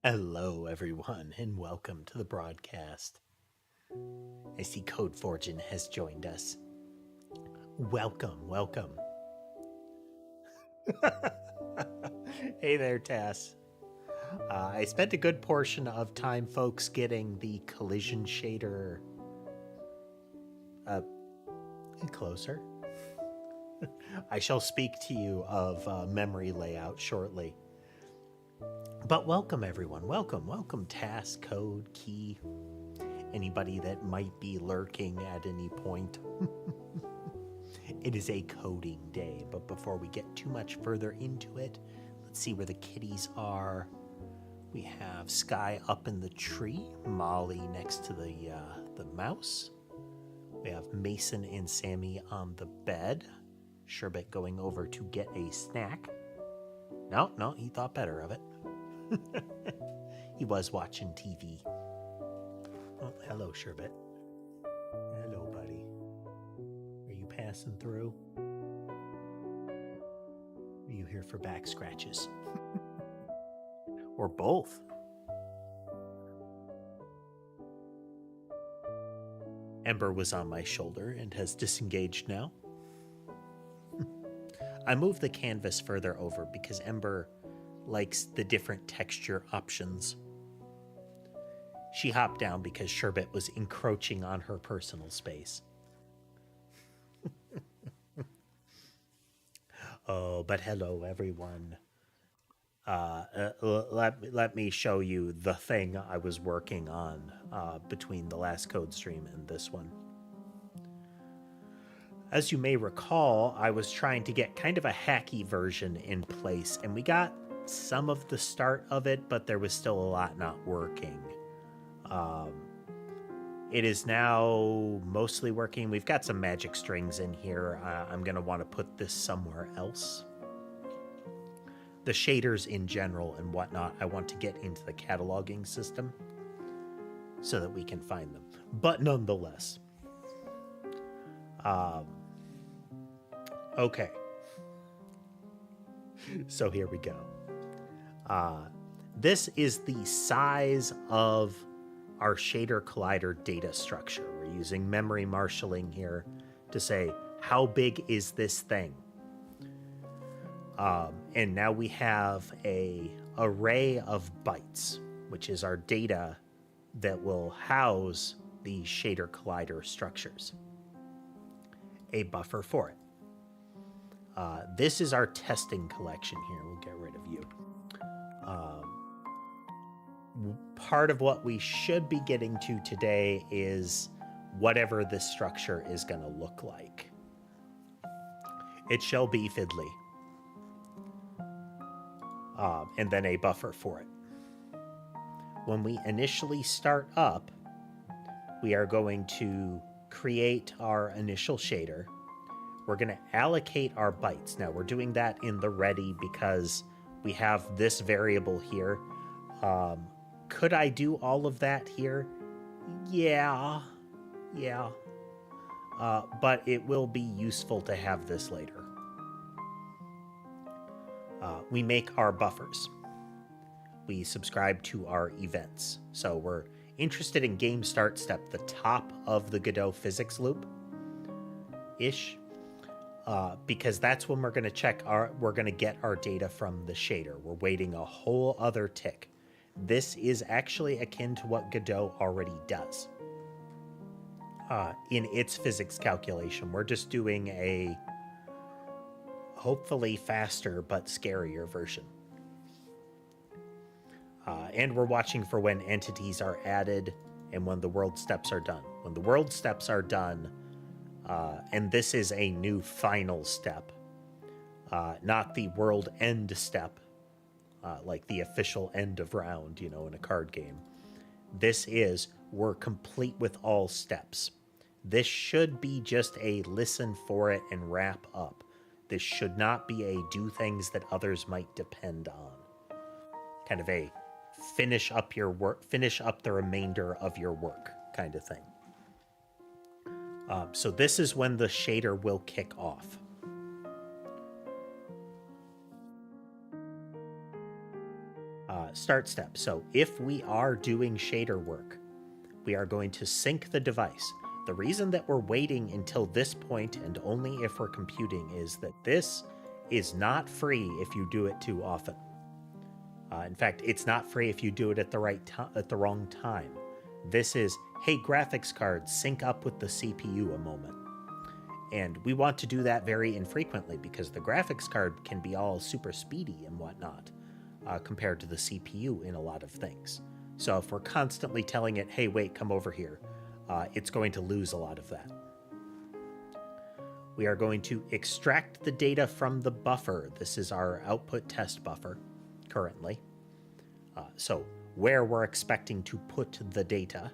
Hello, everyone, and welcome to the broadcast. I see Code Fortune has joined us. Welcome, welcome. Hey there, Tass. I spent a good portion of time, folks, getting the collision shader closer. I shall speak to you of memory layout shortly. But welcome, everyone. Welcome, Tass, Code, Key, anybody that might be lurking at any point. It is a coding day, but before we get too much further into it, let's see where the kitties are. We have Sky up in the tree, Molly next to the mouse. We have Mason and Sammy on the bed. Sherbet going over to get a snack. No, he thought better of it. He was watching TV. Oh, hello, Sherbet. Hello, buddy. Are you passing through? Are you here for back scratches? Or both? Ember was on my shoulder and has disengaged now. I moved the canvas further over because Ember likes the different texture options. She hopped down because Sherbet was encroaching on her personal space. Oh, but hello, everyone. Let me show you the thing I was working on between the last code stream and this one. As you may recall, I was trying to get kind of a hacky version in place, and we got some of the start of it, but there was still a lot not working. It is now mostly working. We've got some magic strings in here. I'm going to want to put this somewhere else. The shaders in general and whatnot, I want to get into the cataloging system so that we can find them. But nonetheless. Okay. So here we go. This is the size of our shader collider data structure. We're using memory marshalling here to say, how big is this thing? And now we have a array of bytes, which is our data that will house the shader collider structures. A buffer for it. This is our testing collection here. We'll get rid of you. Part of what we should be getting to today is whatever this structure is going to look like. It shall be fiddly. And then a buffer for it. When we initially start up, we are going to create our initial shader. We're going to allocate our bytes. Now, we're doing that in the ready because we have this variable here. Could I do all of that here? Yeah. But it will be useful to have this later. We make our buffers. We subscribe to our events. So we're interested in game start step, the top of the Godot physics loop-ish. Because that's when we're going to we're going to get our data from the shader. We're waiting a whole other tick. This is actually akin to what Godot already does. In its physics calculation, we're just doing a hopefully faster but scarier version. And we're watching for when entities are added and when the world steps are done. When the world steps are done, and this is a new final step, not the world end step, like the official end of round, in a card game. This is, we're complete with all steps. This should be just a listen for it and wrap up. This should not be a do things that others might depend on. Kind of a finish up your work, finish up the remainder of your work kind of thing. So this is when the shader will kick off. Start step. So if we are doing shader work, we are going to sync the device. The reason that we're waiting until this point, and only if we're computing, is that this is not free if you do it too often. In fact, it's not free if you do it at the wrong time. This is, hey, graphics card, sync up with the CPU a moment. And we want to do that very infrequently because the graphics card can be all super speedy and whatnot compared to the CPU in a lot of things. So if we're constantly telling it, hey, wait, come over here, it's going to lose a lot of that. We are going to extract the data from the buffer. This is our output test buffer currently. So where we're expecting to put the data,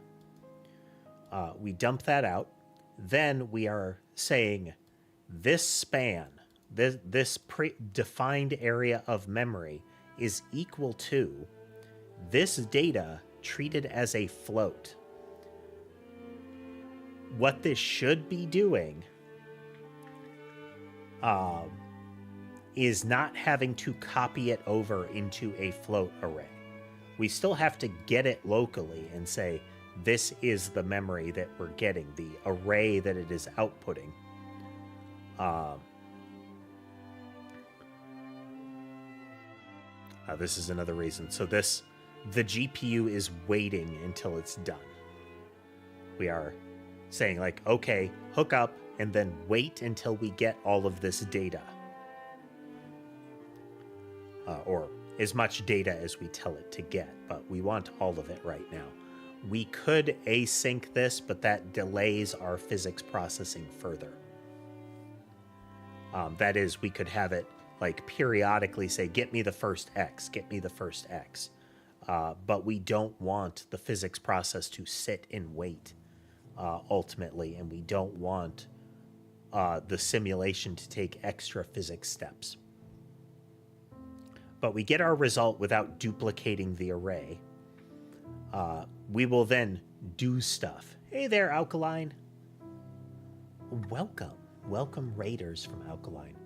we dump that out. Then we are saying this span, this defined area of memory is equal to this data treated as a float. What this should be doing is not having to copy it over into a float array. We still have to get it locally and say, this is the memory that we're getting, the array that it is outputting. This is another reason. So the GPU is waiting until it's done. We are saying like, okay, hook up and then wait until we get all of this data. Or as much data as we tell it to get, but we want all of it right now. We could async this, but that delays our physics processing further. That is, we could have it like periodically say, get me the first X, get me the first X. But we don't want the physics process to sit and wait ultimately, and we don't want the simulation to take extra physics steps. But we get our result without duplicating the array. We will then do stuff. Hey there, Alkaline. Welcome raiders from Alkaline.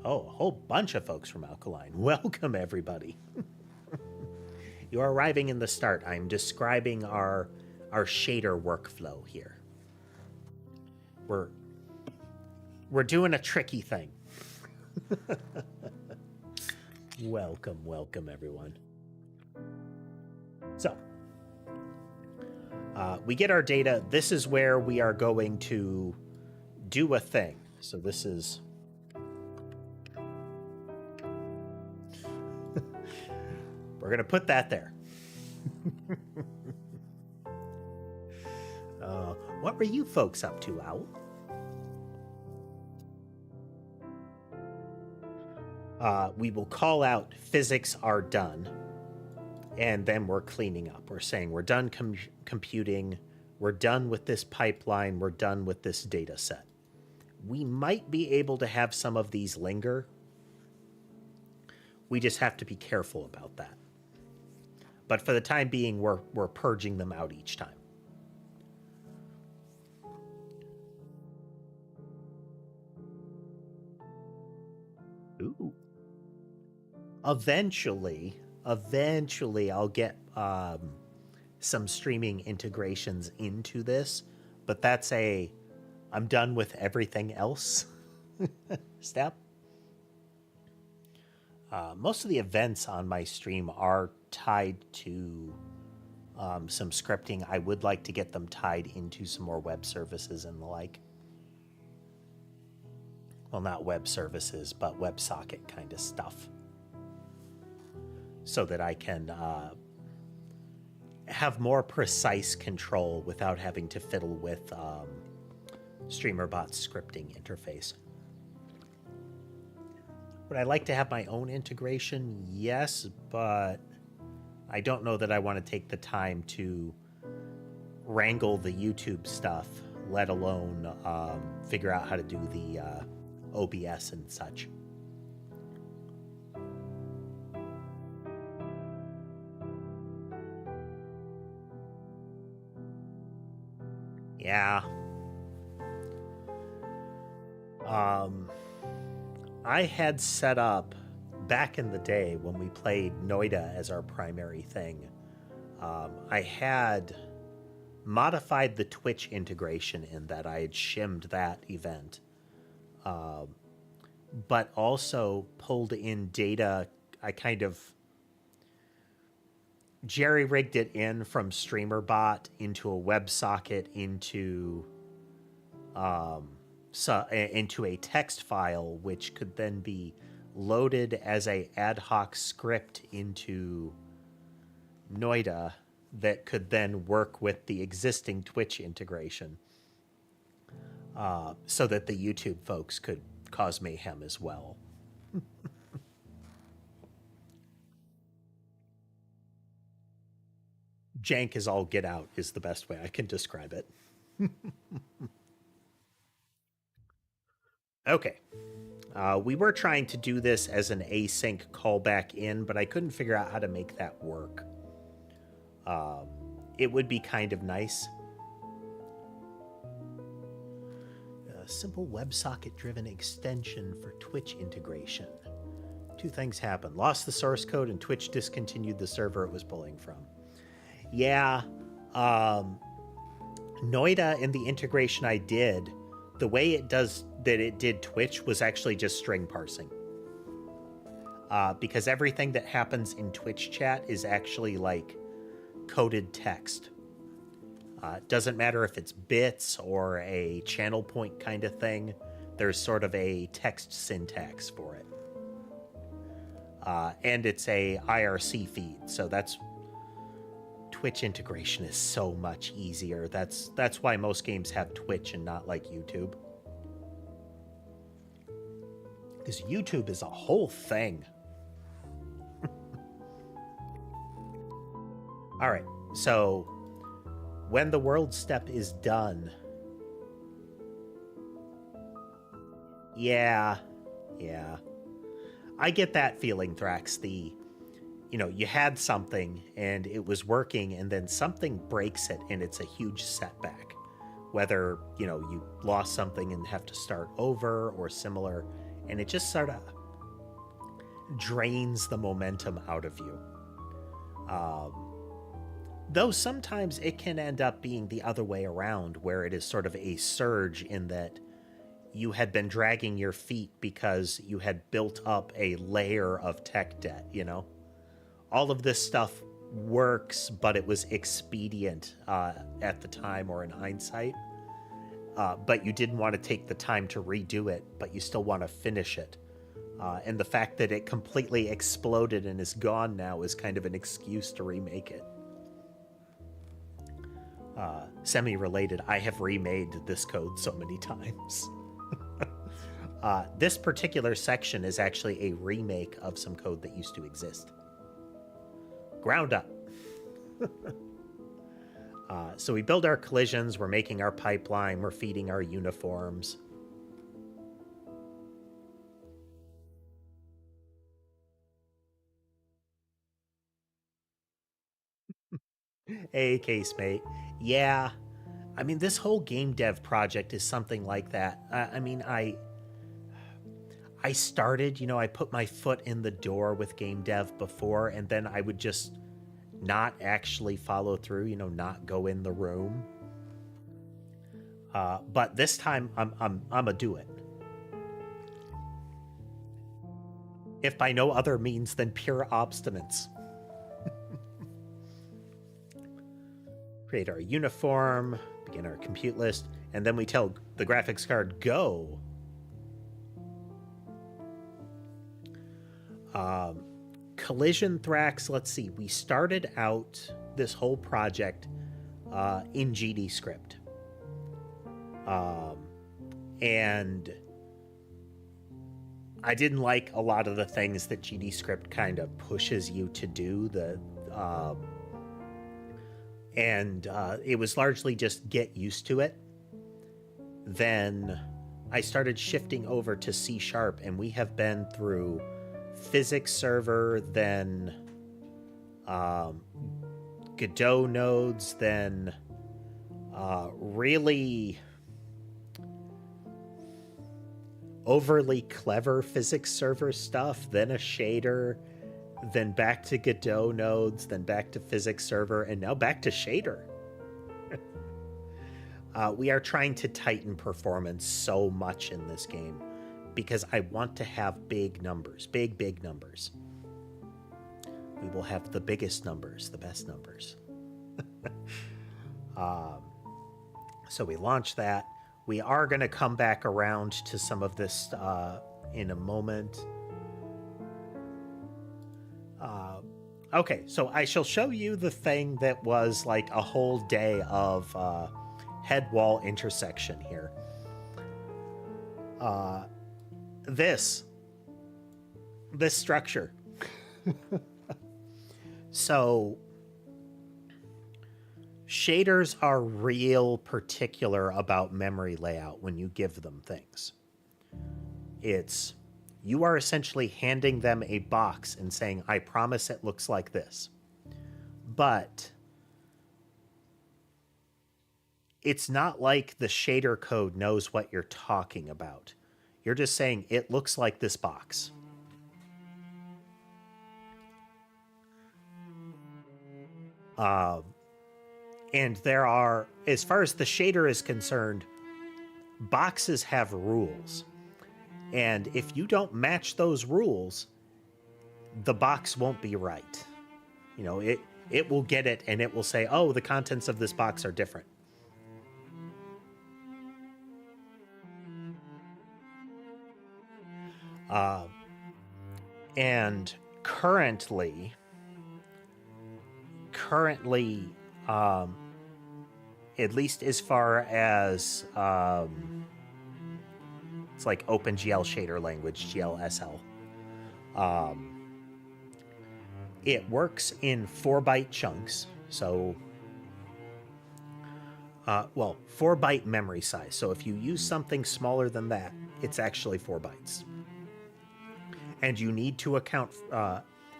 Oh, a whole bunch of folks from Alkaline. Welcome, everybody. You are arriving in the start. I'm describing our shader workflow here. We're doing a tricky thing. Welcome, everyone. So, we get our data. This is where we are going to do a thing. So this is... We're going to put that there. What were you folks up to, Owl? We will call out physics are done, and then we're cleaning up. We're saying we're done computing, we're done with this pipeline, we're done with this data set. We might be able to have some of these linger. We just have to be careful about that. But for the time being, we're purging them out each time. Ooh. Eventually I'll get some streaming integrations into this, but that's I'm done with everything else step. Most of the events on my stream are tied to some scripting. I would like to get them tied into some more web services and the like. Well, not web services, but WebSocket kind of stuff. So that I can have more precise control without having to fiddle with StreamerBot's scripting interface. Would I like to have my own integration? Yes, but I don't know that I want to take the time to wrangle the YouTube stuff, let alone figure out how to do the OBS and such. Yeah. I had set up back in the day when we played Noida as our primary thing, I had modified the Twitch integration in that I had shimmed that event, but also pulled in data. I kind of jerry-rigged it in from StreamerBot into a WebSocket into a text file, which could then be loaded as a ad hoc script into Noida that could then work with the existing Twitch integration, so that the YouTube folks could cause mayhem as well. Jank as all get out is the best way I can describe it. Okay. We were trying to do this as an async callback in, but I couldn't figure out how to make that work. It would be kind of nice. A simple WebSocket-driven extension for Twitch integration. Two things happened. Lost the source code and Twitch discontinued the server it was pulling from. Yeah. Noida in the integration I did, the way it did Twitch was actually just string parsing. Because everything that happens in Twitch chat is actually like coded text. It doesn't matter if it's bits or a channel point kind of thing. There's sort of a text syntax for it. And it's a IRC feed, so that's Twitch integration is so much easier. That's why most games have Twitch and not like YouTube. Because YouTube is a whole thing. All right, so when the world step is done, yeah, I get that feeling, Thrax. You had something and it was working, and then something breaks it, and it's a huge setback. Whether you lost something and have to start over or similar, and it just sort of drains the momentum out of you. Though sometimes it can end up being the other way around, where it is sort of a surge in that you had been dragging your feet because you had built up a layer of tech debt, All of this stuff works, but it was expedient at the time or in hindsight. But you didn't want to take the time to redo it, but you still want to finish it. And the fact that it completely exploded and is gone now is kind of an excuse to remake it. Semi-related, I have remade this code so many times. This particular section is actually a remake of some code that used to exist. Ground up. So we build our collisions, we're making our pipeline, we're feeding our uniforms. Hey, casemate. Yeah. I mean, this whole game dev project is something like that. I started, I put my foot in the door with game dev before, and then I would just not actually follow through, not go in the room. But this time I'm a do it. If by no other means than pure obstinance. Create our uniform, begin our compute list, and then we tell the graphics card go. Collision Thrax, let's see, we started out this whole project in GD script. And I didn't like a lot of the things that GD script kind of pushes you to do. It was largely just get used to it. Then I started shifting over to C#, and we have been through physics server, then Godot nodes, then really overly clever physics server stuff, then a shader, then back to Godot nodes, then back to physics server, and now back to shader. We are trying to tighten performance so much in this game because I want to have big numbers, big numbers. We will have the biggest numbers, the best numbers. So we launched that. We are going to come back around to some of this in a moment. Okay, so I shall show you the thing that was like a whole day of head wall intersection here. This structure. So shaders are real particular about memory layout when you give them things. You are essentially handing them a box and saying, I promise it looks like this. But it's not like the shader code knows what you're talking about. You're just saying it looks like this box. And there are, as far as the shader is concerned, boxes have rules. And if you don't match those rules, the box won't be right. You know, it will get it and it will say, oh, the contents of this box are different. And currently, at least as far as it's like OpenGL shader language, GLSL. It works in 4-byte chunks. So, 4-byte memory size. So if you use something smaller than that, it's actually 4 bytes. And you need to account,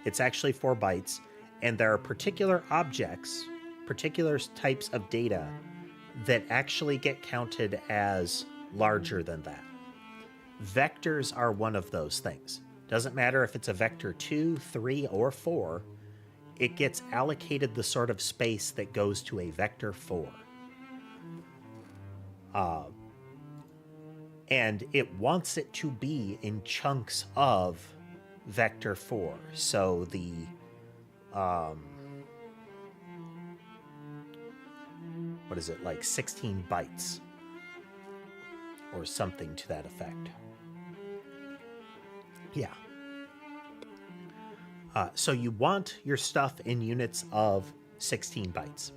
it's actually 4 bytes. And there are particular objects, particular types of data that actually get counted as larger than that. Vectors are one of those things. Doesn't matter if it's a vector 2, 3, or 4, it gets allocated the sort of space that goes to a vector 4. And it wants it to be in chunks of vector 4. So the what is it, like 16 bytes or something to that effect. Yeah. So you want your stuff in units of 16 bytes.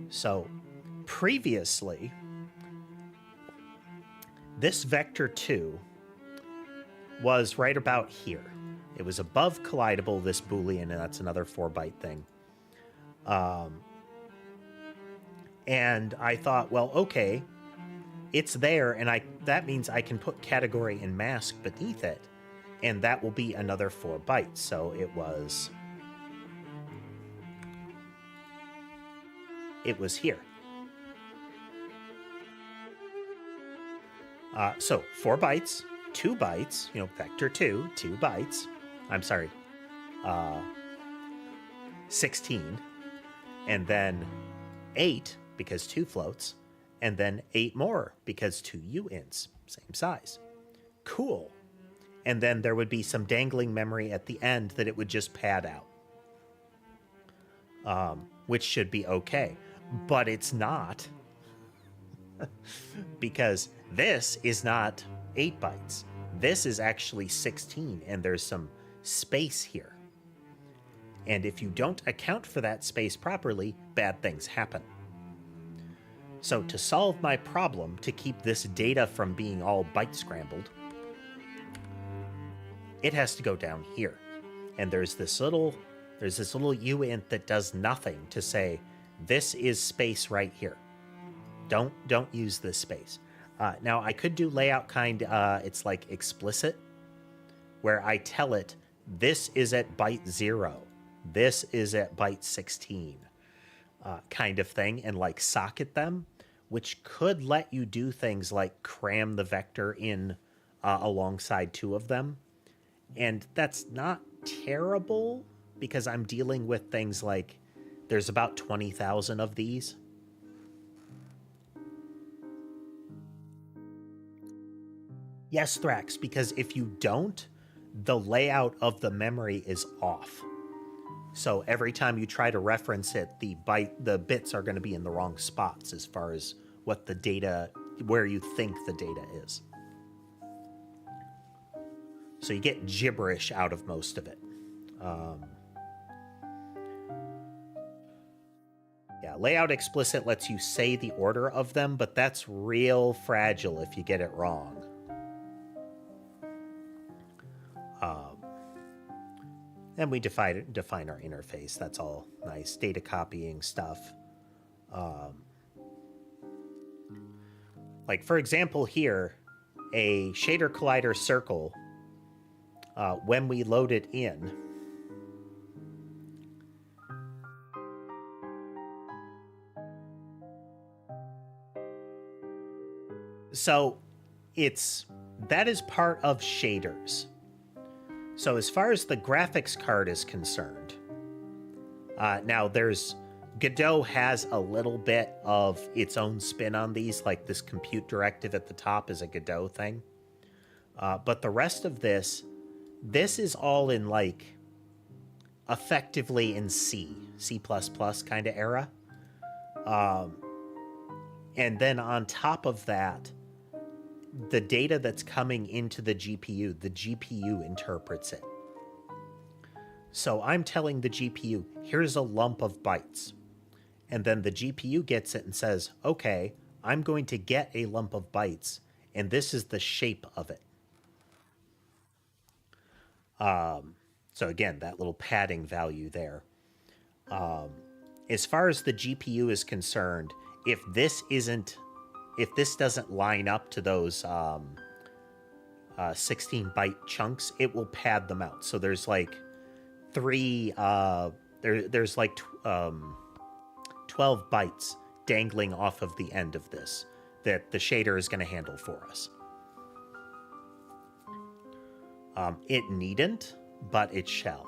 So previously, this vector 2 was right about here. It was above collidable, this Boolean, and that's another 4-byte thing. And I thought, well, okay, it's there, and that means I can put category and mask beneath it, and that will be another 4 bytes. So it was here. So 4 bytes, 2 bytes, vector 2, 2 bytes. I'm sorry, 16, and then 8 because 2 floats, and then 8 more because 2 uints, same size. Cool. And then there would be some dangling memory at the end that it would just pad out, which should be okay. But it's not, because this is not 8 bytes. This is actually 16, and there's some space here. And if you don't account for that space properly, bad things happen. So to solve my problem, to keep this data from being all byte scrambled, it has to go down here. And there's this little uint that does nothing to say, this is space right here. Don't use this space. Now I could do layout kind, it's like explicit, where I tell it, this is at byte 0, this is at byte 16, kind of thing, and like socket them, which could let you do things like cram the vector in alongside two of them. And that's not terrible because I'm dealing with things like there's about 20,000 of these. Yes, Thrax, because if you don't, the layout of the memory is off. So every time you try to reference it, the bits are going to be in the wrong spots as far as what the data, where you think the data is. So you get gibberish out of most of it. Yeah, layout explicit lets you say the order of them, but that's real fragile if you get it wrong. And we define our interface. That's all nice. Data copying stuff. Like, for example, here, a shader collider circle, when we load it in, so that is part of shaders. So as far as the graphics card is concerned, now Godot has a little bit of its own spin on these, like this compute directive at the top is a Godot thing. But the rest of this is all in like effectively in C kind of era. And then on top of that, the data that's coming into the GPU interprets it. So I'm telling the GPU, here's a lump of bytes. And then the GPU gets it and says, okay, I'm going to get a lump of bytes, and this is the shape of it. So again, that little padding value there. As far as the GPU is concerned, if this doesn't line up to those 16-byte chunks, it will pad them out. So there's like there's like 12 bytes dangling off of the end of this that the shader is going to handle for us. It needn't, but it shall.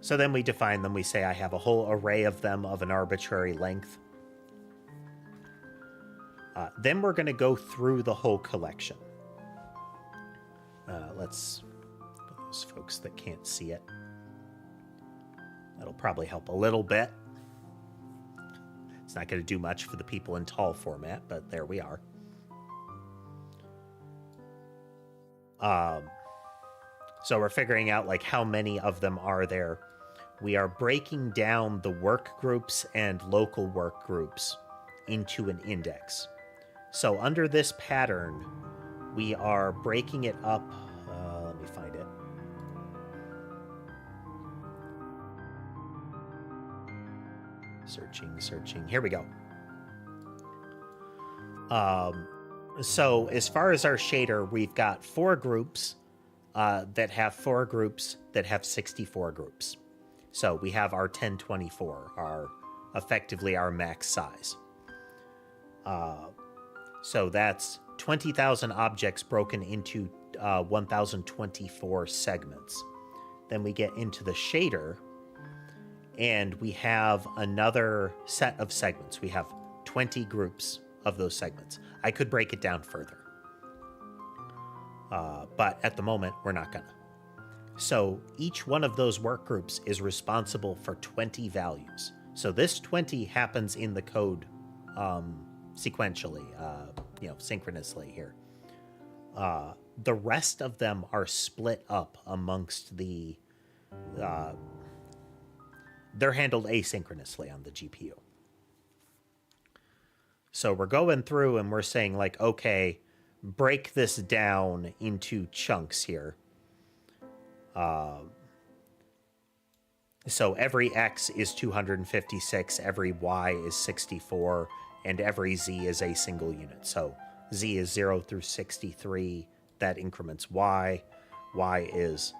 So then we define them. We say I have a whole array of them of an arbitrary length. Then we're going to go through the whole collection. Let's, for those folks that can't see it, that'll probably help a little bit. It's not going to do much for the people in tall format, but there we are. So we're figuring out like how many of them are there. We are breaking down the work groups and local work groups into an index. So under this pattern, we are breaking it up. Let me find it. Searching. Here we go. So as far as our shader, we've got 4 groups that have 4 groups that have 64 groups. So we have our 1024, effectively our max size. So that's 20,000 objects broken into 1,024 segments. Then we get into the shader, and we have another set of segments. We have 20 groups of those segments. I could break it down further. But at the moment, we're not gonna. So each one of those work groups is responsible for 20 values. So this 20 happens in the code sequentially, synchronously here. The rest of them are split up amongst the... they're handled asynchronously on the GPU. So we're going through and we're saying like, okay, break this down into chunks here. So every X is 256, every Y is 64, and every Z is a single unit. So Z is 0 through 63, that increments Y. Y is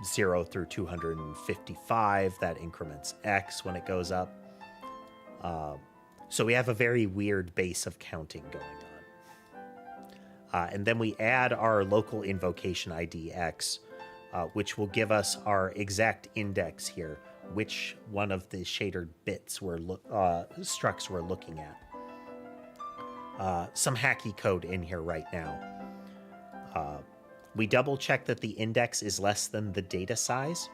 0 through 255, that increments X when it goes up. So we have a very weird base of counting going on. And then we add our local invocation ID X, which will give us our exact index here, which one of the shader bits structs we're looking at. Some hacky code in here right now. We double check that the index is less than the data size.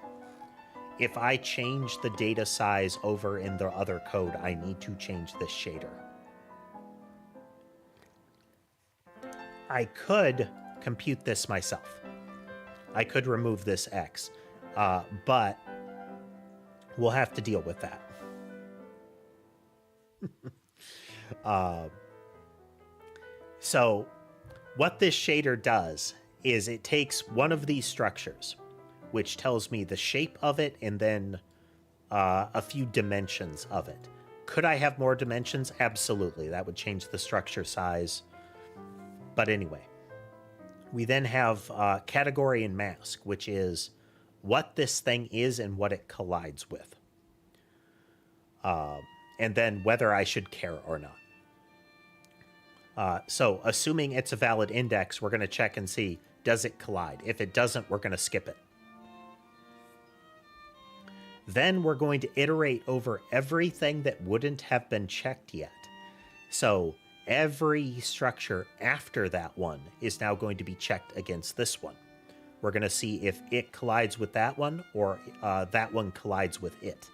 If I change the data size over in the other code, I need to change this shader. I could compute this myself. I could remove this X, but we'll have to deal with that. So what this shader does is it takes one of these structures, which tells me the shape of it and then a few dimensions of it. Could I have more dimensions? Absolutely. That would change the structure size. But anyway, we then have category and mask, which is what this thing is and what it collides with. And then whether I should care or not. So assuming it's a valid index, we're going to check and see, does it collide? If it doesn't, we're going to skip it. Then we're going to iterate over everything that wouldn't have been checked yet. So every structure after that one is now going to be checked against this one. We're going to see if it collides with that one or that one collides with it.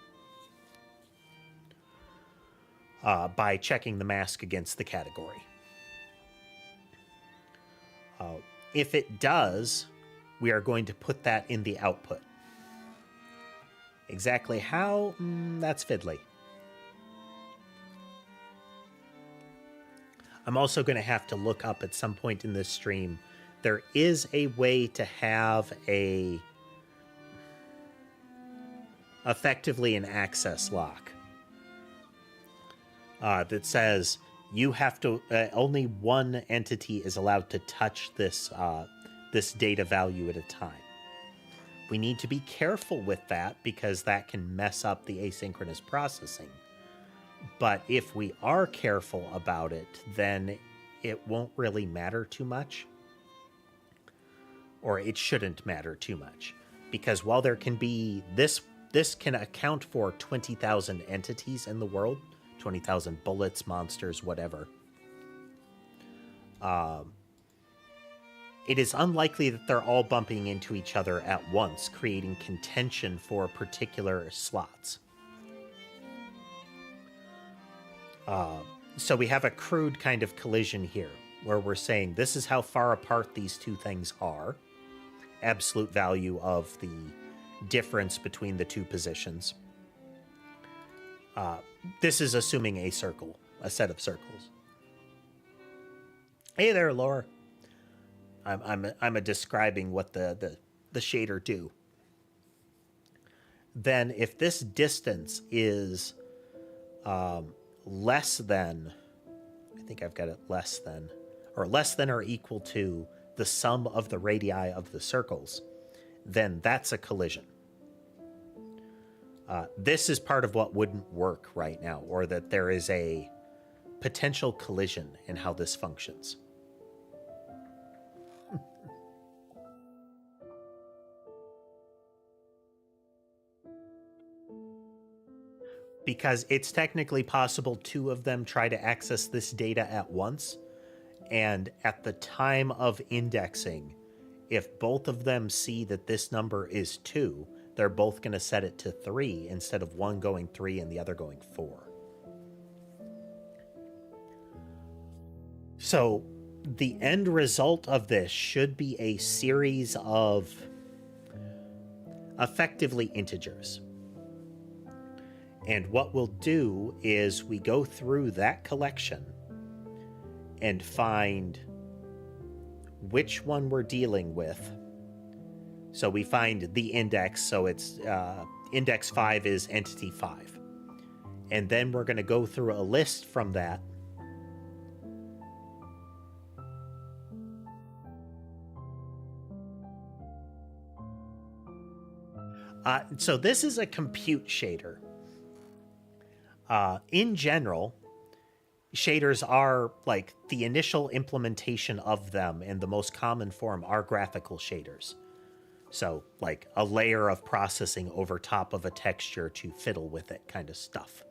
By checking the mask against the category. If it does, we are going to put that in the output. Exactly how? That's fiddly. I'm also going to have to look up at some point in this stream. There is a way to have effectively an access lock that says you have to only one entity is allowed to touch this this data value at a time. We need to be careful with that because that can mess up the asynchronous processing. But if we are careful about it, then it won't really matter too much. Or it shouldn't matter too much. Because while there can be this can account for 20,000 entities in the world, 20,000 bullets, monsters, whatever. It is unlikely that they're all bumping into each other at once, creating contention for particular slots. So we have a crude kind of collision here, where we're saying this is how far apart these two things are. Absolute value of the difference between the two positions. This is assuming a circle, a set of circles. Hey there, Laura. I'm describing what the shader do. Then if this distance is less than, I think I've got it less than or equal to the sum of the radii of the circles, then that's a collision. This is part of what wouldn't work right now, or that there is a potential collision in how this functions. Because it's technically possible two of them try to access this data at once, and at the time of indexing, if both of them see that this number is 2, they're both going to set it to 3 instead of one going 3 and the other going 4. So the end result of this should be a series of effectively integers. And what we'll do is we go through that collection and find which one we're dealing with. So we find the index, so it's index 5 is entity 5. And then we're going to go through a list from that. So this is a compute shader. In general, shaders are like the initial implementation of them, and the most common form are graphical shaders. So like a layer of processing over top of a texture to fiddle with it kind of stuff.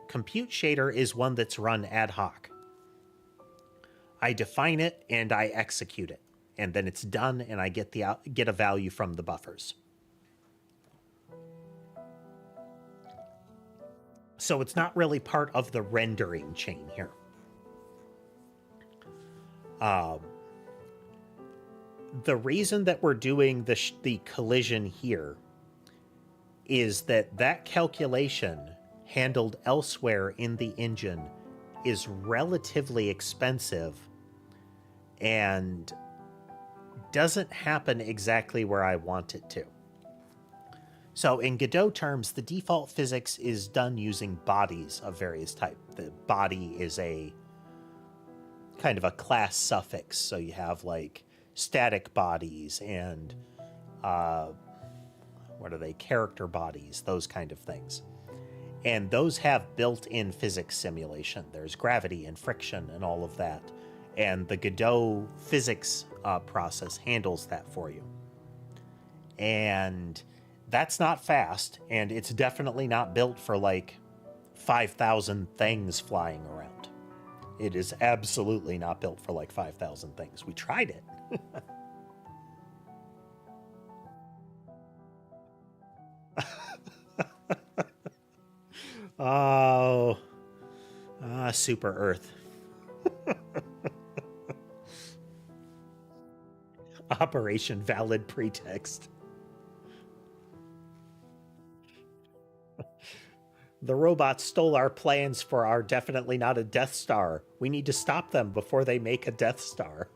Compute shader is one that's run ad hoc. I define it and I execute it, and then it's done, and I get a value from the buffers. So it's not really part of the rendering chain here. The reason that we're doing the collision here is that calculation handled elsewhere in the engine is relatively expensive and doesn't happen exactly where I want it to. So in Godot terms, the default physics is done using bodies of various type. The body is a kind of a class suffix. So you have like static bodies and what are they? Character bodies, those kind of things. And those have built-in physics simulation. There's gravity and friction and all of that. And the Godot physics process handles that for you. And that's not fast, and it's definitely not built for like 5,000 things flying around. It is absolutely not built for like 5,000 things. We tried it. Oh, Super Earth. Operation Valid Pretext. The robots stole our plans for our definitely not a Death Star. We need to stop them before they make a Death Star.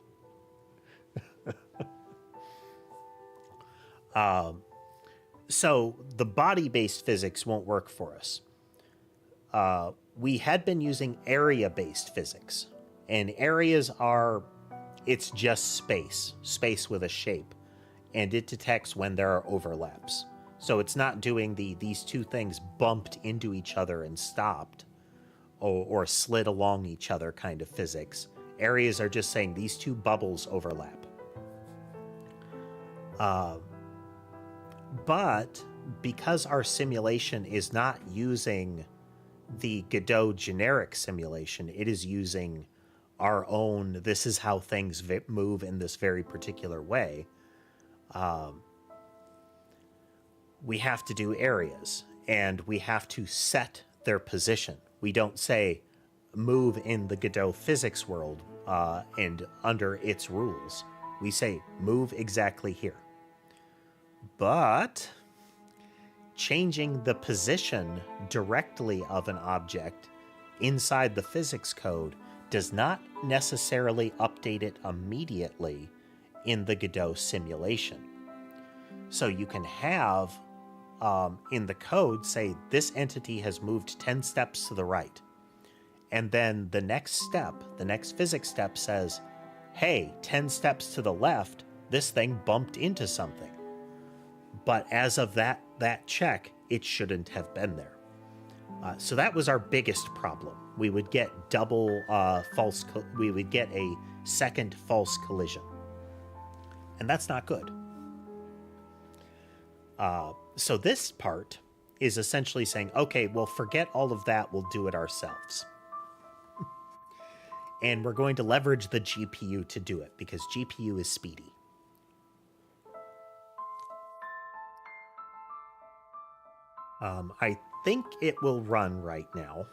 So the body-based physics won't work for us. We had been using area-based physics. And areas are, it's just space with a shape. And it detects when there are overlaps. So it's not doing these two things bumped into each other and stopped or slid along each other kind of physics. Areas are just saying these two bubbles overlap. But because our simulation is not using the Godot generic simulation, it is using our own, this is how things move in this very particular way. We have to do areas, and we have to set their position. We don't say move in the Godot physics world and under its rules. We say move exactly here. But changing the position directly of an object inside the physics code does not necessarily update it immediately in the Godot simulation. So you can have in the code say this entity has moved 10 steps to the right. And then the next step, the next physics step says, hey, 10 steps to the left, this thing bumped into something. But as of that check, it shouldn't have been there. So that was our biggest problem. We would get we would get a second false collision. And that's not good. So this part is essentially saying, okay, well, forget all of that. We'll do it ourselves. And we're going to leverage the GPU to do it because GPU is speedy. I think it will run right now.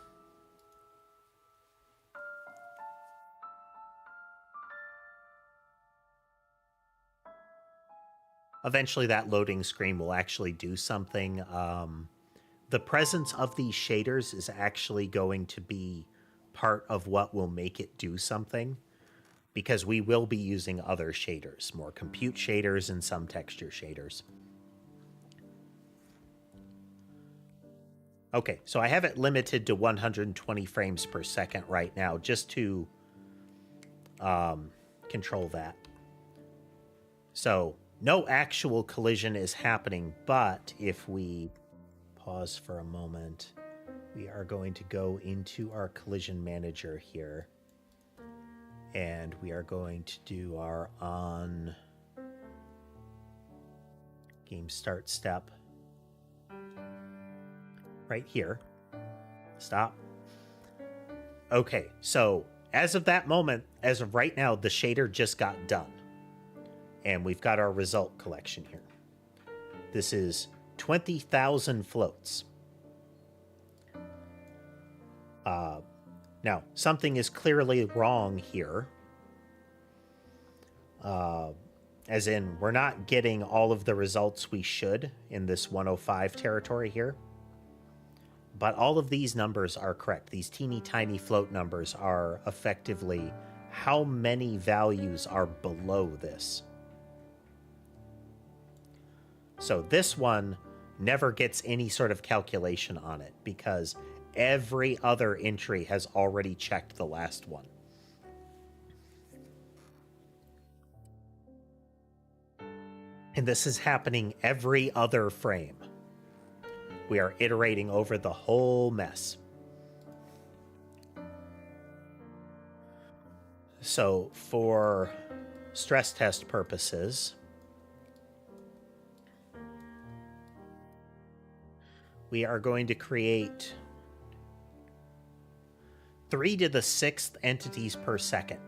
Eventually that loading screen will actually do something. The presence of these shaders is actually going to be part of what will make it do something, because we will be using other shaders, more compute shaders and some texture shaders. Okay, so I have it limited to 120 frames per second right now, just to control that. So no actual collision is happening, but if we pause for a moment, We are going to go into our collision manager here, and we are going to do our on game start step right here. Stop. Okay, so as of that moment, as of right now, the shader just got done, and we've got our result collection here. This is 20,000 floats. Now, something is clearly wrong here. As in, we're not getting all of the results we should in this 105 territory here. But all of these numbers are correct. These teeny tiny float numbers are effectively how many values are below this. So this one never gets any sort of calculation on it because every other entry has already checked the last one. And this is happening every other frame. We are iterating over the whole mess. So for stress test purposes, we are going to create 3 to the 6th entities per second.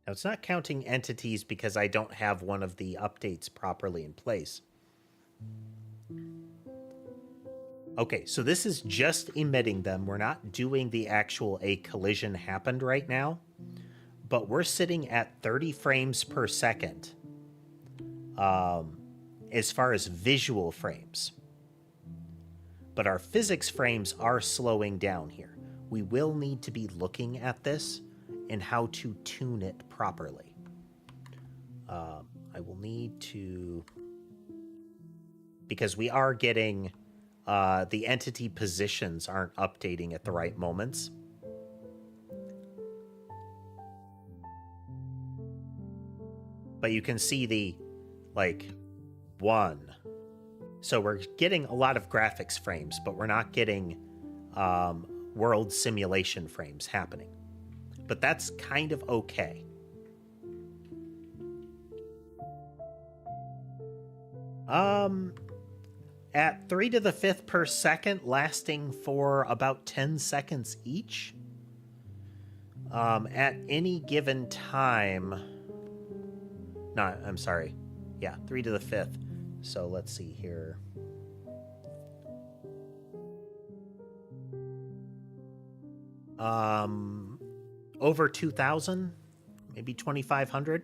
Now, it's not counting entities because I don't have one of the updates properly in place. Okay, so this is just emitting them. We're not doing the actual a collision happened right now, but we're sitting at 30 frames per second as far as visual frames. But our physics frames are slowing down here. We will need to be looking at this and how to tune it properly. I will need to... Because we are getting... the entity positions aren't updating at the right moments. But you can see the, like, 1. So we're getting a lot of graphics frames, but we're not getting world simulation frames happening. But that's kind of okay. At 3 to the 5th per second, lasting for about 10 seconds each. At any given time... No, I'm sorry. Yeah, 3 to the 5th. So let's see here. Over 2,000, maybe 2,500.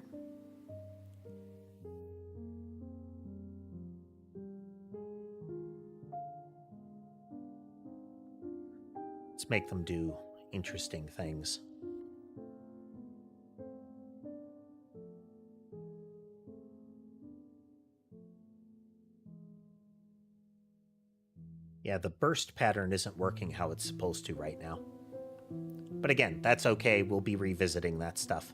Let's make them do interesting things. Yeah, the burst pattern isn't working how it's supposed to right now. But again, that's okay. We'll be revisiting that stuff.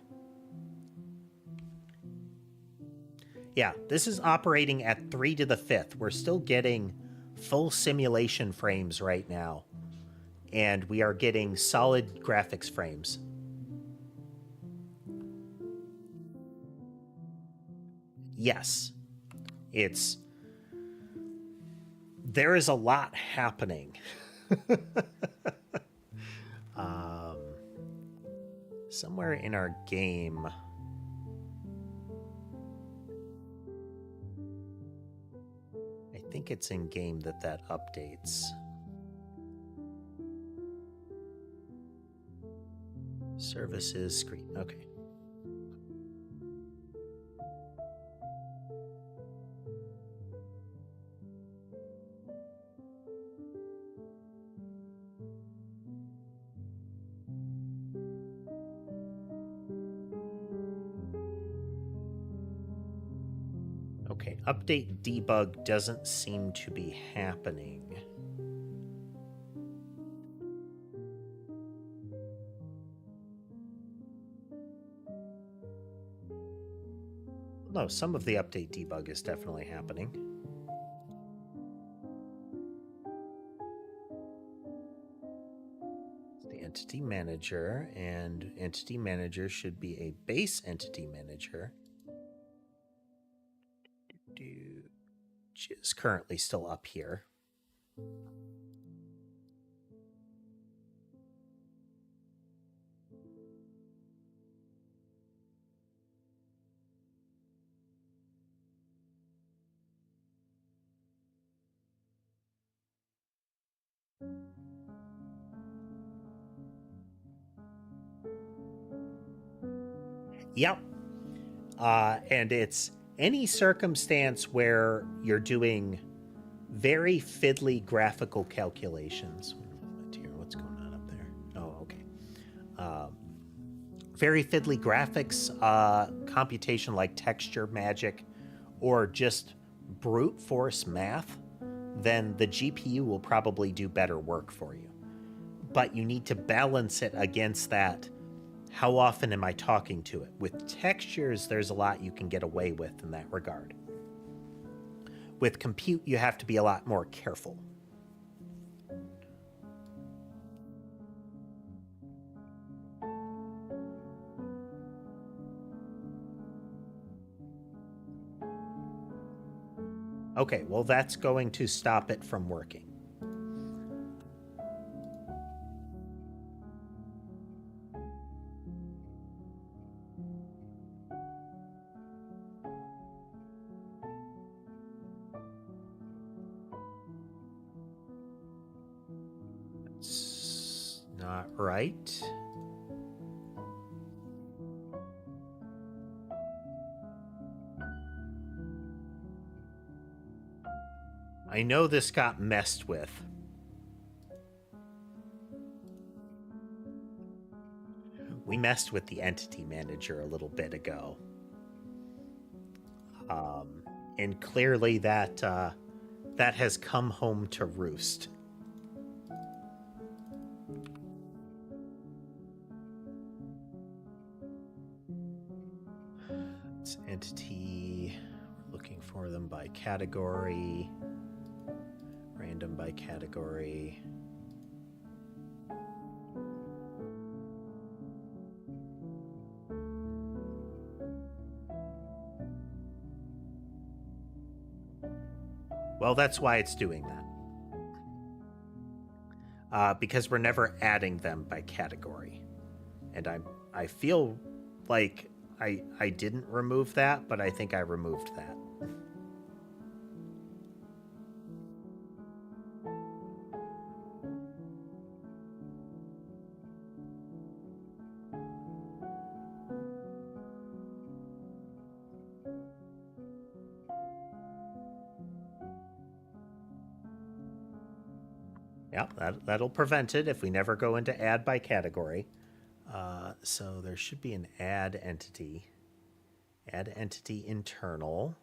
Yeah, this is operating at 3 to the 5th. We're still getting full simulation frames right now. And we are getting solid graphics frames. Yes. There is a lot happening. Somewhere in our game... I think it's in game that updates. Services screen. Okay. Okay, update debug doesn't seem to be happening. No, some of the update debug is definitely happening. It's the entity manager, and entity manager should be a base entity manager. Which is currently still up here. Yep. And it's any circumstance where you're doing very fiddly graphical calculations. What's going on up there? Oh, okay. Very fiddly graphics, computation like texture magic, or just brute force math, then the GPU will probably do better work for you. But you need to balance it against that. How often am I talking to it? With textures, there's a lot you can get away with in that regard. With compute, you have to be a lot more careful. Okay, well, that's going to stop it from working. That's not right. I know this got messed with. We messed with the entity manager a little bit ago. And clearly that has come home to roost. It's entity, looking for them by category, random by category. Well, that's why it's doing that. Because we're never adding them by category. And I feel like I didn't remove that, but I think I removed that. Yeah, that'll prevent it if we never go into add by category. So there should be an add entity internal.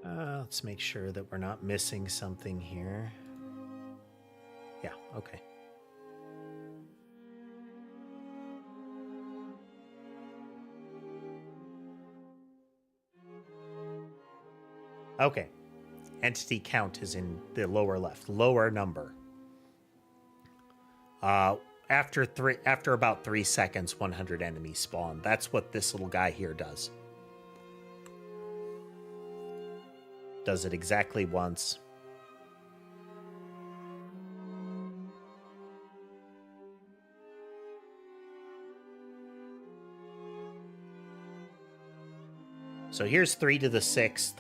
Let's make sure that we're not missing something here. Yeah, okay. Okay. Entity count is in the lower left, lower number. After about 3 seconds, 100 enemies spawn. That's what this little guy here does. Does it exactly once. So here's 3 to the 6th.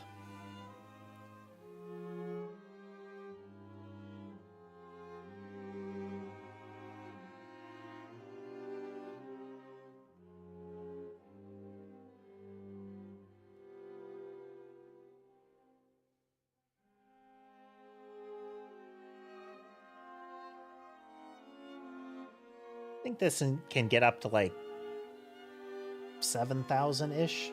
I think this can get up to like 7,000-ish.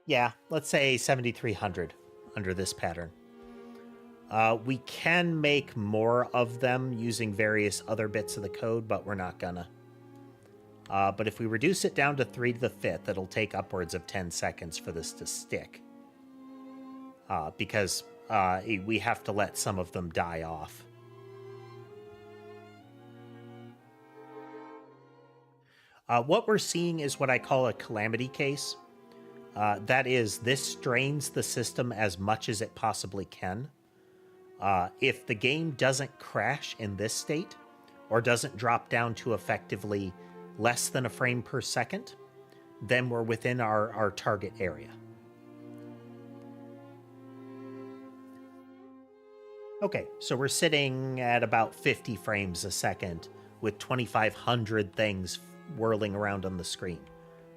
Yeah, let's say 7,300 under this pattern. We can make more of them using various other bits of the code, but we're not gonna. But if we reduce it down to 3 to the 5th, it'll take upwards of 10 seconds for this to stick. Because we have to let some of them die off. What we're seeing is what I call a calamity case. That is, this strains the system as much as it possibly can. If the game doesn't crash in this state, or doesn't drop down to effectively less than a frame per second, then we're within our target area. Okay, so we're sitting at about 50 frames a second with 2,500 things whirling around on the screen.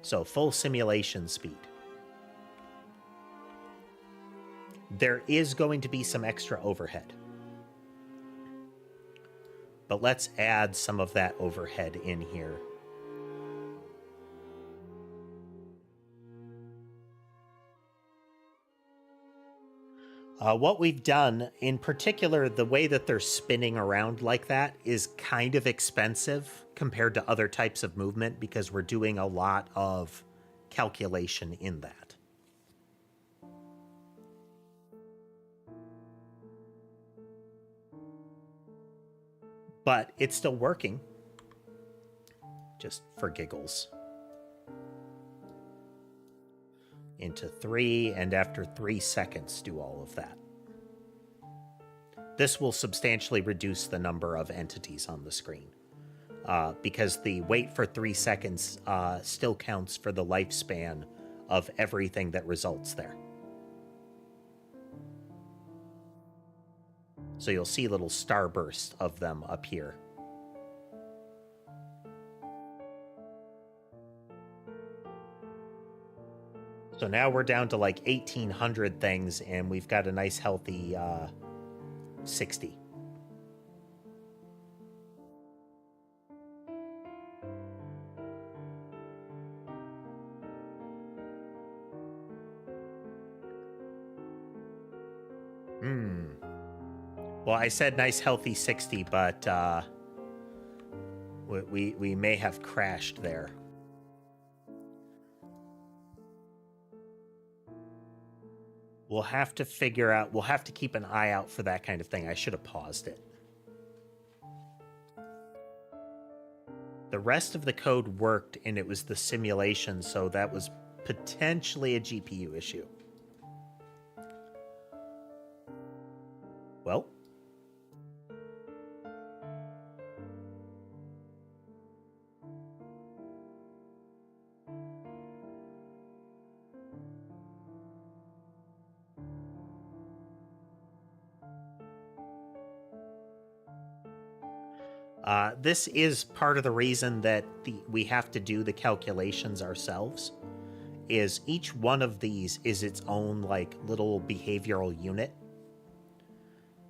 So full simulation speed. There is going to be some extra overhead. But let's add some of that overhead in here. What we've done, in particular, the way that they're spinning around like that is kind of expensive compared to other types of movement because we're doing a lot of calculation in that. But it's still working, just for giggles. Into 3, and after 3 seconds, do all of that. This will substantially reduce the number of entities on the screen, because the wait for 3 seconds still counts for the lifespan of everything that results there. So you'll see little starbursts of them up here. So now we're down to like 1,800 things, and we've got a nice healthy 60. Well, I said nice healthy 60, but we may have crashed there. We'll have to figure out, we'll have to keep an eye out for that kind of thing. I should have paused it. The rest of the code worked, and it was the simulation, so that was potentially a GPU issue. Well. This is part of the reason that we have to do the calculations ourselves, is each one of these is its own like little behavioral unit.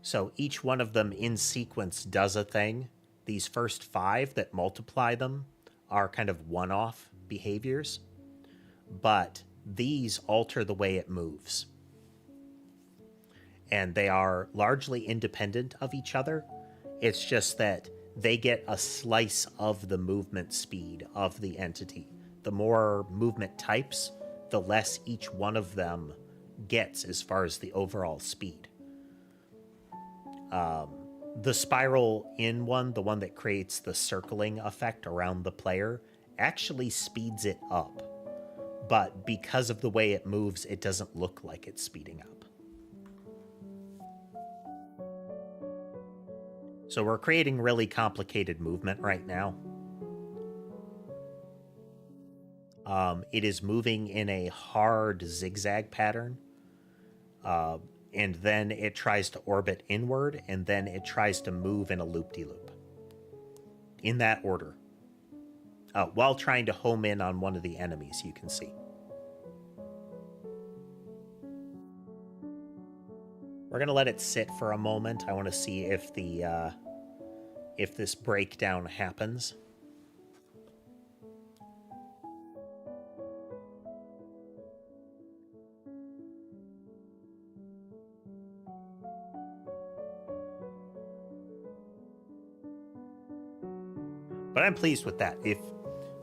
So each one of them in sequence does a thing. These first 5 that multiply them are kind of one-off behaviors, but these alter the way it moves. And they are largely independent of each other. It's just that they get a slice of the movement speed of the entity. The more movement types, the less each one of them gets as far as the overall speed. The spiral in one, the one that creates the circling effect around the player, actually speeds it up. But because of the way it moves, it doesn't look like it's speeding up. So we're creating really complicated movement right now. It is moving in a hard zigzag pattern. And then it tries to orbit inward, and then it tries to move in a loop-de-loop. In that order. While trying to home in on one of the enemies, you can see. We're gonna let it sit for a moment. I want to see if the if this breakdown happens. But I'm pleased with that.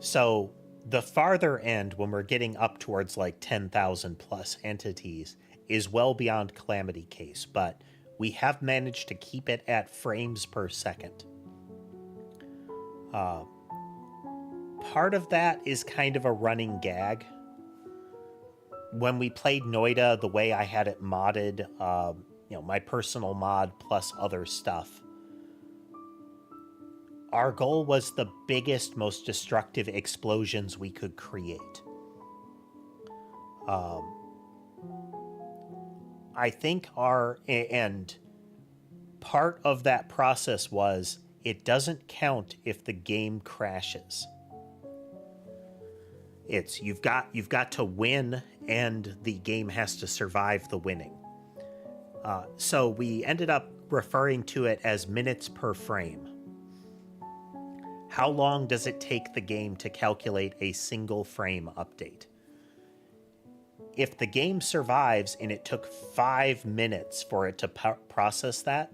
So the farther end, when we're getting up towards like 10,000 plus entities, is well beyond calamity case, but we have managed to keep it at frames per second. Part of that is kind of a running gag. When we played Noida, the way I had it modded, my personal mod plus other stuff, our goal was the biggest, most destructive explosions we could create. I think and part of that process was it doesn't count if the game crashes. It's you've got to win, and the game has to survive the winning. So we ended up referring to it as minutes per frame. How long does it take the game to calculate a single frame update? If the game survives and it took 5 minutes for it to process that,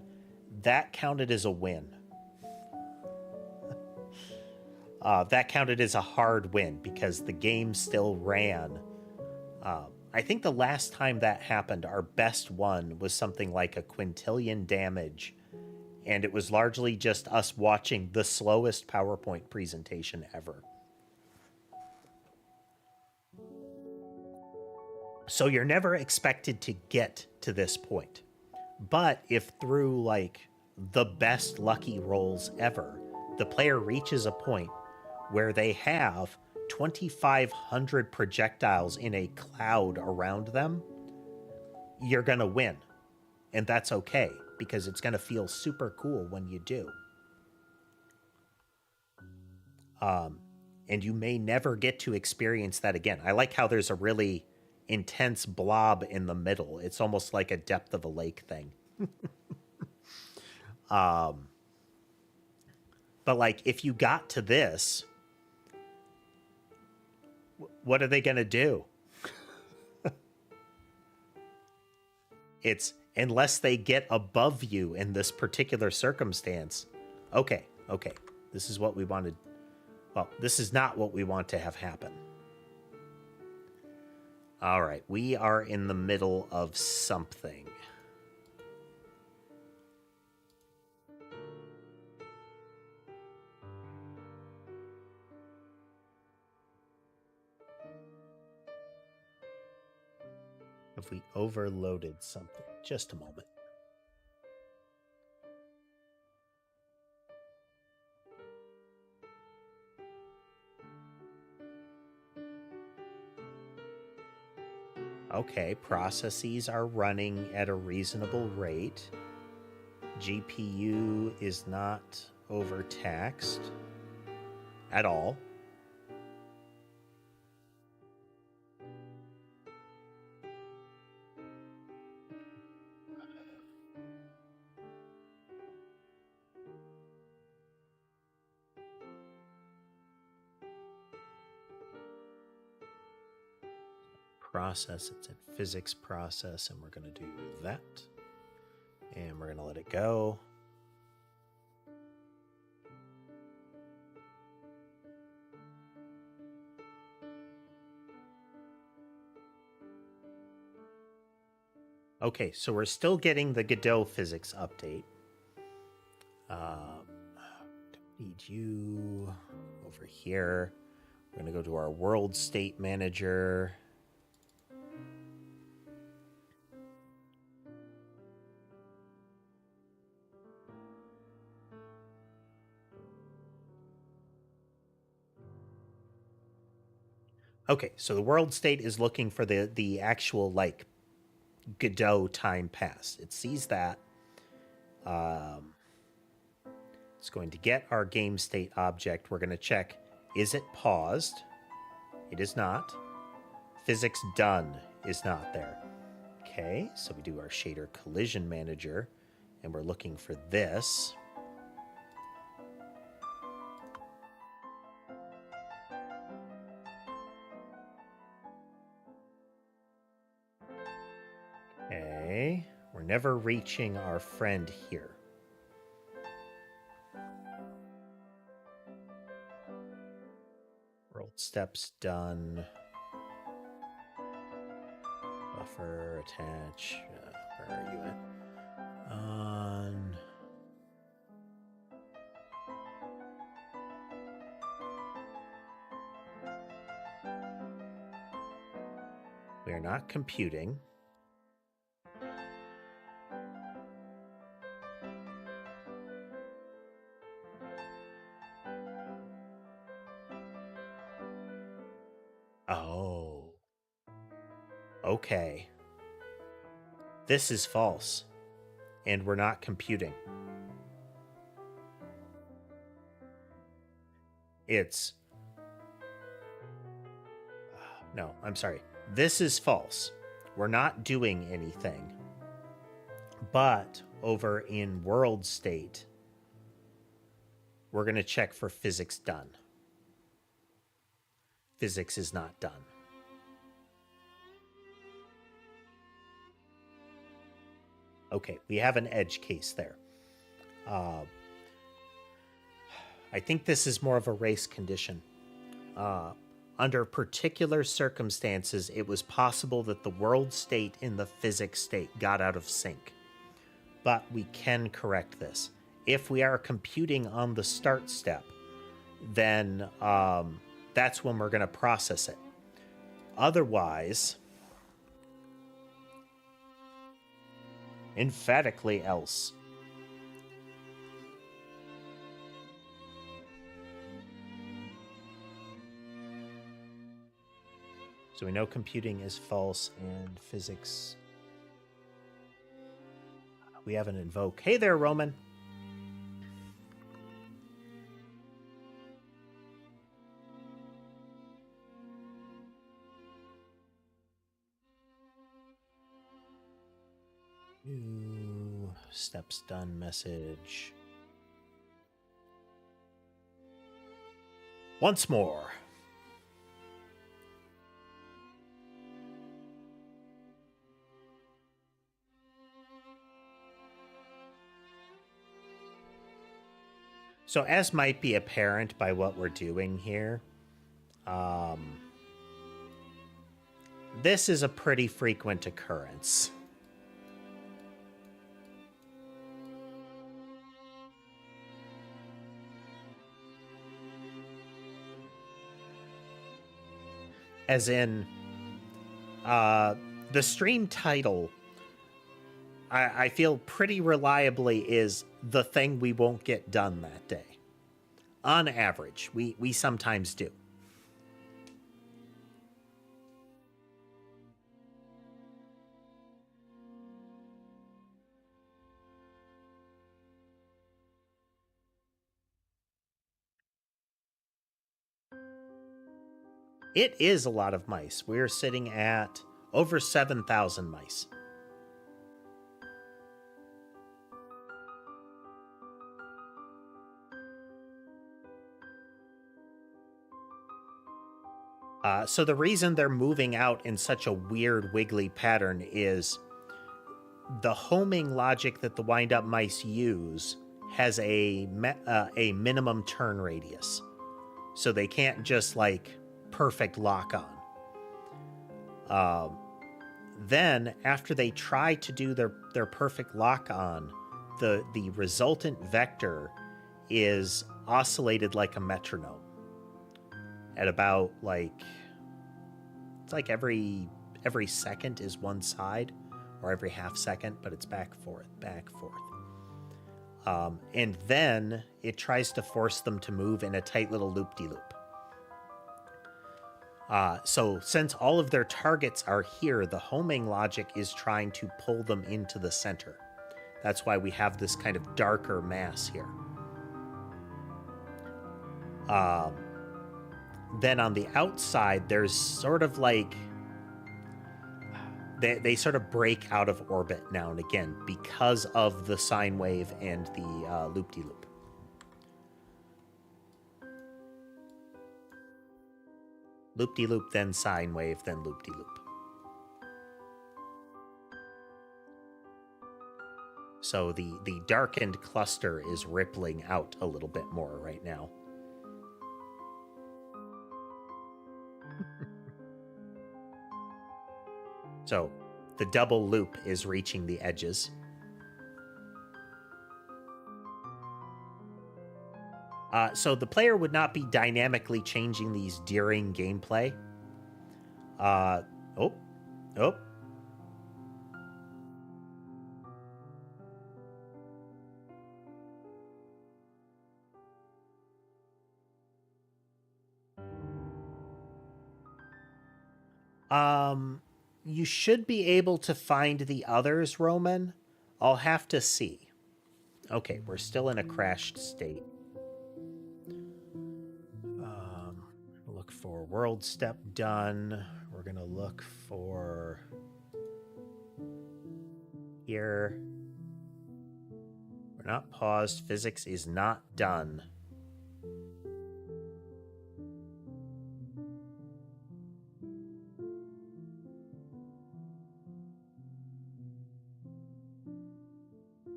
that counted as a win. That counted as a hard win because the game still ran. I think the last time that happened, our best one was something like a quintillion damage, and it was largely just us watching the slowest PowerPoint presentation ever. So you're never expected to get to this point. But if through like the best lucky rolls ever, the player reaches a point where they have 2,500 projectiles in a cloud around them, you're going to win. And that's okay, because it's going to feel super cool when you do. And you may never get to experience that again. I like how there's a really intense blob in the middle. It's almost like a depth of a lake thing. But like, if you got to this, what are they going to do? It's unless they get above you in this particular circumstance. Okay. This is what we wanted. Well, this is not what we want to have happen. All right, we are in the middle of something. If we overloaded something, just a moment. Okay, processes are running at a reasonable rate. GPU is not overtaxed at all. Process, it's in physics process, and we're going to do that. And we're going to let it go. Okay, so we're still getting the Godot physics update. Don't need you over here. We're going to go to our world state manager. Okay, so the world state is looking for the actual, like, Godot time passed. It sees that. It's going to get our game state object. We're going to check, is it paused? It is not. Physics done is not there. Okay, so we do our shader collision manager, and we're looking for this. Okay, we're never reaching our friend here. World steps done. Buffer, attach. Where are you at? On. We are not computing. Oh. Okay. This is false. And we're not computing. It's... no, I'm sorry. This is false. We're not doing anything. But over in world state, we're going to check for physics done. Physics is not done. Okay, we have an edge case there. I think this is more of a race condition. Under particular circumstances, it was possible that the world state and the physics state got out of sync. But we can correct this. If we are computing on the start step, then that's when we're going to process it. Otherwise, emphatically else. So we know computing is false and physics. We have an invoke. Hey there, Roman. Ooh, steps done message. Once more. So as might be apparent by what we're doing here, this is a pretty frequent occurrence. As in, the stream title, I feel pretty reliably is the thing we won't get done that day. On average, we sometimes do. It is a lot of mice. We're sitting at over 7,000 mice. So the reason they're moving out in such a weird wiggly pattern is the homing logic that the wind-up mice use has a minimum turn radius. So they can't just, like, perfect lock on. Then, after they try to do their perfect lock on, the resultant vector is oscillated like a metronome. At about, like, it's like every second is one side, or every half second, but it's back, forth, back, forth. And then it tries to force them to move in a tight little loop-de-loop. So since all of their targets are here, the homing logic is trying to pull them into the center. That's why we have this kind of darker mass here. Then on the outside, there's sort of like... they sort of break out of orbit now and again because of the sine wave and the loop-de-loop. Loop-de-loop, then sine wave, then loop-de-loop. So the darkened cluster is rippling out a little bit more right now. So the double loop is reaching the edges. So the player would not be dynamically changing these during gameplay. Oh. You should be able to find the others, Roman. I'll have to see. Okay, we're still in a crashed state. Look for world step done. We're gonna look for here. We're not paused. Physics is not done.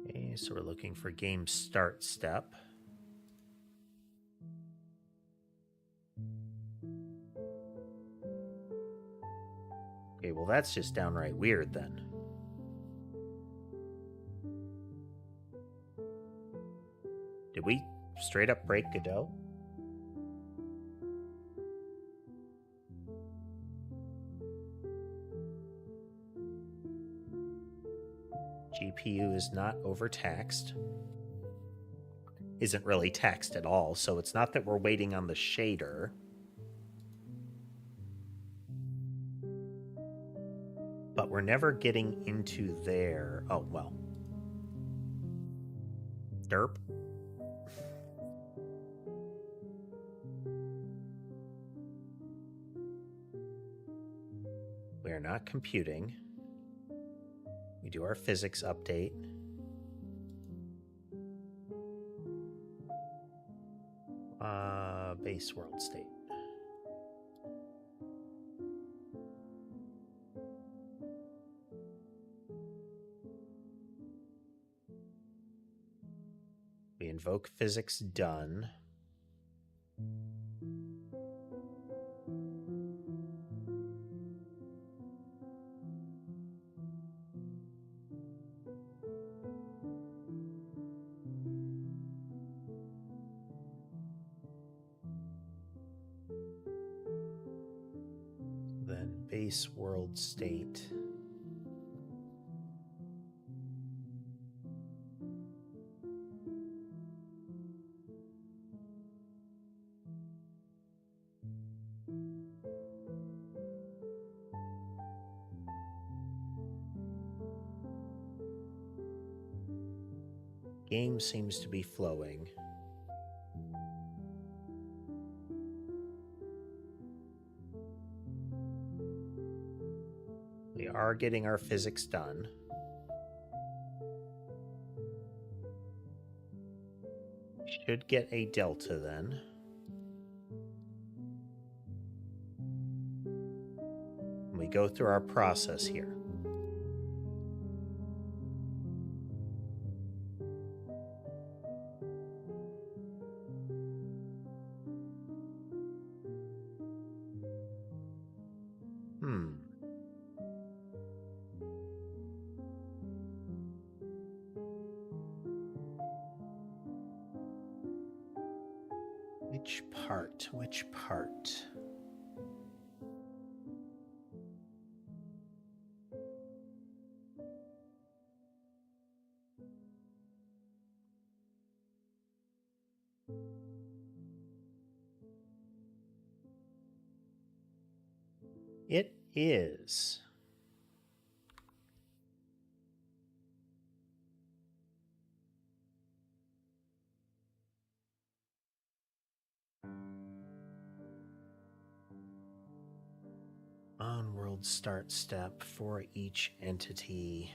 Okay, so we're looking for game start step. Okay, well that's just downright weird then. Did we straight up break Godot? GPU is not overtaxed. Isn't really taxed at all, so it's not that we're waiting on the shader. But we're never getting into there. Oh, well. Derp. We are not computing. We do our physics update. Base world state. We invoke physics done. Then base world state. Game seems to be flowing. We are getting our physics done. Should get a delta then. We go through our process here. Which part? It is. On world world start step for each entity.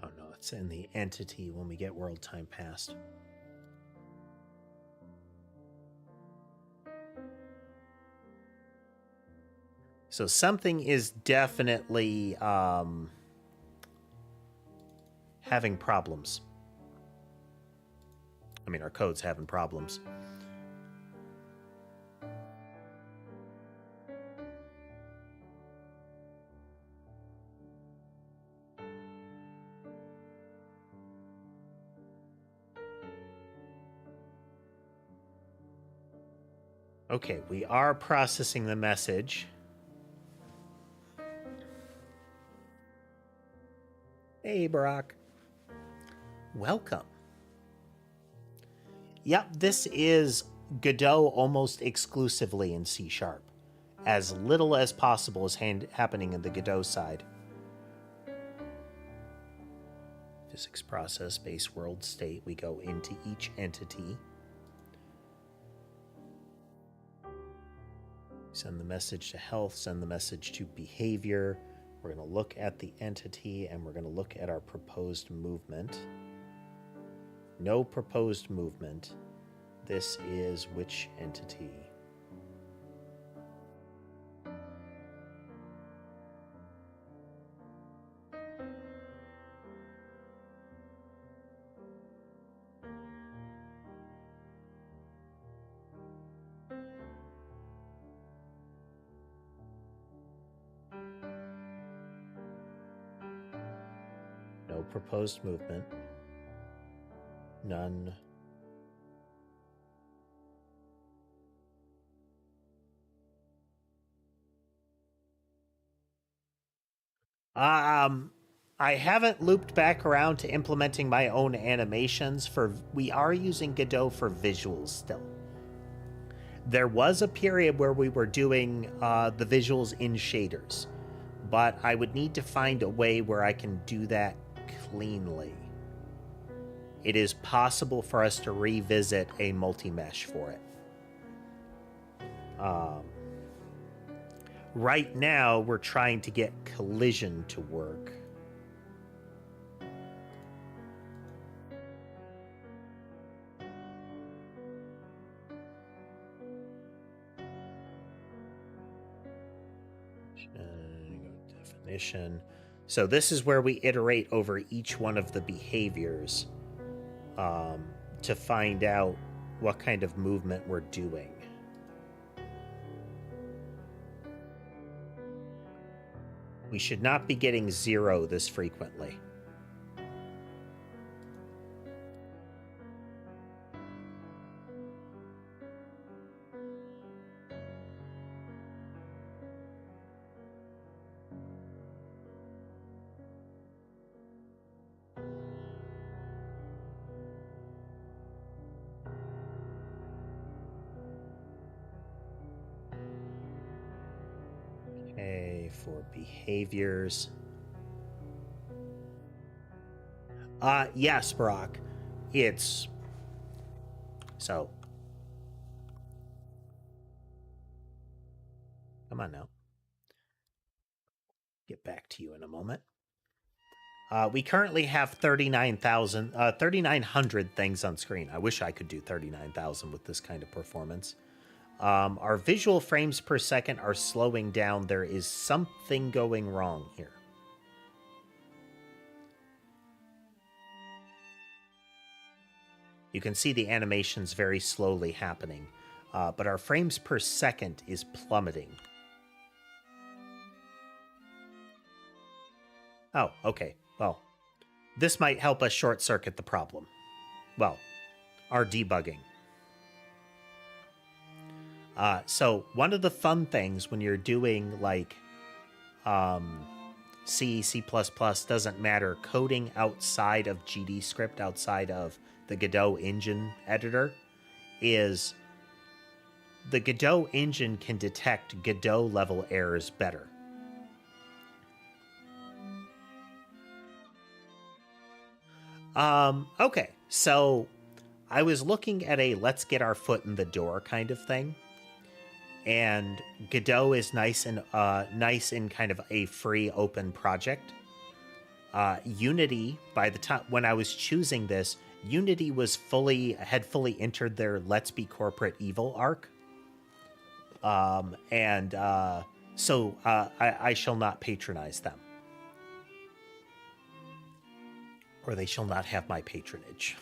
Oh no, it's in the entity when we get world time passed. So something is definitely having problems. I mean, our code's having problems. Okay, we are processing the message. Hey, Barack. Welcome. Yep, this is Godot almost exclusively in C#. As little as possible is happening in the Godot side. Physics process, base world state. We go into each entity. Send the message to health, send the message to behavior. We're going to look at the entity and we're going to look at our proposed movement. No proposed movement. This is which entity? No proposed movement. None. I haven't looped back around to implementing my own animations we are using Godot for visuals still. There was a period where we were doing the visuals in shaders, but I would need to find a way where I can do that cleanly. It is possible for us to revisit a multi-mesh for it. Right now, we're trying to get collision to work. Definition. So this is where we iterate over each one of the behaviors to find out what kind of movement we're doing. We should not be getting 0 this frequently. Okay, for behaviors. Yes, Brock. It's... So. Come on now. Get back to you in a moment. We currently have 3,900 things on screen. I wish I could do 39,000 with this kind of performance. Our visual frames per second are slowing down. There is something going wrong here. You can see the animations very slowly happening, but our frames per second is plummeting. Oh, okay. Well, this might help us short-circuit the problem. Well, our debugging. So one of the fun things when you're doing like C, C++, doesn't matter, coding outside of GD script, outside of the Godot engine editor, is the Godot engine can detect Godot level errors better. Okay, so I was looking at a let's get our foot in the door kind of thing. And Godot is nice in kind of a free open project. Unity, by the time when I was choosing this, Unity had fully entered their Let's Be Corporate Evil arc. So I shall not patronize them. Or they shall not have my patronage.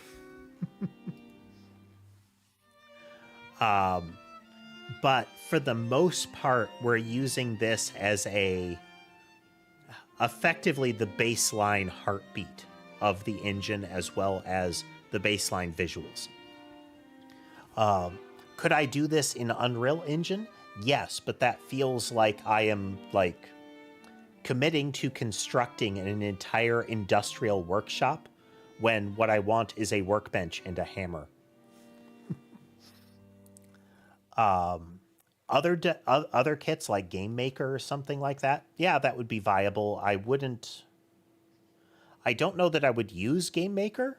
But for the most part, we're using this as effectively the baseline heartbeat of the engine as well as the baseline visuals. Could I do this in Unreal Engine? Yes, but that feels like I am committing to constructing an entire industrial workshop when what I want is a workbench and a hammer. Other kits like Game Maker or something like that, yeah, that would be viable. I don't know that I would use Game Maker.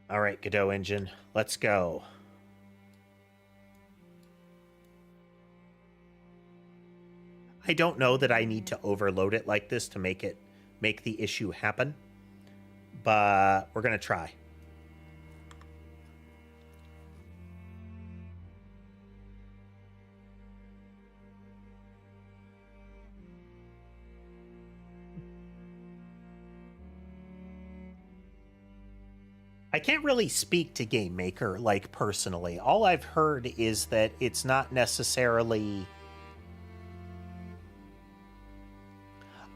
All right, Godot engine, let's go. I don't know that I need to overload it like this to make the issue happen, but we're gonna try. I can't really speak to Game Maker, personally. All I've heard is that it's not necessarily...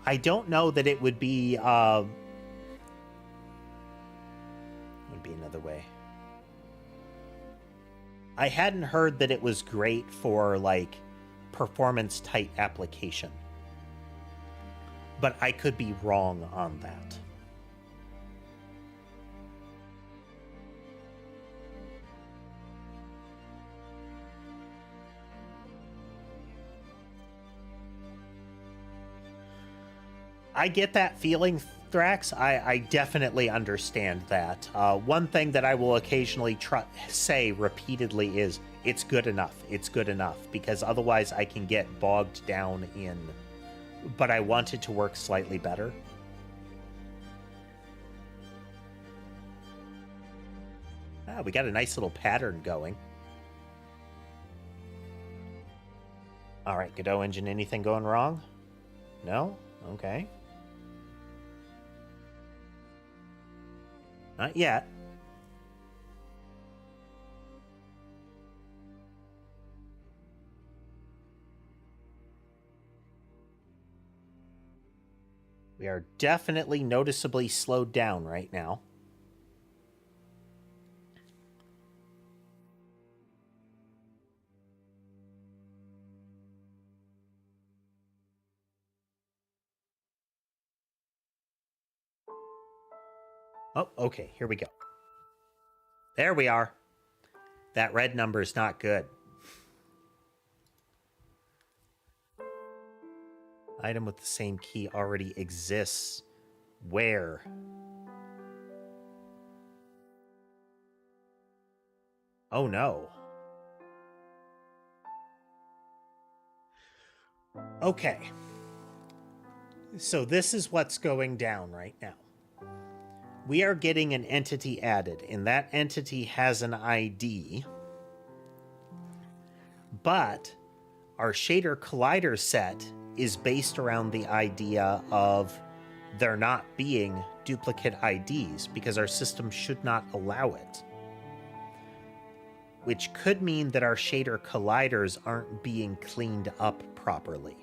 I don't know that it would be... would be another way. I hadn't heard that it was great for, performance-tight application. But I could be wrong on that. I get that feeling, Thrax. I definitely understand that. One thing that I will occasionally say repeatedly is, it's good enough. It's good enough. Because otherwise I can get bogged down in, but I want it to work slightly better. We got a nice little pattern going. All right, Godot engine, anything going wrong? No? Okay. Not yet. We are definitely noticeably slowed down right now. Oh, okay, here we go. There we are. That red number is not good. Item with the same key already exists. Where? Oh no. Okay. So this is what's going down right now. We are getting an entity added, and that entity has an ID. But our shader collider set is based around the idea of there not being duplicate IDs because our system should not allow it. Which could mean that our shader colliders aren't being cleaned up properly.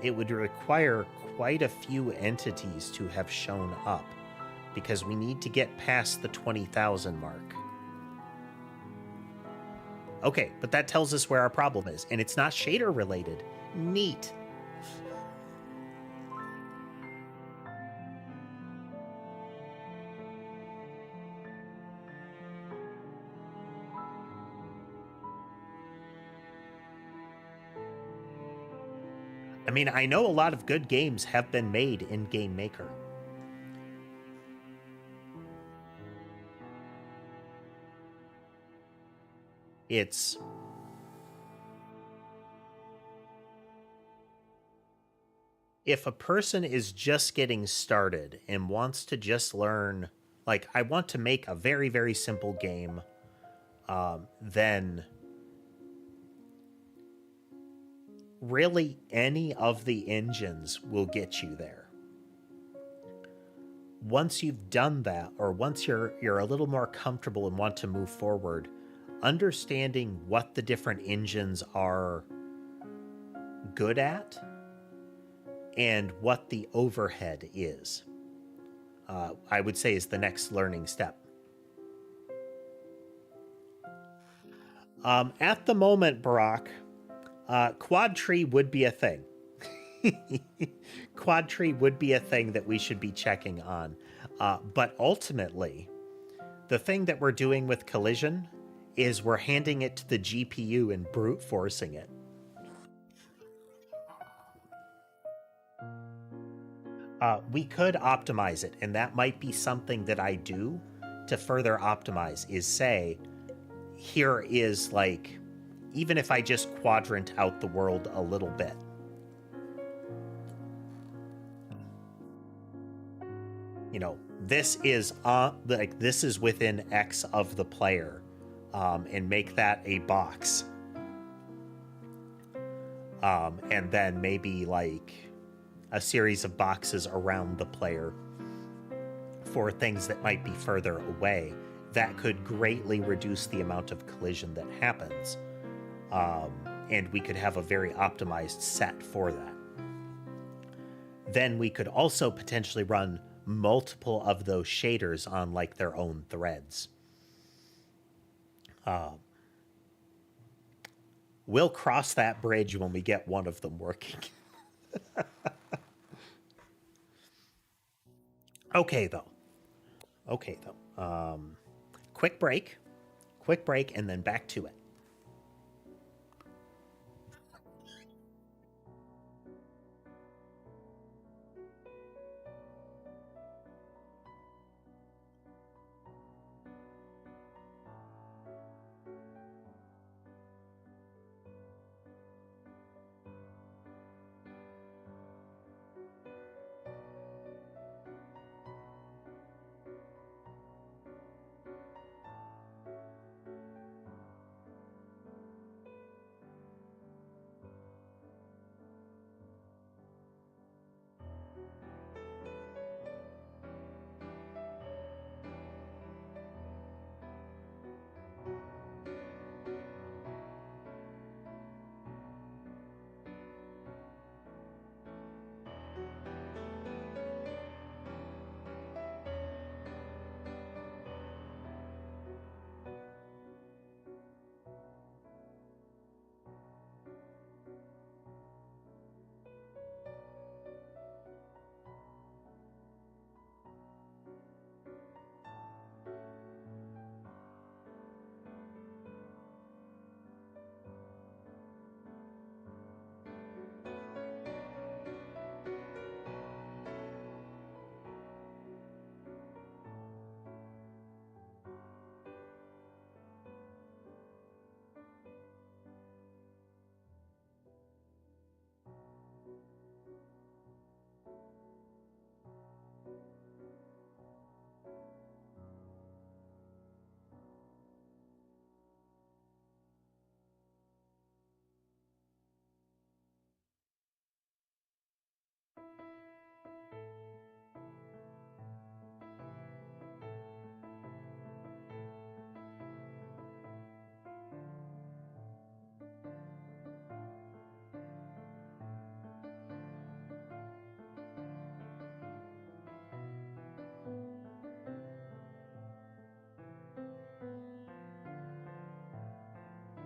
It would require quite a few entities to have shown up because we need to get past the 20,000 mark. Okay, but that tells us where our problem is, and it's not shader related. Neat. I mean, I know a lot of good games have been made in Game Maker. It's... if a person is just getting started and wants to just learn, like, I want to make a very, very simple game, then really any of the engines will get you there. Once you've done that, or once you're a little more comfortable and want to move forward, understanding what the different engines are good at and what the overhead is, I would say is the next learning step. At the moment, Barack, quad tree would be a thing. Quad tree would be a thing that we should be checking on. But ultimately, the thing that we're doing with collision is we're handing it to the GPU and brute forcing it. We could optimize it, and that might be something that I do to further optimize, is say, here is, like, even if I just quadrant out the world a little bit, you know, this is like, this is within X of the player, and make that a box, and then maybe like a series of boxes around the player for things that might be further away. That could greatly reduce the amount of collision that happens, and we could have a very optimized set for that. Then we could also potentially run multiple of those shaders on like their own threads. We'll cross that bridge when we get one of them working. Okay, though. Quick break, and then back to it.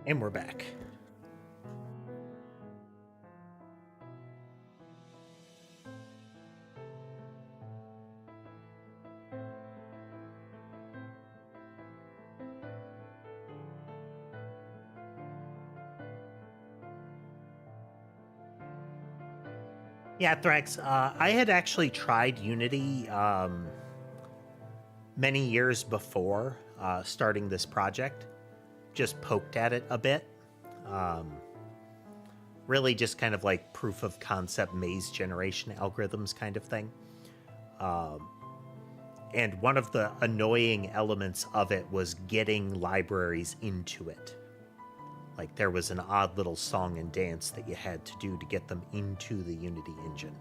And we're back. Yeah, Threx, I had actually tried Unity many years before starting this project. Just poked at it a bit. Really just kind of like proof of concept maze generation algorithms kind of thing. And one of the annoying elements of it was getting libraries into it. Like there was an odd little song and dance that you had to do to get them into the Unity engine.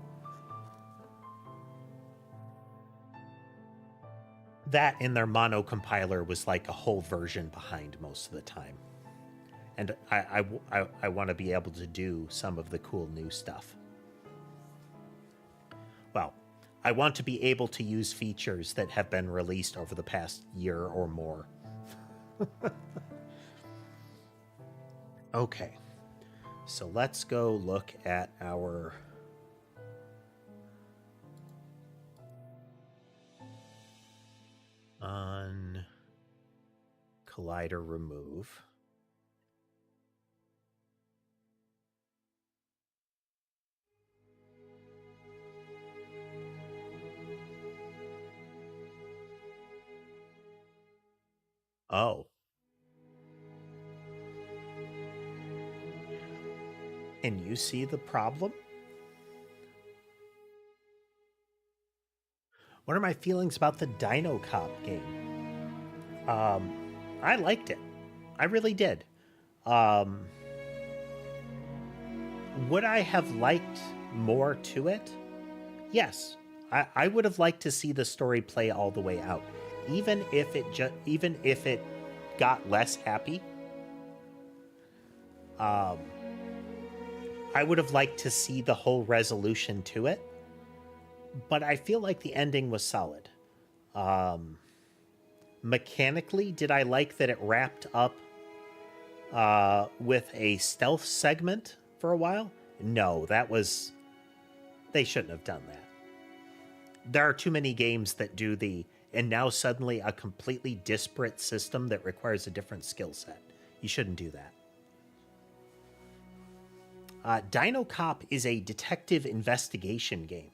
That and their mono compiler was like a whole version behind most of the time. And I want to be able to do some of the cool new stuff. Well, I want to be able to use features that have been released over the past year or more. Okay, so let's go look at our on collider remove. Oh. And you see the problem? What are my feelings about the Dino Cop game? I liked it. I really did. Would I have liked more to it? Yes. I would have liked to see the story play all the way out. Even if it got less happy. I would have liked to see the whole resolution to it. But I feel like the ending was solid. Mechanically, did I like that it wrapped up with a stealth segment for a while? No, they shouldn't have done that. There are too many games that do and now suddenly a completely disparate system that requires a different skill set. You shouldn't do that. Dino Cop is a detective investigation game.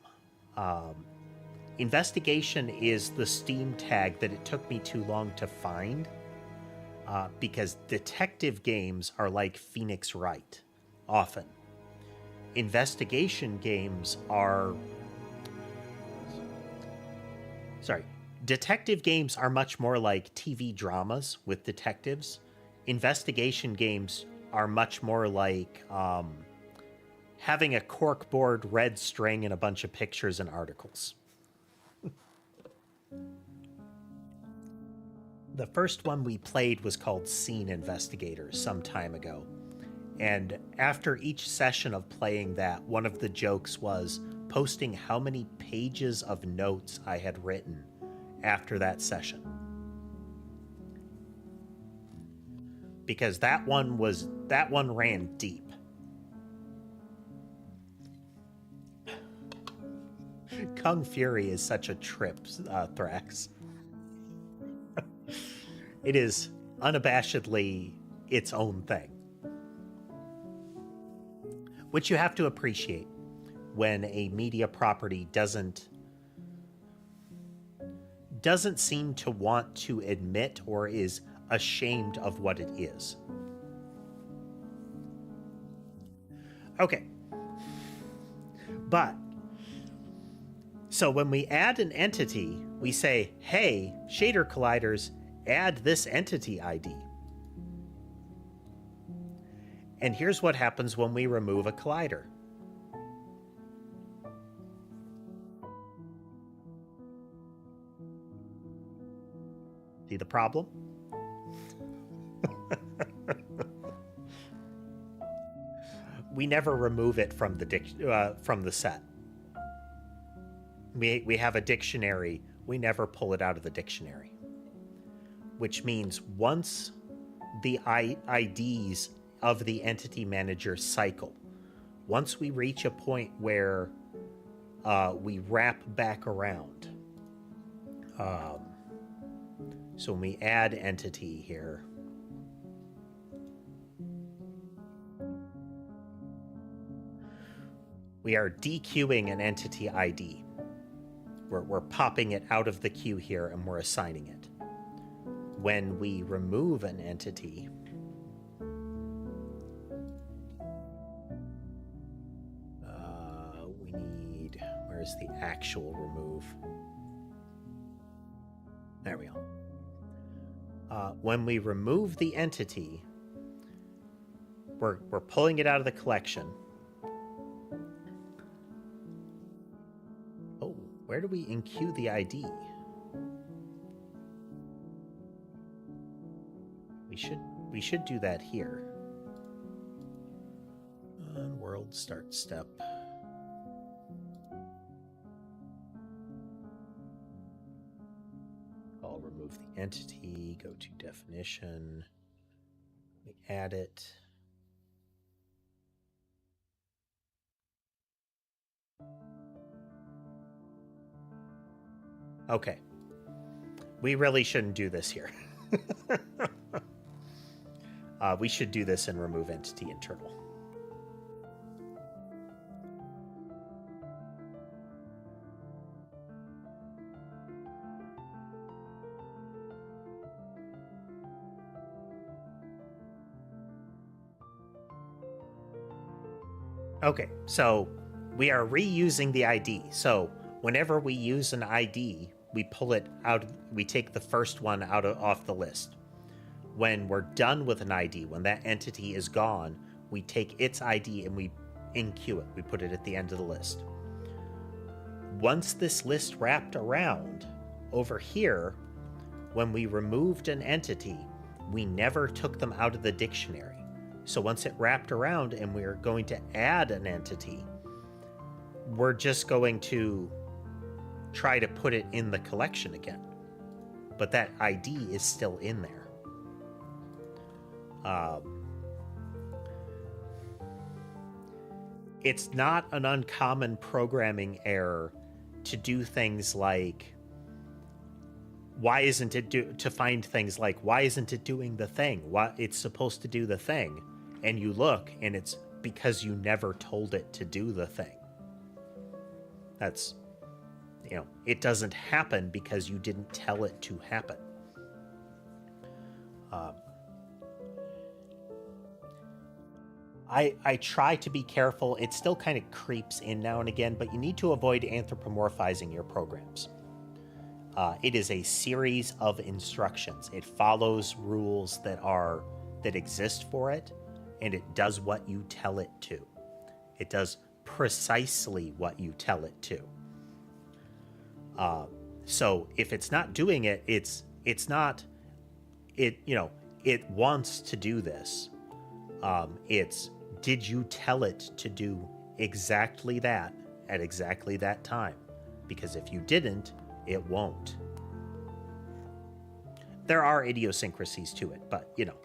Investigation is the Steam tag that it took me too long to find, because detective games are like Phoenix Wright, often. Investigation games are... Sorry. Detective games are much more like TV dramas with detectives. Investigation games are much more like having a corkboard red string and a bunch of pictures and articles. The first one we played was called Scene Investigators some time ago. And after each session of playing that, one of the jokes was posting how many pages of notes I had written after that session. Because that one ran deep. Kung Fury is such a trip, Thrax. It is unabashedly its own thing. Which you have to appreciate when a media property doesn't seem to want to admit or is ashamed of what it is. Okay. But so when we add an entity, we say, hey, shader colliders, add this entity ID. And here's what happens when we remove a collider. See the problem? We never remove it from the set. We have a dictionary. We never pull it out of the dictionary. Which means once the IDs of the entity manager cycle, once we reach a point where we wrap back around. So when we add entity here, we are dequeuing an entity ID. We're popping it out of the queue here and we're assigning it. When we remove an entity, we need, where's the actual remove? There we go. When we remove the entity, we're pulling it out of the collection. Oh, where do we enqueue the ID? We should do that here. World start step. I'll remove the entity, go to definition. We add it. Okay. We really shouldn't do this here. We should do this in remove entity internal. Okay, so we are reusing the ID. So whenever we use an ID, we pull it out, we take the first one off the list. When we're done with an ID, when that entity is gone, we take its ID and we enqueue it. We put it at the end of the list. Once this list wrapped around, over here, when we removed an entity, we never took them out of the dictionary. So once it wrapped around and we're going to add an entity, we're just going to try to put it in the collection again. But that ID is still in there. It's not an uncommon programming error to do things like, why isn't it to find things like, why isn't it doing the thing? Why it's supposed to do the thing, and you look and it's because you never told it to do the thing. That's, you know, it doesn't happen because you didn't tell it to happen. I try to be careful. It still kind of creeps in now and again, but you need to avoid anthropomorphizing your programs. It is a series of instructions. It follows rules that exist for it, and it does what you tell it to. It does precisely what you tell it to. So if it's not doing it, it wants to do this. It's, did you tell it to do exactly that at exactly that time? Because if you didn't, it won't. There are idiosyncrasies to it, but you know.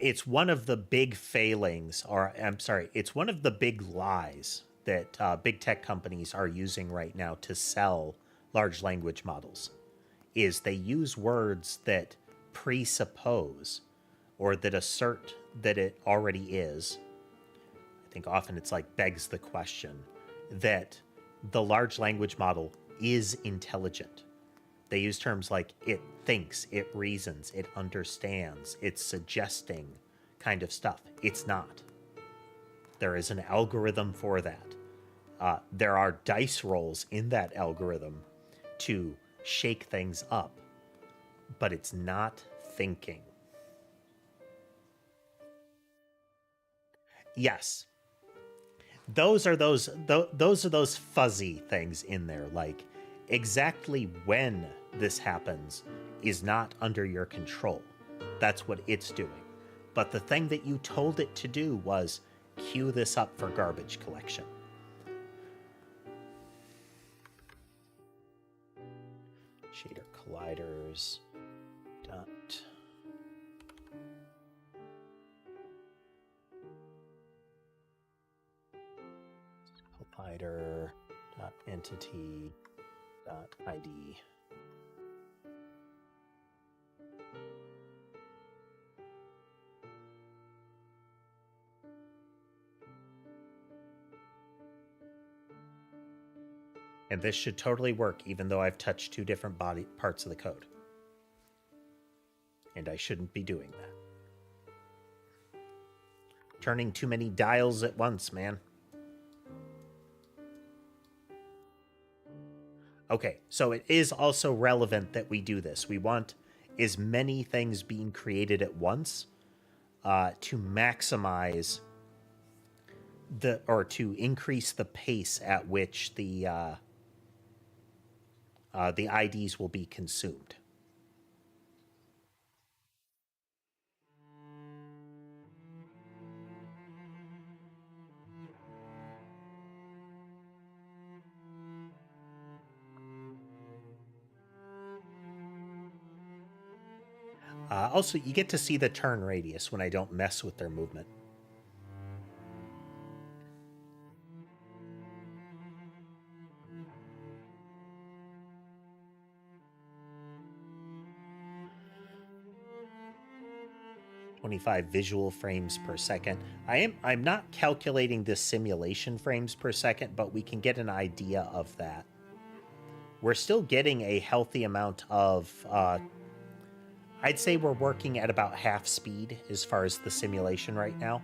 It's one of the big failings, or I'm sorry, it's one of the big lies that big tech companies are using right now to sell large language models, is they use words that presuppose or that assert that it already is. I think often it's like begs the question that the large language model is intelligent. They use terms like it thinks, it reasons, it understands, it's suggesting kind of stuff. It's not. There is an algorithm for that. There are dice rolls in that algorithm to shake things up, but it's not thinking. Yes. Those are those fuzzy things in there, like exactly when this happens is not under your control. That's what it's doing. But the thing that you told it to do was queue this up for garbage collection. Shader colliders dot collider dot entity dot ID. And this should totally work, even though I've touched two different body parts of the code. And I shouldn't be doing that. Turning too many dials at once, man. Okay, so it is also relevant that we do this. We want as many things being created at once to maximize or to increase the pace at which the IDs will be consumed. Also, you get to see the turn radius when I don't mess with their movement. "25 visual frames per second. I'm not calculating this simulation frames per second, but we can get an idea of that. We're still getting a healthy amount of I'd say we're working at about half speed as far as the simulation right now.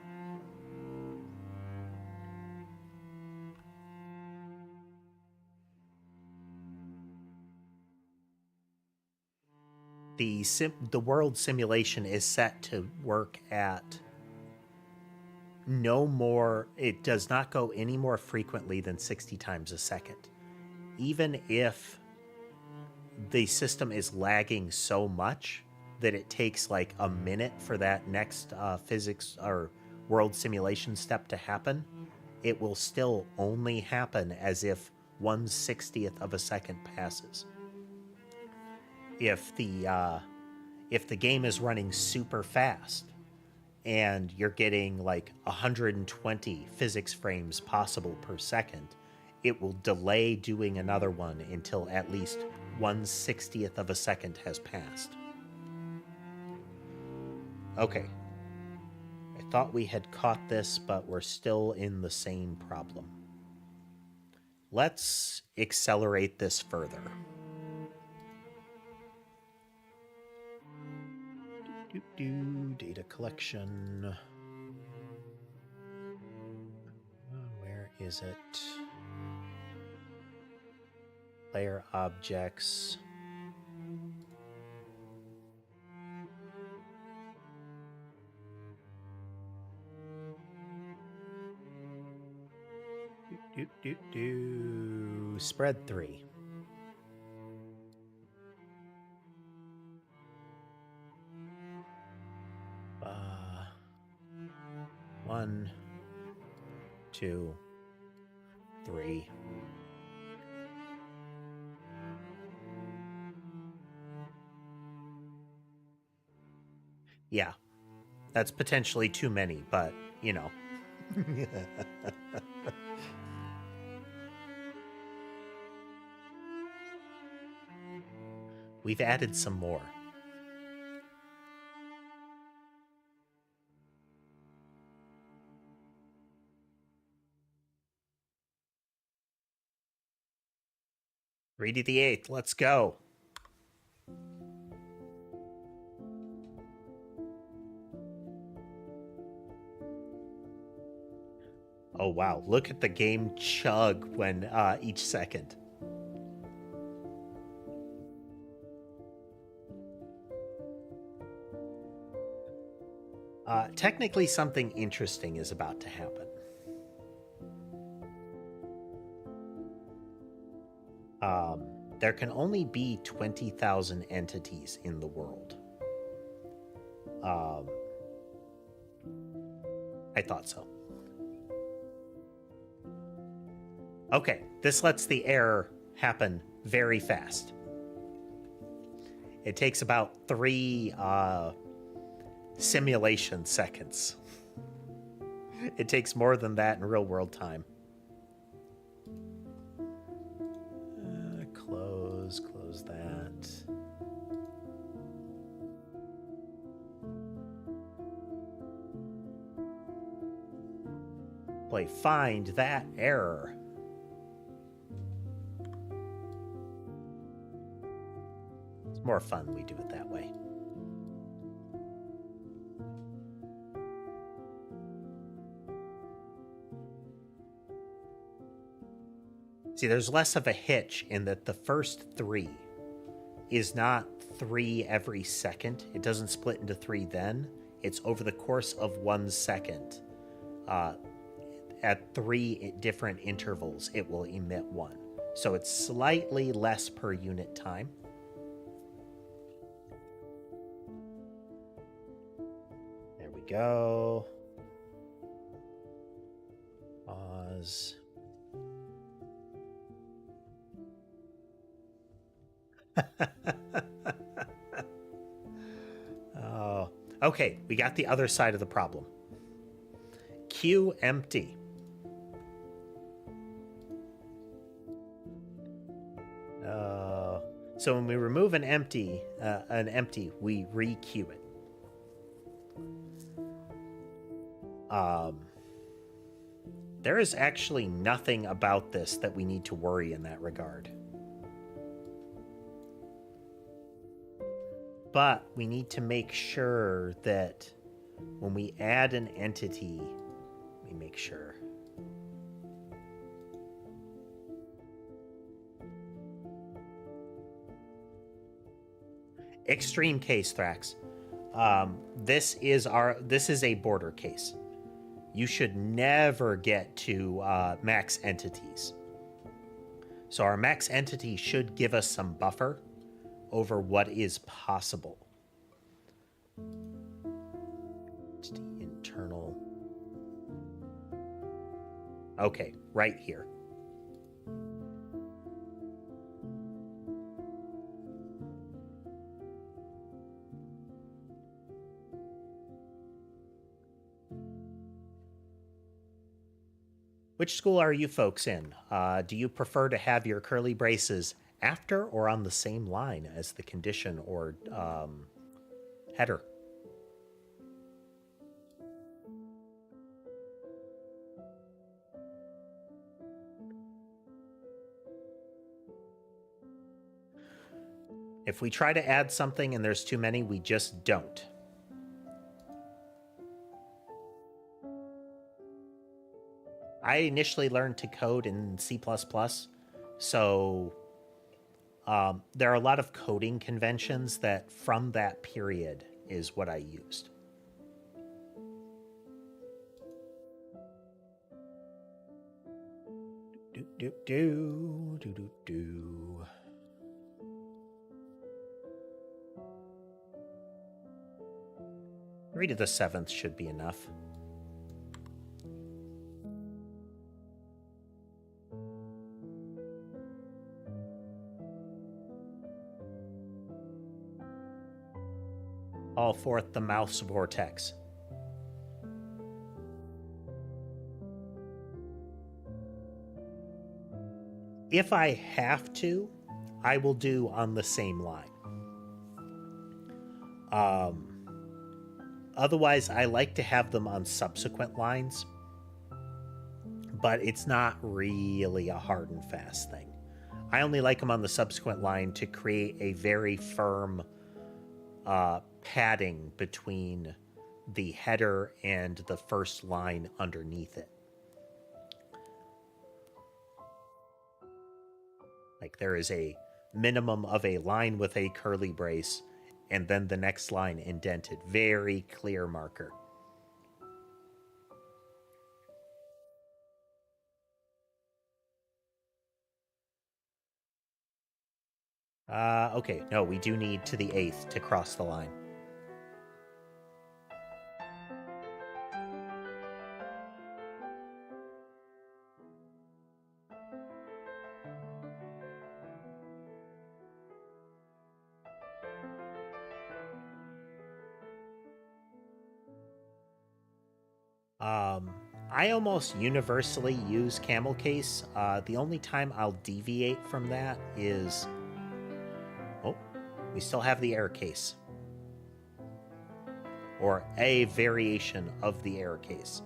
The world simulation is set to work at no more, it does not go any more frequently than 60 times a second. Even if the system is lagging so much that it takes like a minute for that next physics or world simulation step to happen, it will still only happen as if 1/60th of a second passes. If the game is running super fast and you're getting like 120 physics frames possible per second, it will delay doing another one until at least 1/60th of a second has passed. Okay. I thought we had caught this, but we're still in the same problem. Let's accelerate this further. Data collection. Where is it? Player objects. Spread 3. One, 2, 3. Yeah, that's potentially too many, but, you know. We've added some more. Three to the 8th, let's go. Oh wow, look at the game chug when each second. Technically, something interesting is about to happen. There can only be 20,000 entities in the world. I thought so. Okay, this lets the error happen very fast. It takes about 3 simulation seconds. It takes more than that in real world time. Close that. Play find that error. more fun we do it that way. See, there's less of a hitch in that the first 3 is not 3 every second. It doesn't split into 3 then. It's over the course of 1 second. At 3 different intervals, it will emit 1. So it's slightly less per unit time. There we go. Pause. Oh, okay, we got the other side of the problem. Queue empty. So when we remove an empty, we re-queue it. There is actually nothing about this that we need to worry in that regard. But we need to make sure that when we add an entity, we make sure. Extreme case, Thrax. This is a border case. You should never get to max entities. So our max entity should give us some buffer over what is possible. Internal. Okay, right here. Which school are you folks in? Do you prefer to have your curly braces after or on the same line as the condition or header? If we try to add something and there's too many, we just don't. I initially learned to code in C++, so there are a lot of coding conventions that from that period is what I used. Do. 3 to the 7th should be enough. All forth the mouse vortex. If I have to, I will do on the same line. Otherwise, I like to have them on subsequent lines, but it's not really a hard and fast thing. I only like them on the subsequent line to create a very firm padding between the header and the first line underneath it. Like there is a minimum of a line with a curly brace, and then the next line indented. Very clear marker. Okay, no, we do need to the 8th to cross the line. I almost universally use camel case. The only time I'll deviate from that is... Oh, we still have the error case. Or a variation of the error case.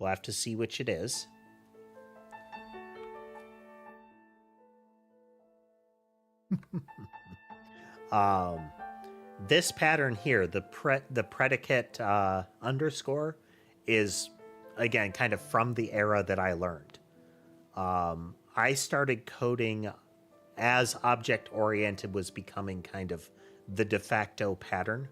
We'll have to see which it is. This pattern here, the predicate underscore, is, again, kind of from the era that I learned. I started coding as object-oriented was becoming kind of the de facto pattern.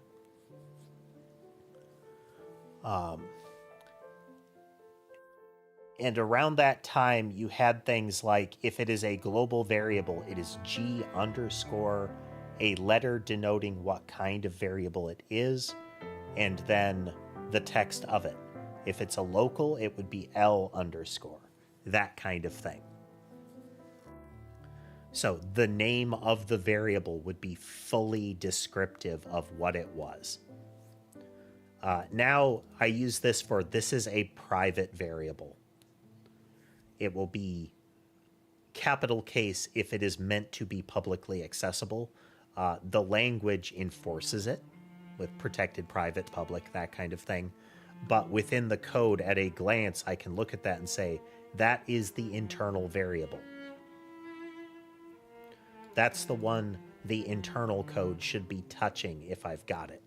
And around that time, you had things like, if it is a global variable, it is G underscore, a letter denoting what kind of variable it is, and then the text of it. If it's a local, it would be L underscore, that kind of thing. So the name of the variable would be fully descriptive of what it was. Now I use this for, this is a private variable. It will be capital case if it is meant to be publicly accessible. The language enforces it with protected, private, public, that kind of thing. But within the code, at a glance, I can look at that and say, that is the internal variable. That's the one the internal code should be touching if I've got it.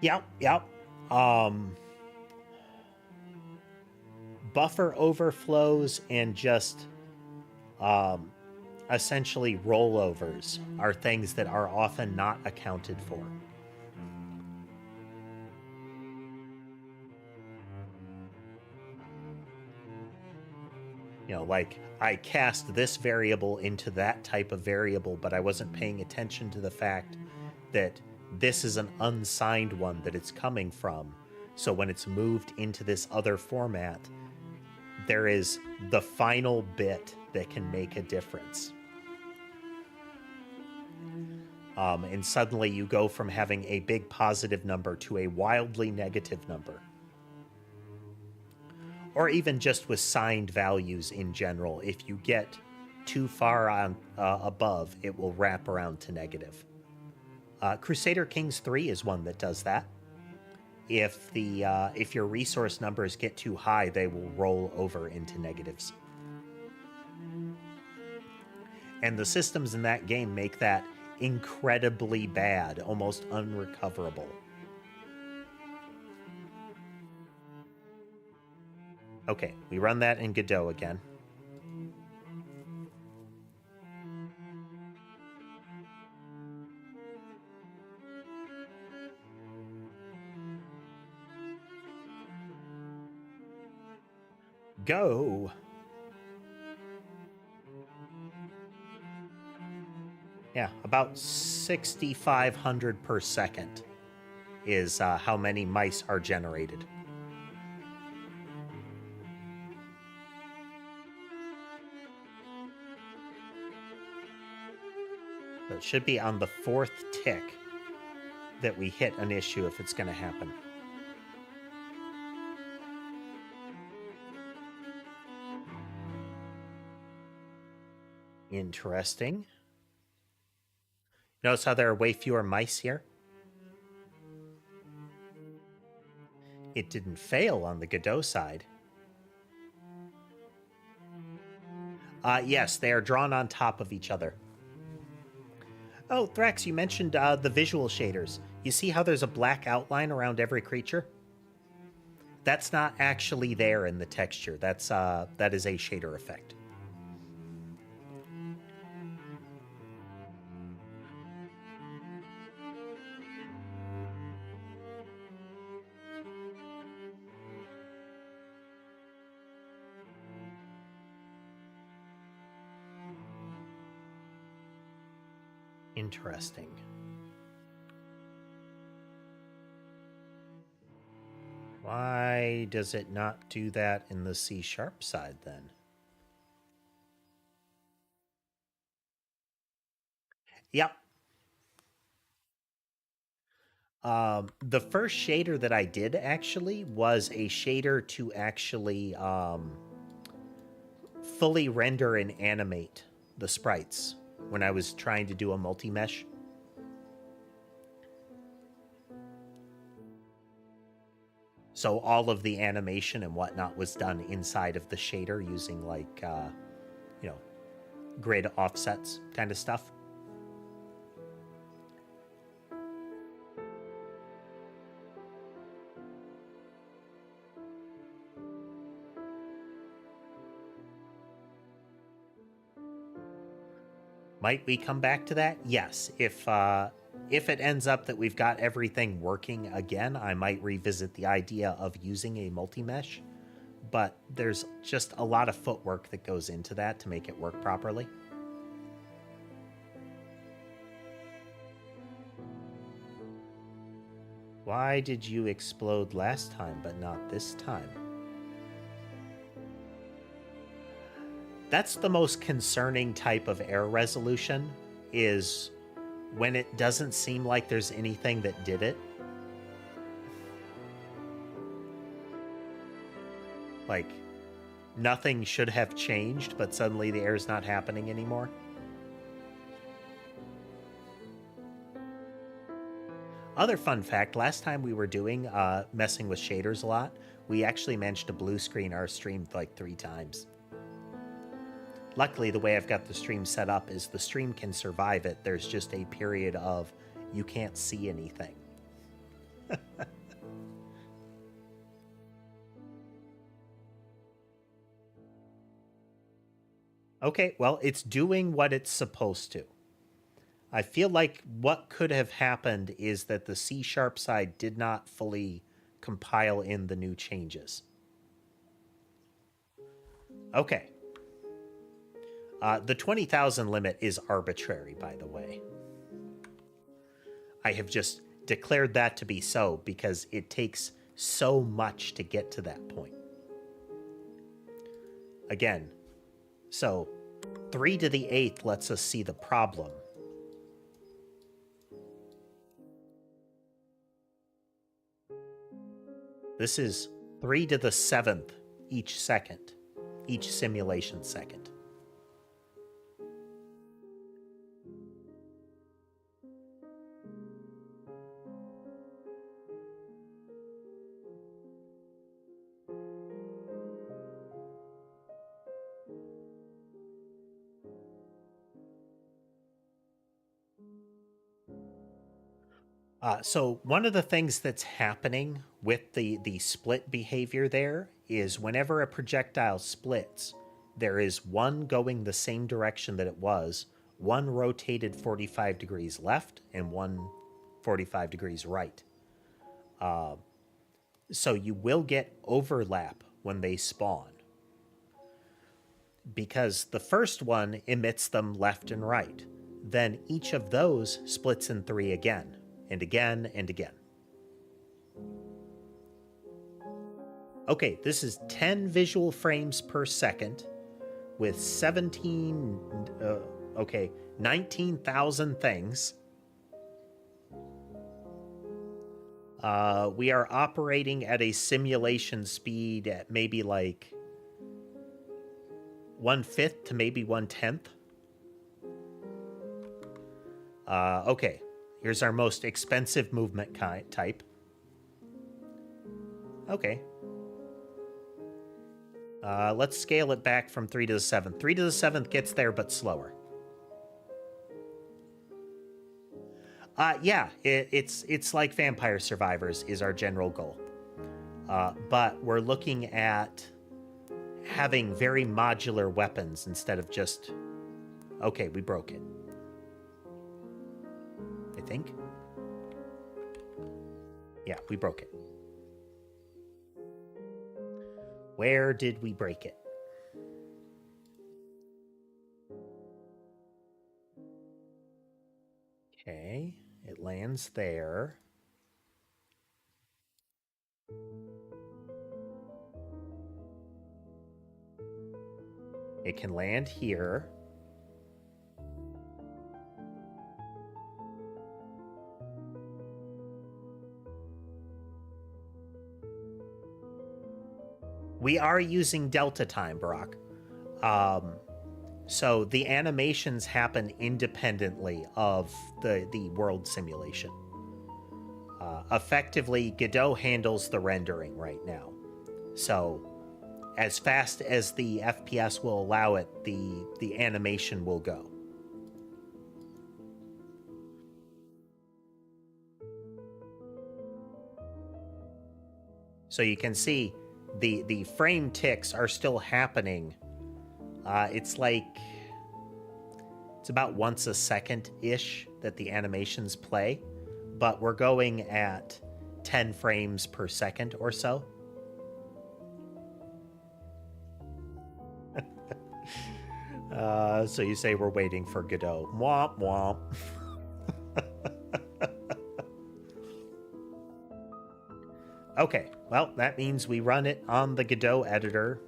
Yep. Buffer overflows and just essentially rollovers are things that are often not accounted for. You know, like, I cast this variable into that type of variable, but I wasn't paying attention to the fact that this is an unsigned one that it's coming from. So when it's moved into this other format, there is the final bit that can make a difference. And suddenly you go from having a big positive number to a wildly negative number. Or even just with signed values in general, if you get too far on above, it will wrap around to negative. Crusader Kings 3 is one that does that. If your resource numbers get too high, they will roll over into negatives. And the systems in that game make that incredibly bad, almost unrecoverable. Okay, we run that in Godot again. Go. Yeah, about 6,500 per second is how many mice are generated. So it should be on the 4th tick that we hit an issue if it's going to happen. Interesting. Notice how there are way fewer mice here? It didn't fail on the Godot side. Yes, they are drawn on top of each other. Oh, Thrax, you mentioned the visual shaders. You see how there's a black outline around every creature? That's not actually there in the texture. That is a shader effect. Interesting. Why does it not do that in the C# side then? Yep. The first shader that I did actually was a shader to actually fully render and animate the sprites when I was trying to do a multi-mesh. So all of the animation and whatnot was done inside of the shader using like, you know, grid offsets kind of stuff. Might we come back to that? Yes. If it ends up that we've got everything working again, I might revisit the idea of using a multi-mesh, but there's just a lot of footwork that goes into that to make it work properly. Why did you explode last time but not this time? That's the most concerning type of error resolution, is when it doesn't seem like there's anything that did it. Like, nothing should have changed, but suddenly the error's not happening anymore. Other fun fact, last time we were doing messing with shaders a lot, we actually managed to blue screen our stream like 3 times. Luckily, the way I've got the stream set up is the stream can survive it. There's just a period of you can't see anything. Okay, well, it's doing what it's supposed to. I feel like what could have happened is that the C# side did not fully compile in the new changes. Okay. The 20,000 limit is arbitrary, by the way. I have just declared that to be so because it takes so much to get to that point. Again, so 3 to the 8th lets us see the problem. This is 3 to the 7th each second, each simulation second. So one of the things that's happening with the split behavior there is whenever a projectile splits, there is one going the same direction that it was, one rotated 45 degrees left, and one 45 degrees right. So you will get overlap when they spawn, because the first one emits them left and right. Then each of those splits in 3 again, and again, and again. Okay, this is 10 visual frames per second with 19,000 things. We are operating at a simulation speed at maybe like 1/5 to maybe 1/10. Okay, here's our most expensive movement type. Okay. Let's scale it back from 3 to the 7th. 3 to the 7th gets there, but slower. Yeah, it's like Vampire Survivors is our general goal. But we're looking at having very modular weapons instead of just... Okay, we broke it. I think. Yeah, we broke it. Where did we break it? Okay, it lands there. It can land here. We are using Delta time, Barack. So the animations happen independently of the world simulation. Effectively, Godot handles the rendering right now. So as fast as the FPS will allow it, the animation will go. So you can see the frame ticks are still happening. It's about once a second-ish that the animations play, but we're going at 10 frames per second or so. So you say we're waiting for Godot. Womp womp. Okay, well, that means we run it on the Godot editor.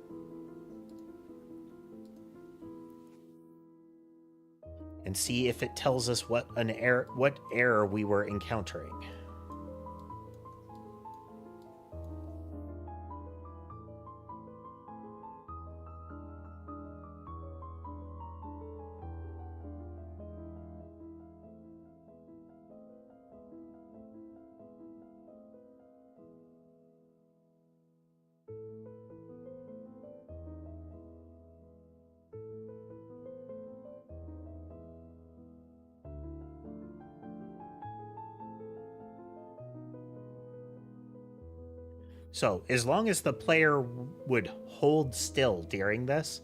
And see if it tells us what error we were encountering. So, as long as the player would hold still during this,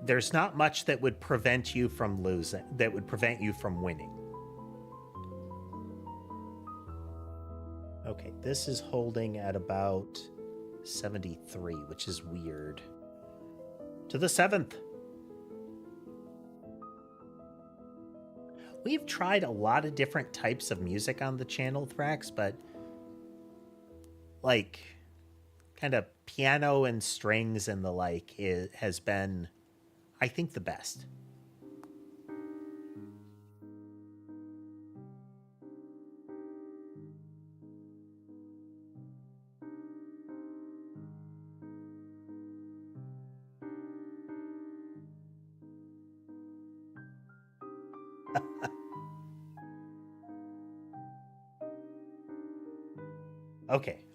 there's not much that would prevent you from losing, that would prevent you from winning. Okay, this is holding at about 73, which is weird. To the 7th. We've tried a lot of different types of music on the channel, Thrax, but like kind of piano and strings and the like has been, I think, the best.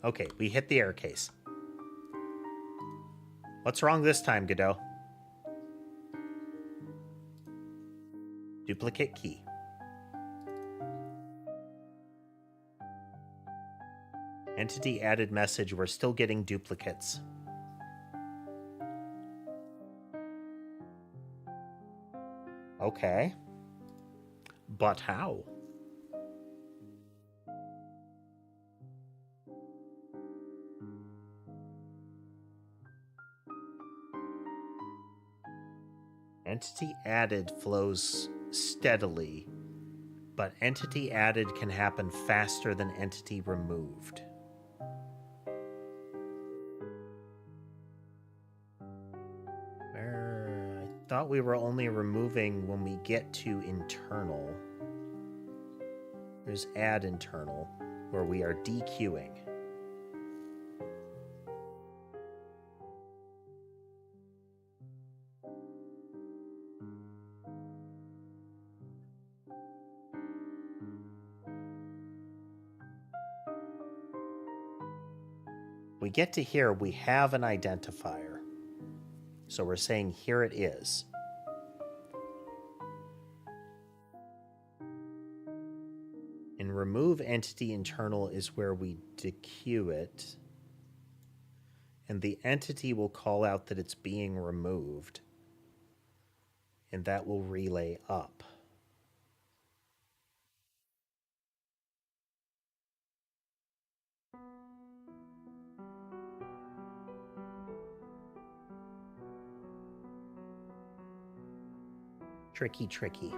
Okay, we hit the error case. What's wrong this time, Godot? Duplicate key. Entity added message, we're still getting duplicates. Okay. But how? Entity added flows steadily, but entity added can happen faster than entity removed. I thought we were only removing when we get to internal. There's add internal, where we are dequeuing. We get to here, we have an identifier. So we're saying here it is. And remove entity internal is where we dequeue it. And the entity will call out that it's being removed. And that will relay up. Tricky, tricky.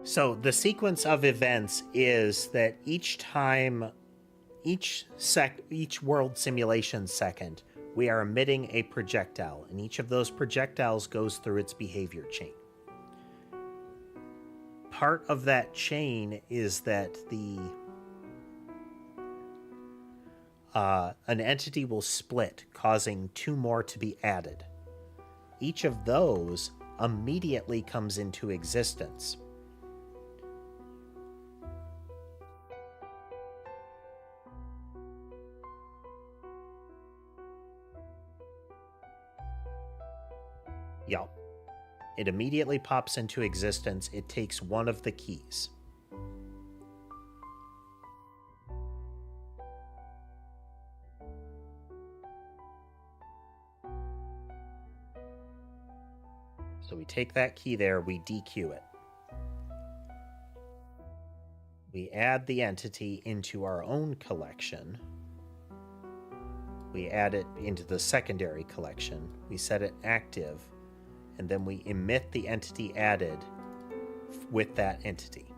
So the sequence of events is that each time, each world simulation second, we are emitting a projectile, and each of those projectiles goes through its behavior chain. Part of that chain is that an entity will split, causing two more to be added. each of those immediately comes into existence. Yup. It immediately pops into existence. It takes one of the keys. So we take that key there, we dequeue it. We add the entity into our own collection. We add it into the secondary collection. We set it active, and then we emit the entity added with that entity.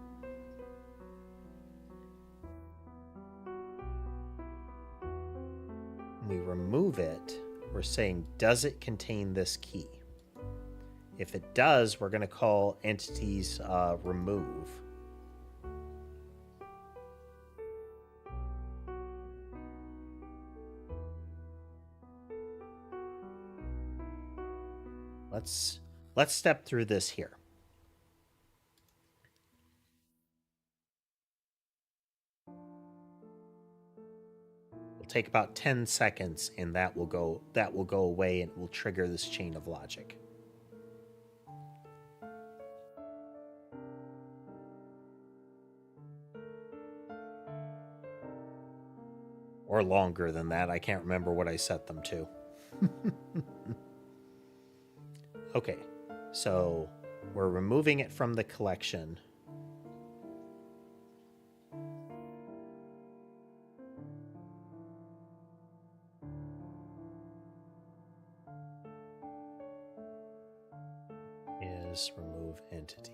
When we remove it, we're saying, does it contain this key? If it does, we're going to call entities remove. Let's step through this here. It'll take about 10 seconds, and that will go away, and it will trigger this chain of logic. Or longer than that. I can't remember what I set them to. Okay, so we're removing it from the collection. Is remove entity.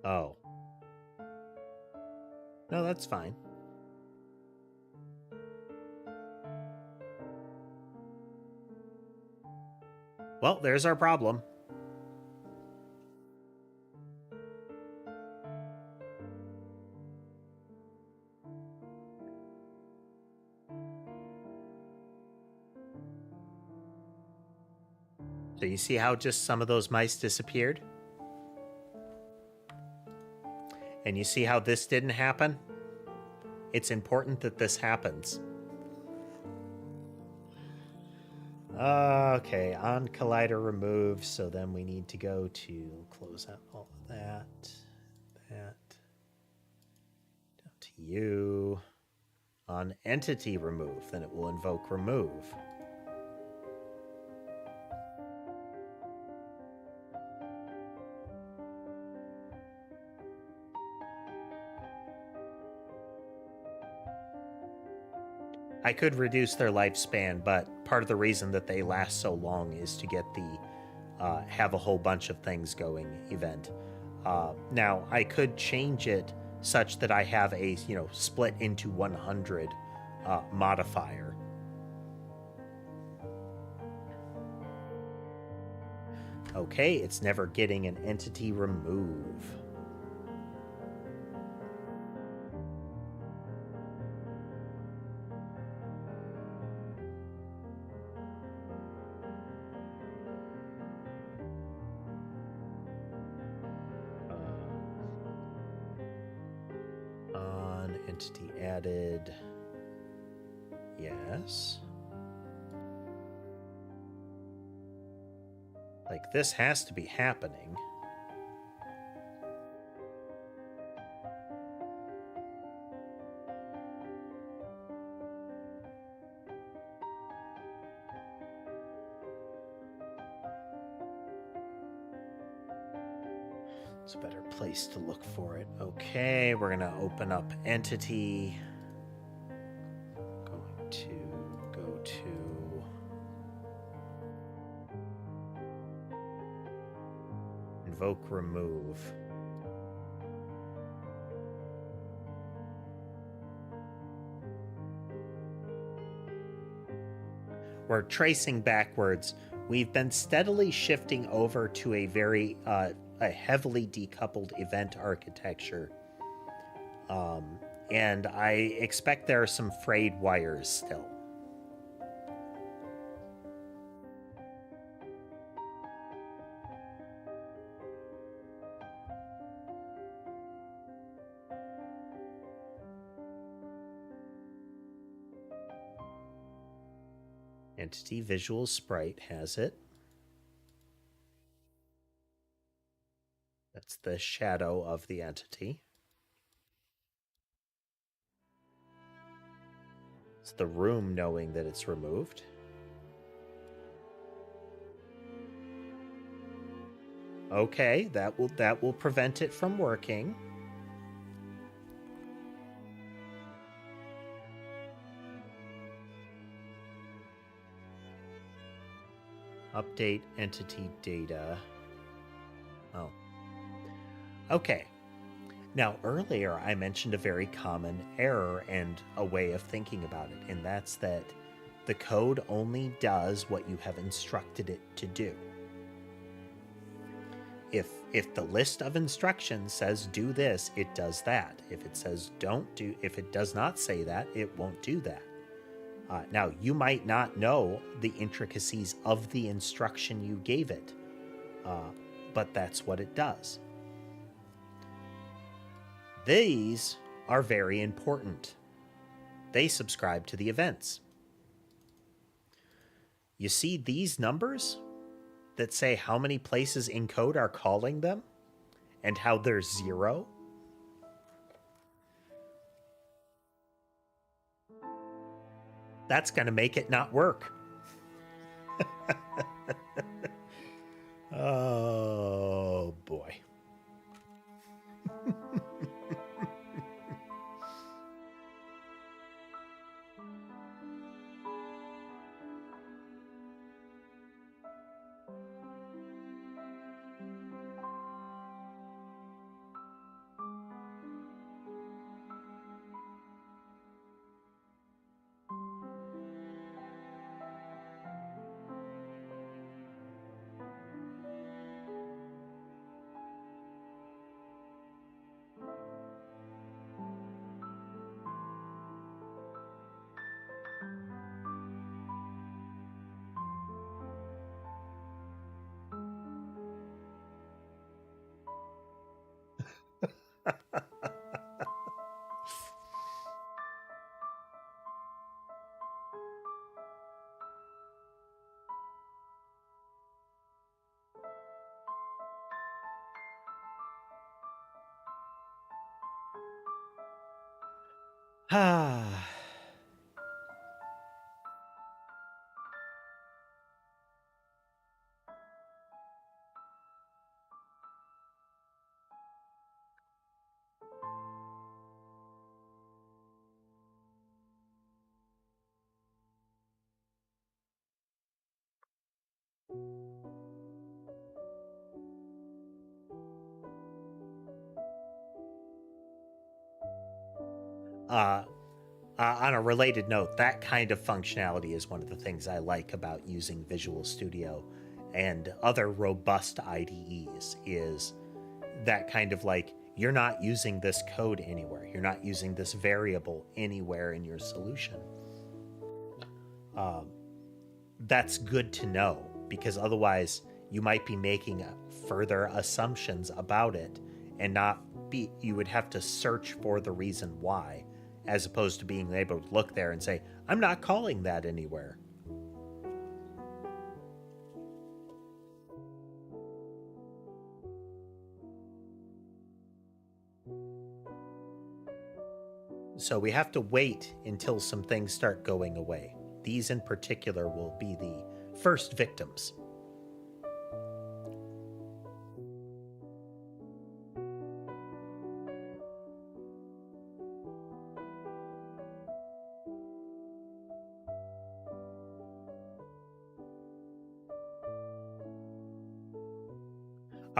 Oh. No, that's fine. Well, there's our problem. So you see how just some of those mice disappeared? And you see how this didn't happen? It's important that this happens. Okay, on collider remove, so then we need to go to close out all of that, down to you. On entity remove, then it will invoke remove. I could reduce their lifespan, but part of the reason that they last so long is to get the have a whole bunch of things going event. Now, I could change it such that I have a, split into 100 modifier. Okay, it's never getting an entity remove. On entity added. Yes. Like, this has to be happening. It's a better place to look for it. Okay, we're going to open up entity. Going to go to invoke remove. We're tracing backwards. We've been steadily shifting over to a very a heavily decoupled event architecture. And I expect there are some frayed wires still. Entity visual sprite has it. That's the shadow of the entity. It's the room knowing that it's removed. Okay, that will prevent it from working. Update entity data. Oh. Okay. Now, earlier I mentioned a very common error and a way of thinking about it, and that's that the code only does what you have instructed it to do. If the list of instructions says do this, it does that. If it says if it does not say that, it won't do that. Now, you might not know the intricacies of the instruction you gave it, but that's what it does. These are very important. They subscribe to the events. You see these numbers that say how many places in code are calling them and how they're 0? That's going to make it not work. Oh, boy. Ah. On a related note, that kind of functionality is one of the things I like about using Visual Studio and other robust IDEs, is that kind of like, you're not using this code anywhere. You're not using this variable anywhere in your solution. That's good to know, because otherwise you might be making further assumptions about it and you would have to search for the reason why, as opposed to being able to look there and say, I'm not calling that anywhere. So we have to wait until some things start going away. These in particular will be the first victims.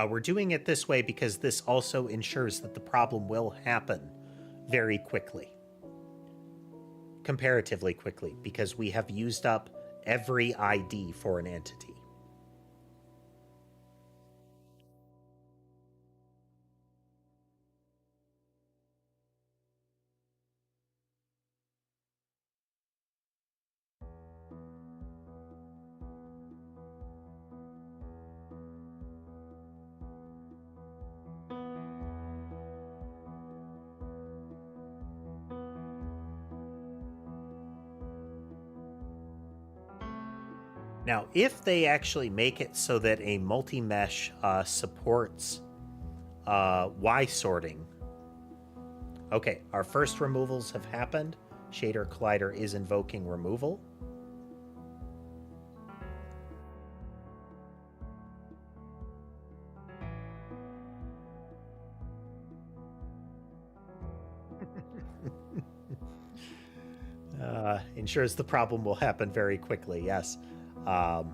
We're doing it this way because this also ensures that the problem will happen very quickly. Comparatively quickly, because we have used up every ID for an entity. Now, if they actually make it so that a multi-mesh supports Y sorting. Okay, our first removals have happened. Shader Collider is invoking removal. Ensures the problem will happen very quickly, yes. Oh,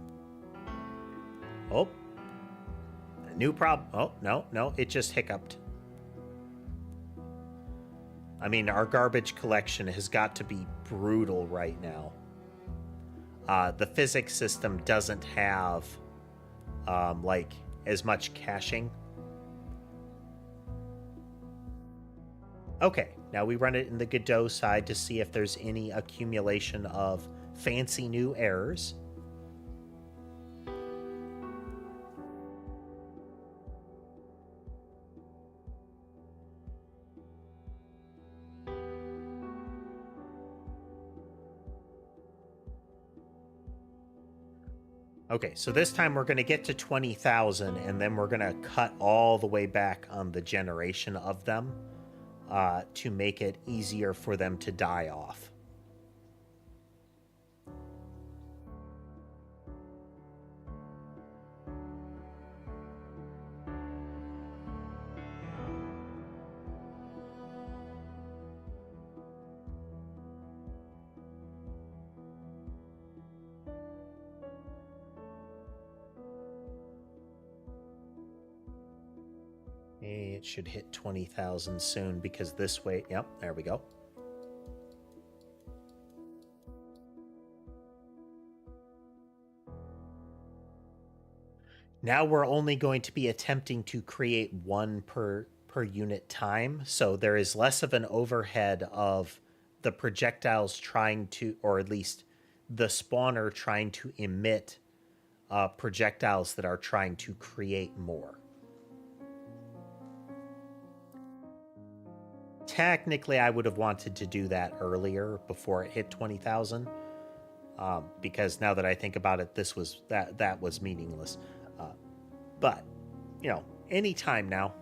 a new problem. Oh, no, it just hiccuped. I mean, our garbage collection has got to be brutal right now. The physics system doesn't have, like, as much caching. Okay, now we run it in the Godot side to see if there's any accumulation of fancy new errors. Okay, so this time we're going to get to 20,000, and then we're going to cut all the way back on the generation of them to make it easier for them to die off. It should hit 20,000 soon because this way, yep, there we go. Now we're only going to be attempting to create one per unit time, so there is less of an overhead of the projectiles trying to, or at least the spawner trying to emit projectiles that are trying to create more. Technically, I would have wanted to do that earlier before it hit 20,000, because now that I think about it, that was meaningless. But, you know, any time now.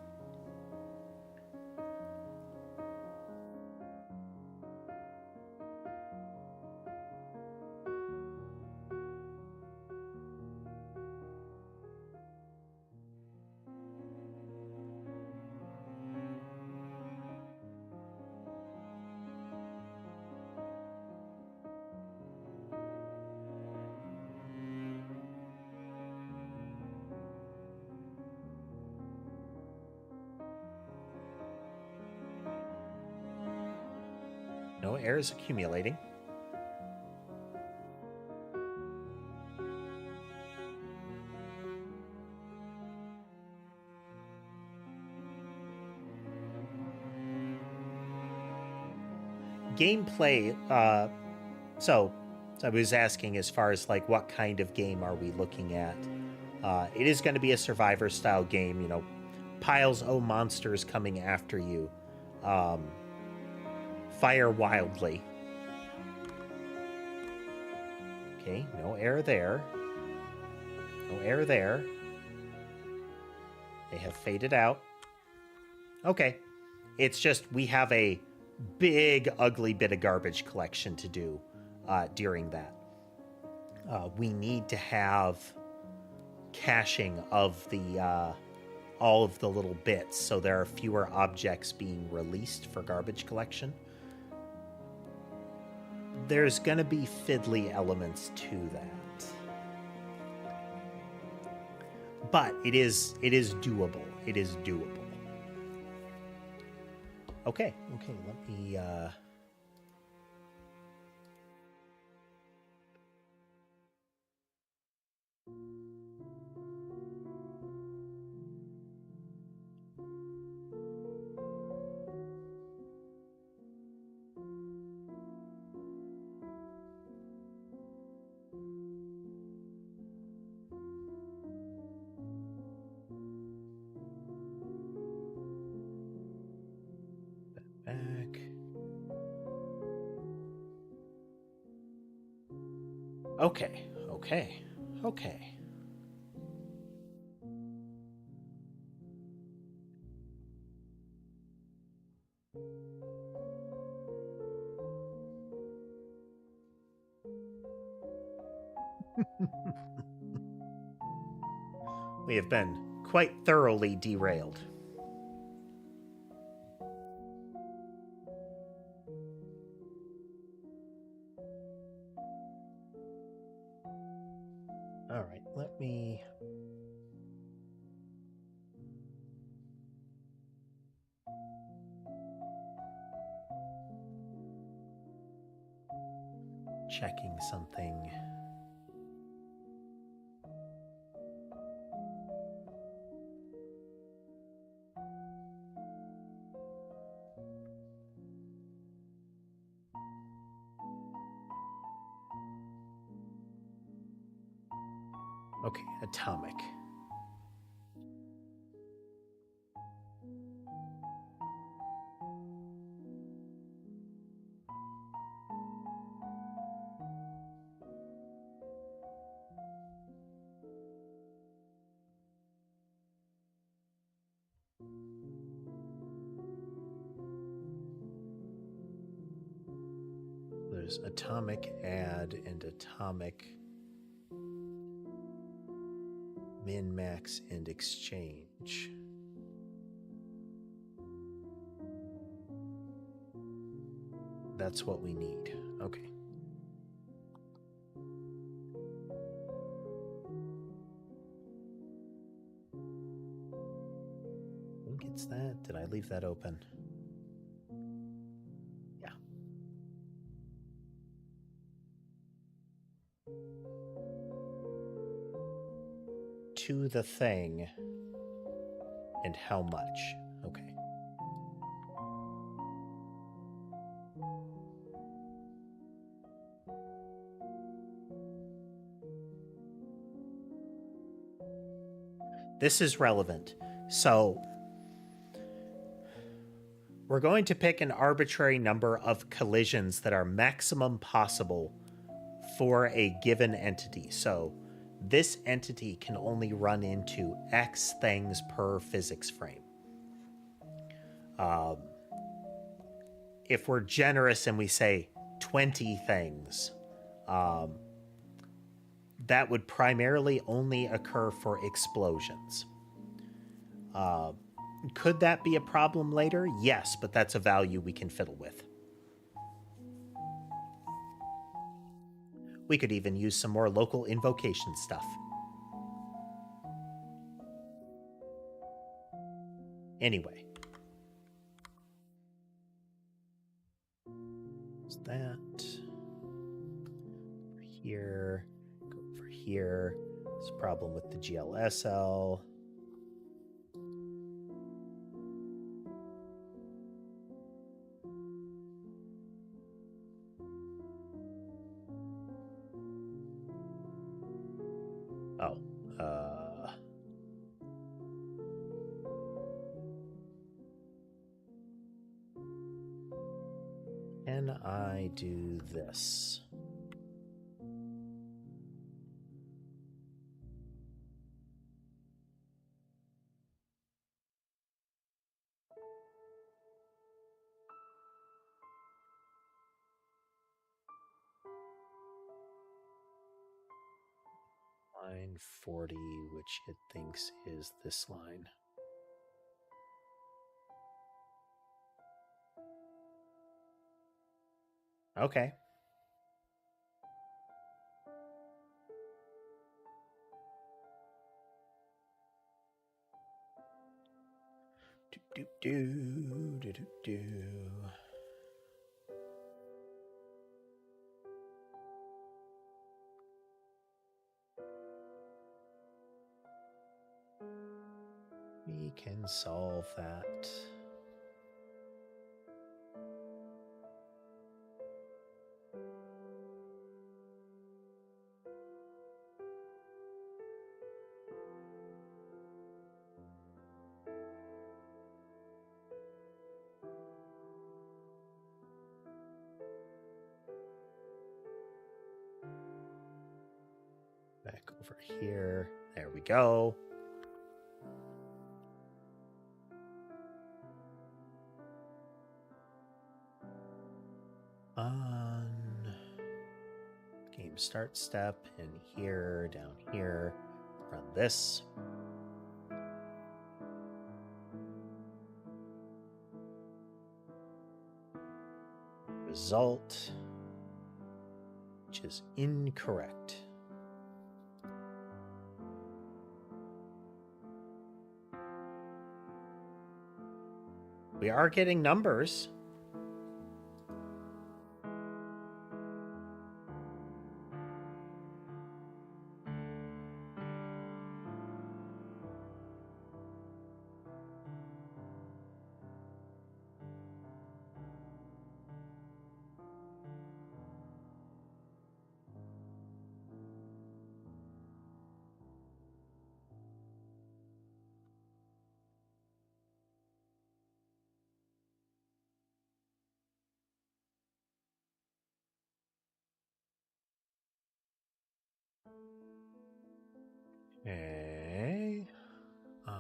No air is accumulating. Gameplay, so I was asking as far as like what kind of game are we looking at? It is going to be a survivor style game, you know, piles o' monsters coming after you. Fire wildly. Okay, no air there. No air there. They have faded out. Okay. It's just we have a big, ugly bit of garbage collection to do during that. We need to have caching of the all of the little bits, so there are fewer objects being released for garbage collection. There's going to be fiddly elements to that. but it is doable. It is doable. Okay, let me back. Okay. We have been quite thoroughly derailed. All right, let me checking something. Okay, atomic. There's atomic add and atomic min, max, and exchange. That's what we need. Okay. I think it's that. Did I leave that open? Yeah. To the thing and how much. Okay. This is relevant. So we're going to pick an arbitrary number of collisions that are maximum possible for a given entity. So this entity can only run into X things per physics frame. If we're generous and we say 20 things, that would primarily only occur for explosions. Could that be a problem later? Yes, but that's a value we can fiddle with. We could even use some more local invocation stuff. Anyway. Is that here? Go over here. There's a problem with the GLSL. Oh, can I do this? Line 40, which it thinks is this line. Okay. Do do do do do. We can solve that. Back over here. There we go. On game start step in here, down here, run this. Result, which is incorrect. We are getting numbers. Okay. On.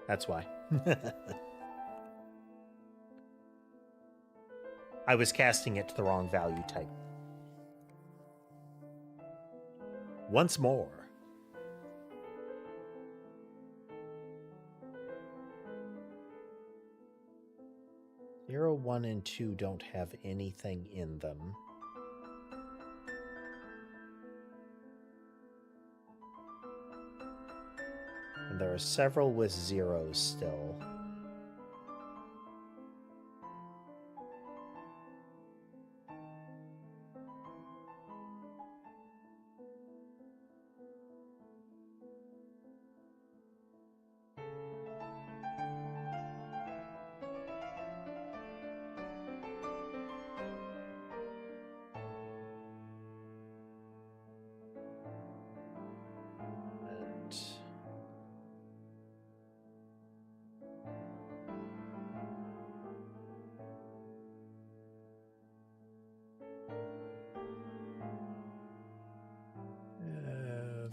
That's why. I was casting it to the wrong value type. Once more. Zero, 1, and 2 don't have anything in them. And there are several with zeros still.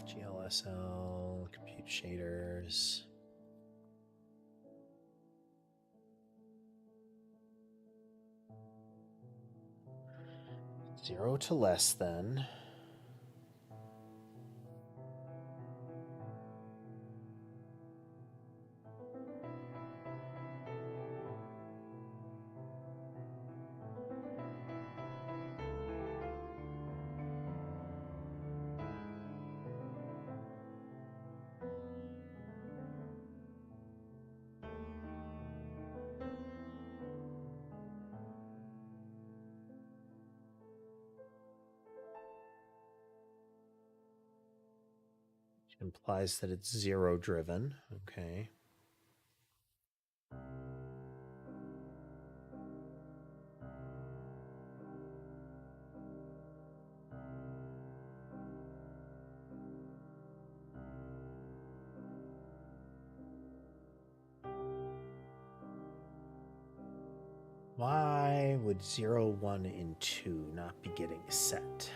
GLSL, compute shaders. Zero to less than. Implies that it's zero driven. Okay. Why would 0, 1, and 2 not be getting set?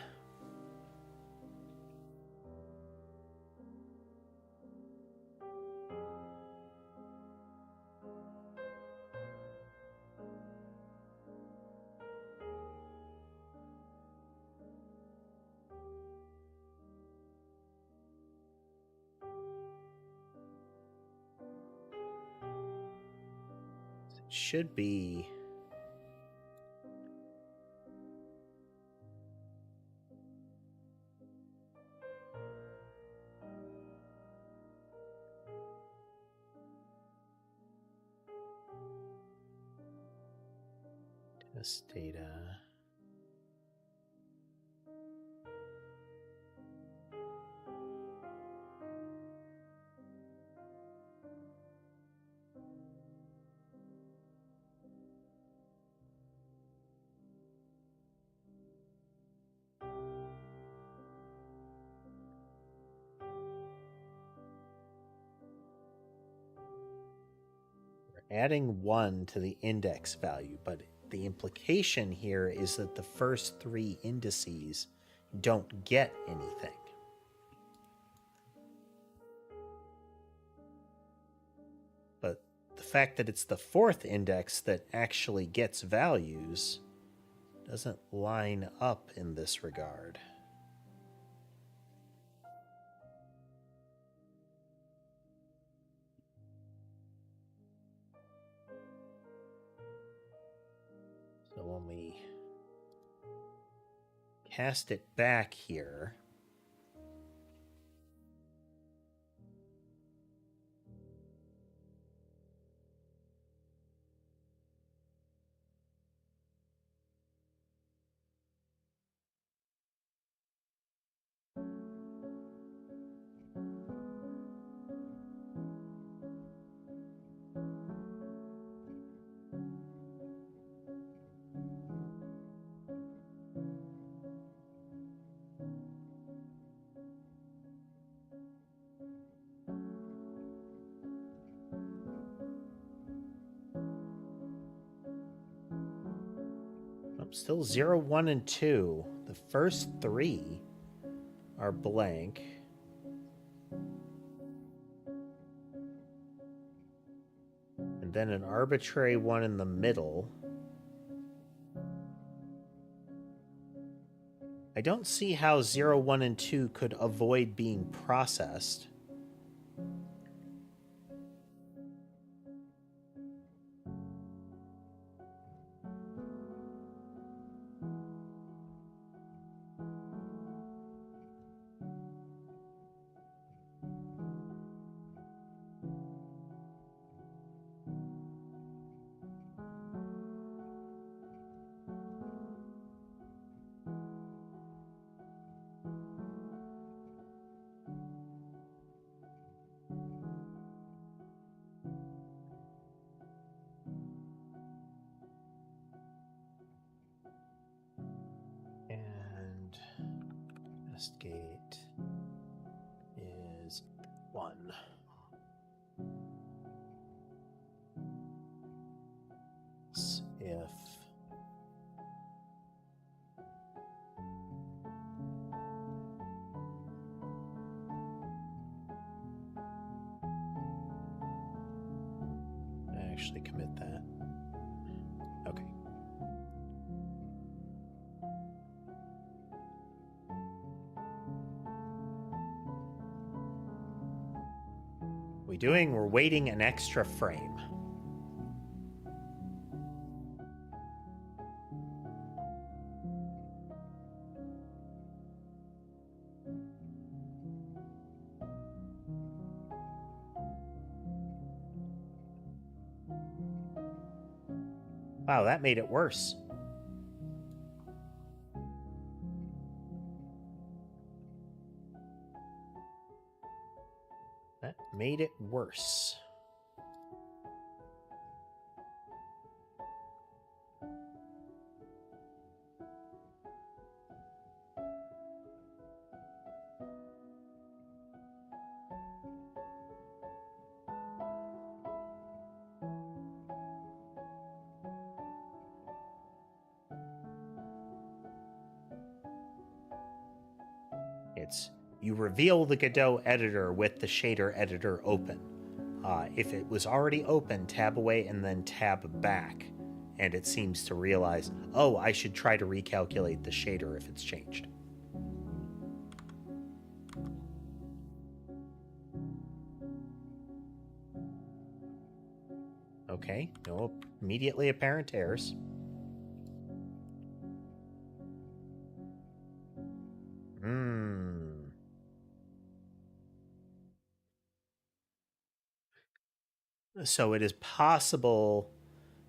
It should be This data. Adding 1 to the index value, but the implication here is that the first 3 indices don't get anything. But the fact that it's the 4th index that actually gets values doesn't line up in this regard. So when we cast it back here, still 0, 1, and 2. The first 3 are blank. And then an arbitrary one in the middle. I don't see how 0, 1, and 2 could avoid being processed. And investigate is 1. If I actually commit that. Okay. We're waiting an extra frame. Wow, that made it worse. That made it worse. You reveal the Godot editor with the shader editor open. If it was already open, tab away and then tab back. And it seems to realize, oh, I should try to recalculate the shader if it's changed. Okay, no immediately apparent errors. So it is possible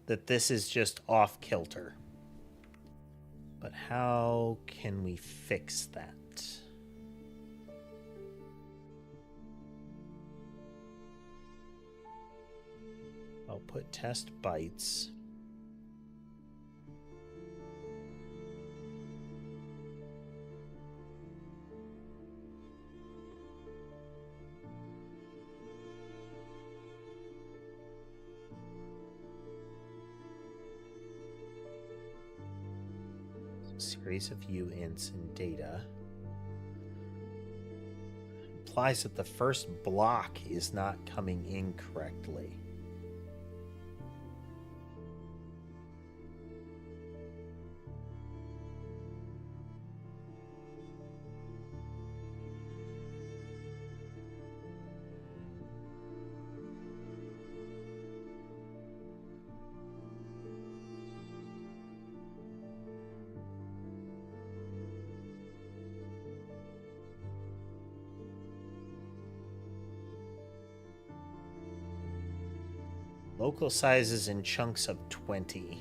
that this is just off kilter. But how can we fix that? I'll put test bytes. Series of uints and data. Implies that the first block is not coming in correctly. Local sizes in chunks of 20.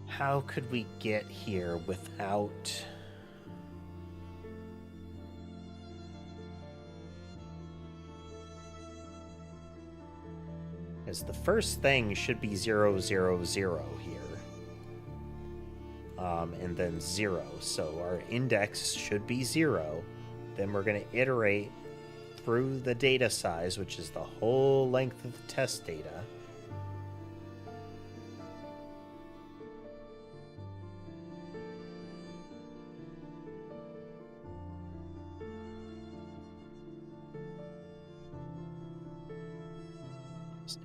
How could we get here without... Because the first thing should be 0, 0, 0 here. And then 0. So our index should be 0. Then we're going to iterate through the data size, which is the whole length of the test data.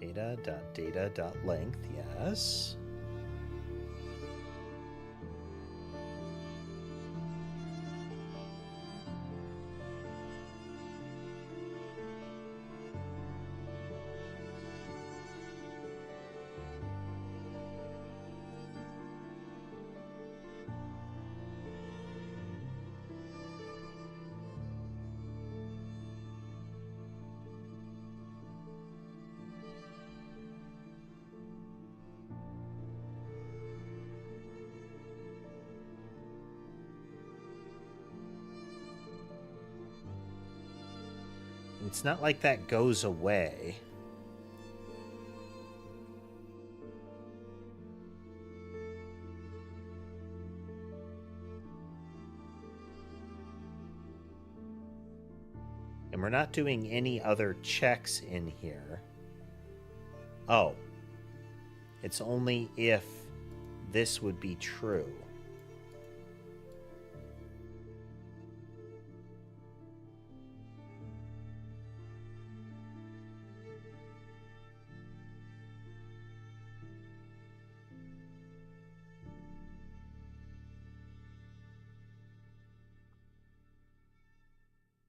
Data.data.length, yes. It's not like that goes away. And we're not doing any other checks in here. Oh. It's only if this would be true.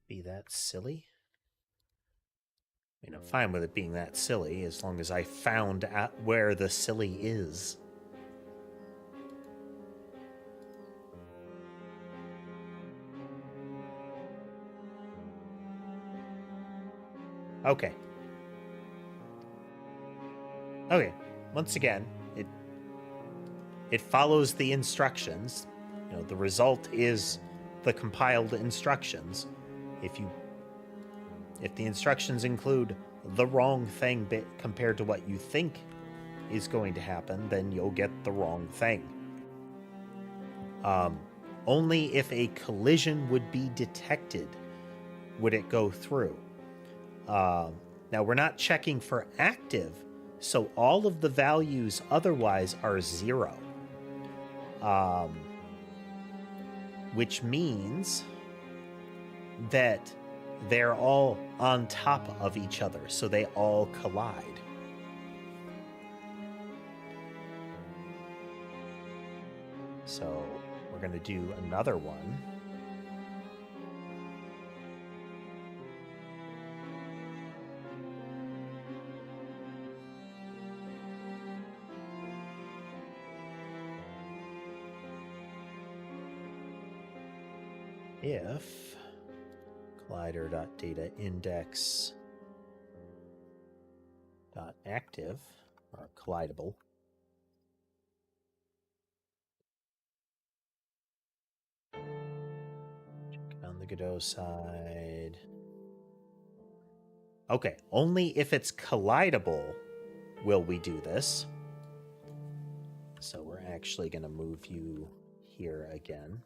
Be that silly? I mean, I'm fine with it being that silly as long as I found out where the silly is. Okay. Okay. Once again, it follows the instructions. You know, the result is the compiled instructions. If the instructions include the wrong thing bit compared to what you think is going to happen, then you'll get the wrong thing. Only if a collision would be detected would it go through. Now, we're not checking for active, so all of the values otherwise are 0. Which means that they're all on top of each other, so they all collide. So we're going to do another one. if collider.dataIndex.active or collidable. Check it on the Godot side. Okay, only if it's collidable will we do this. So we're actually going to move you here again.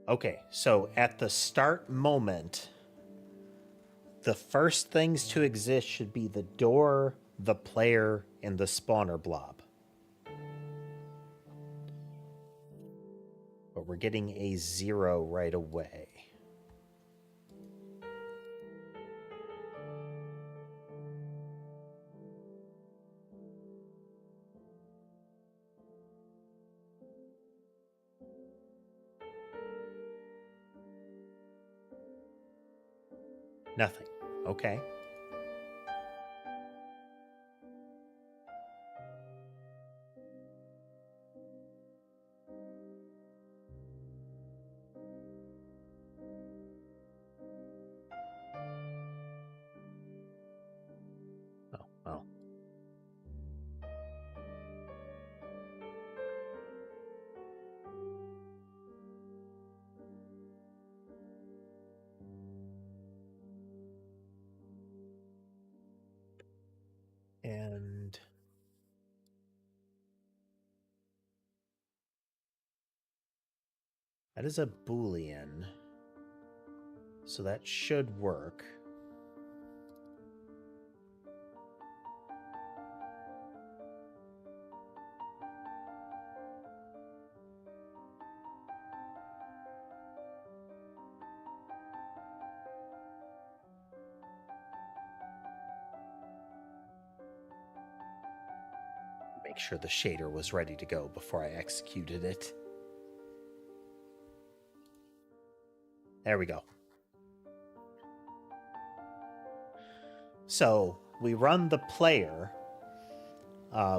Okay, so at the start moment, the first things to exist should be the door, the player, and the spawner blob. But we're getting a 0 right away. Nothing. Okay. Oh, well. And that is a Boolean. So that should work. Make sure the shader was ready to go before I executed it. There we go. So we run the player,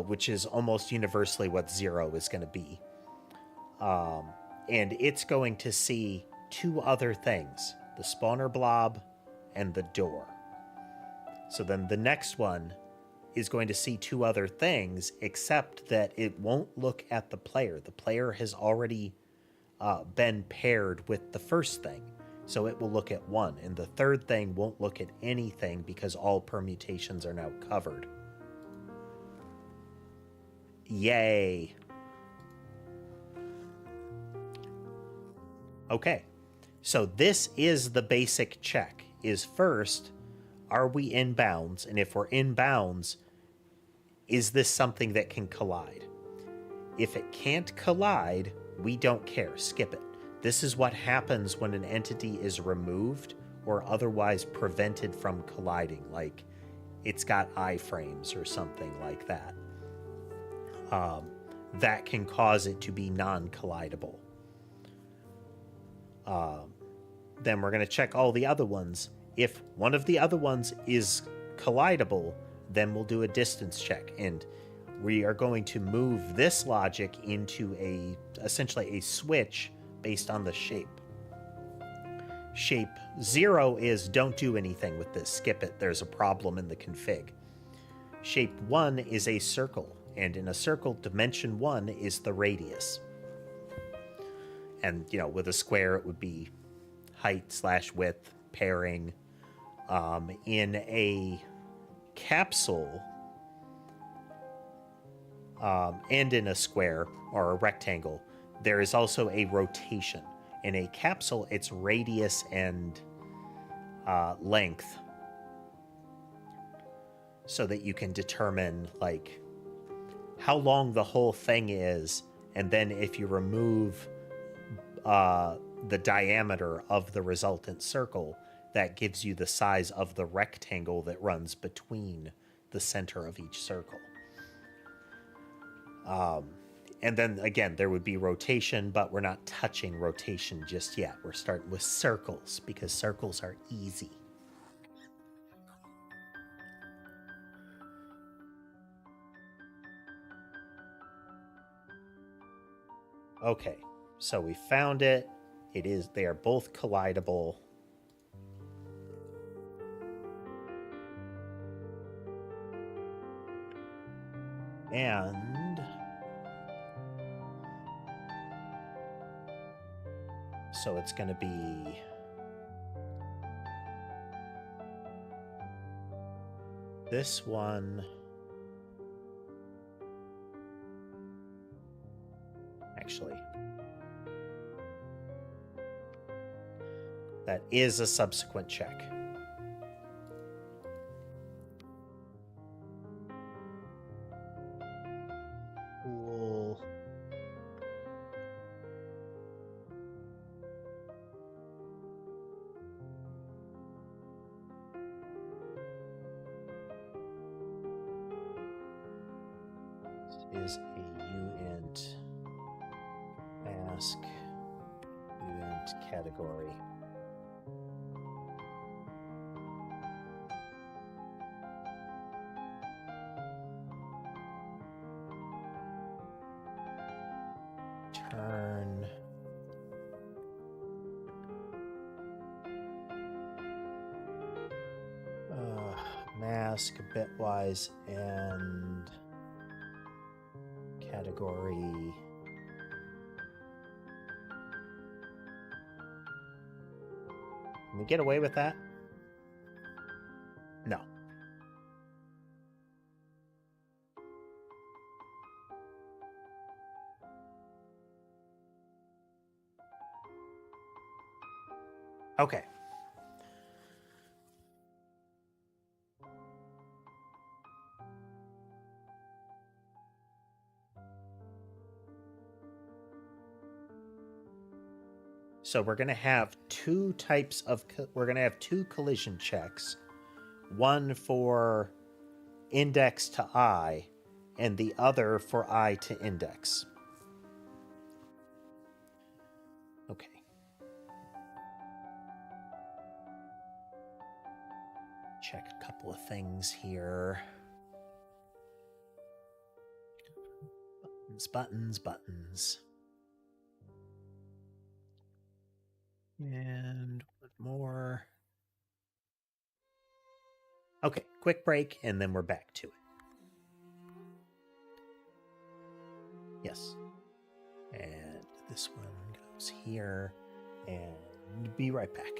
which is almost universally what 0 is going to be. And it's going to see two other things, the spawner blob and the door. So then the next one is going to see two other things, except that it won't look at the player. The player has already been paired with the first thing. So it will look at one, and the third thing won't look at anything because all permutations are now covered. Yay. Okay, so this is the basic check, is first, are we in bounds? And if we're in bounds, is this something that can collide? If it can't collide, we don't care, skip it. This is what happens when an entity is removed or otherwise prevented from colliding, like it's got iframes or something like that. That can cause it to be non-collidable. Then we're going to check all the other ones. If one of the other ones is collidable, then we'll do a distance check, and we are going to move this logic into essentially a switch based on the shape. Shape 0 is don't do anything with this, skip it, there's a problem in the config. Shape 1 is a circle, and in a circle, dimension 1 is the radius. And, you know, with a square, it would be height/width, pairing. In a capsule, and in a square or a rectangle, there is also a rotation. In a capsule, it's radius and length, so that you can determine like how long the whole thing is, and then if you remove the diameter of the resultant circle, that gives you the size of the rectangle that runs between the center of each circle. And then again, there would be rotation, but we're not touching rotation just yet. We're starting with circles because circles are easy. Okay, so we found it. They are both collidable. And so it's going to be this one. Actually, that is a subsequent check. Cool. This is a uint mask uint category. Turn mask bitwise and category can we get away with that? No. Okay. So we're going to have two collision checks. One for index to I and the other for I to index. Okay. Check a couple of things here. Buttons. And one more. Okay, quick break, and then we're back to it. Yes. And this one goes here, and be right back.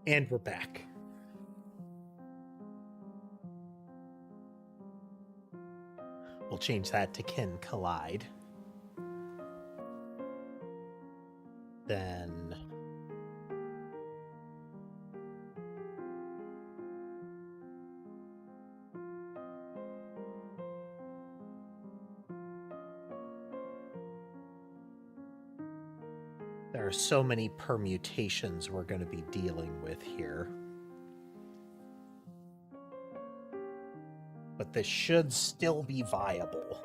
And we're back. We'll change that to can collide. Then there are so many permutations we're going to be dealing with here. But this should still be viable.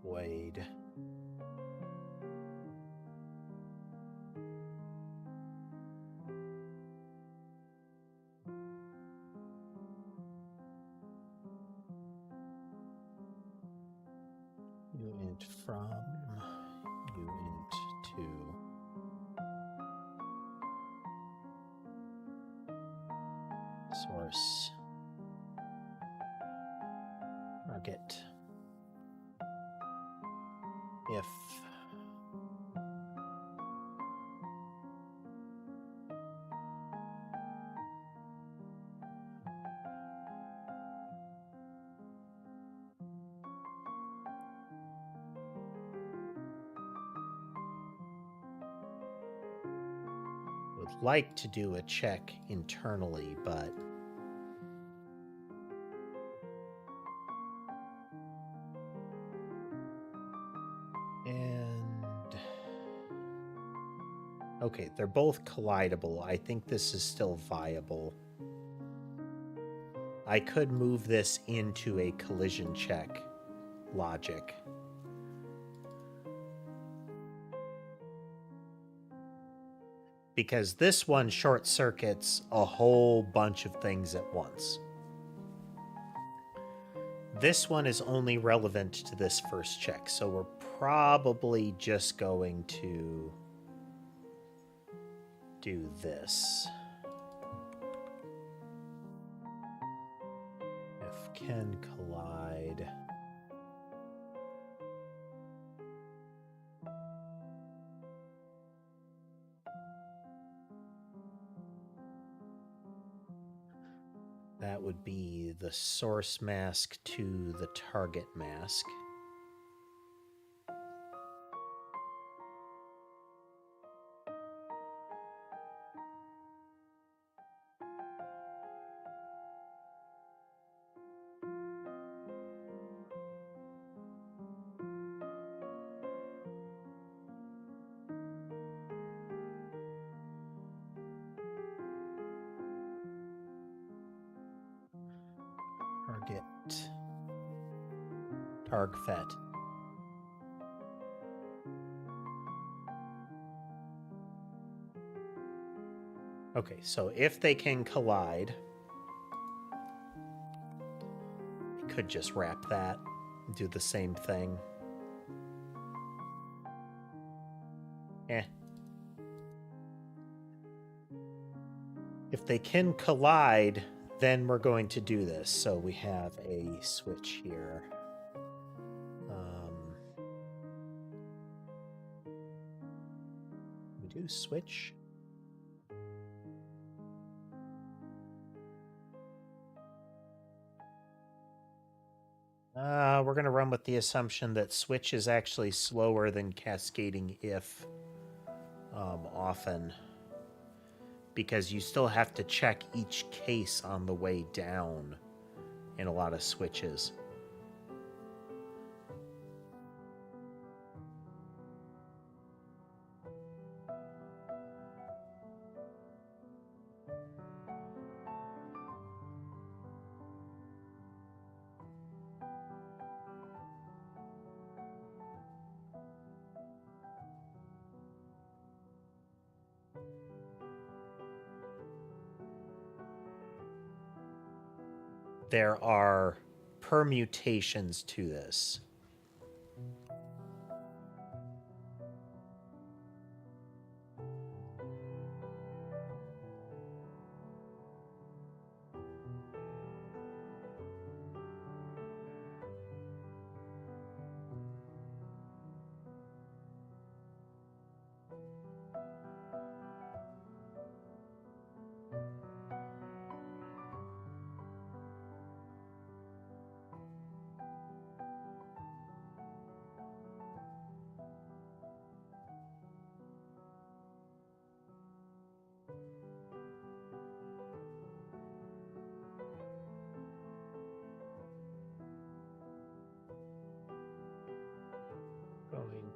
Void. Uint from uint to source target if would like to do a check internally, but okay, they're both collidable. I think this is still viable. I could move this into a collision check logic. Because this one short circuits a whole bunch of things at once. This one is only relevant to this first check, so we're probably just going to do this. If can collide. That would be the source mask to the target mask. Targfet. Okay, so if they can collide, I could just wrap that, do the same thing. If they can collide, then we're going to do this. So we have a switch here. We do switch. We're going to run with the assumption that switch is actually slower than cascading if often, because you still have to check each case on the way down in a lot of switches. There are permutations to this.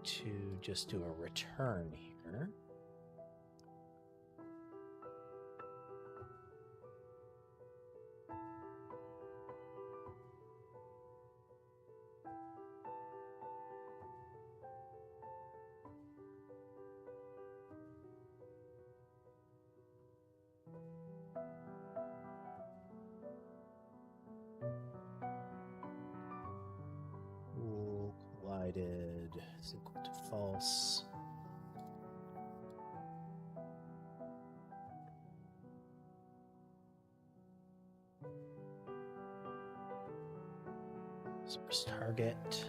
to just do a return here. Collided is equal to false. Source target.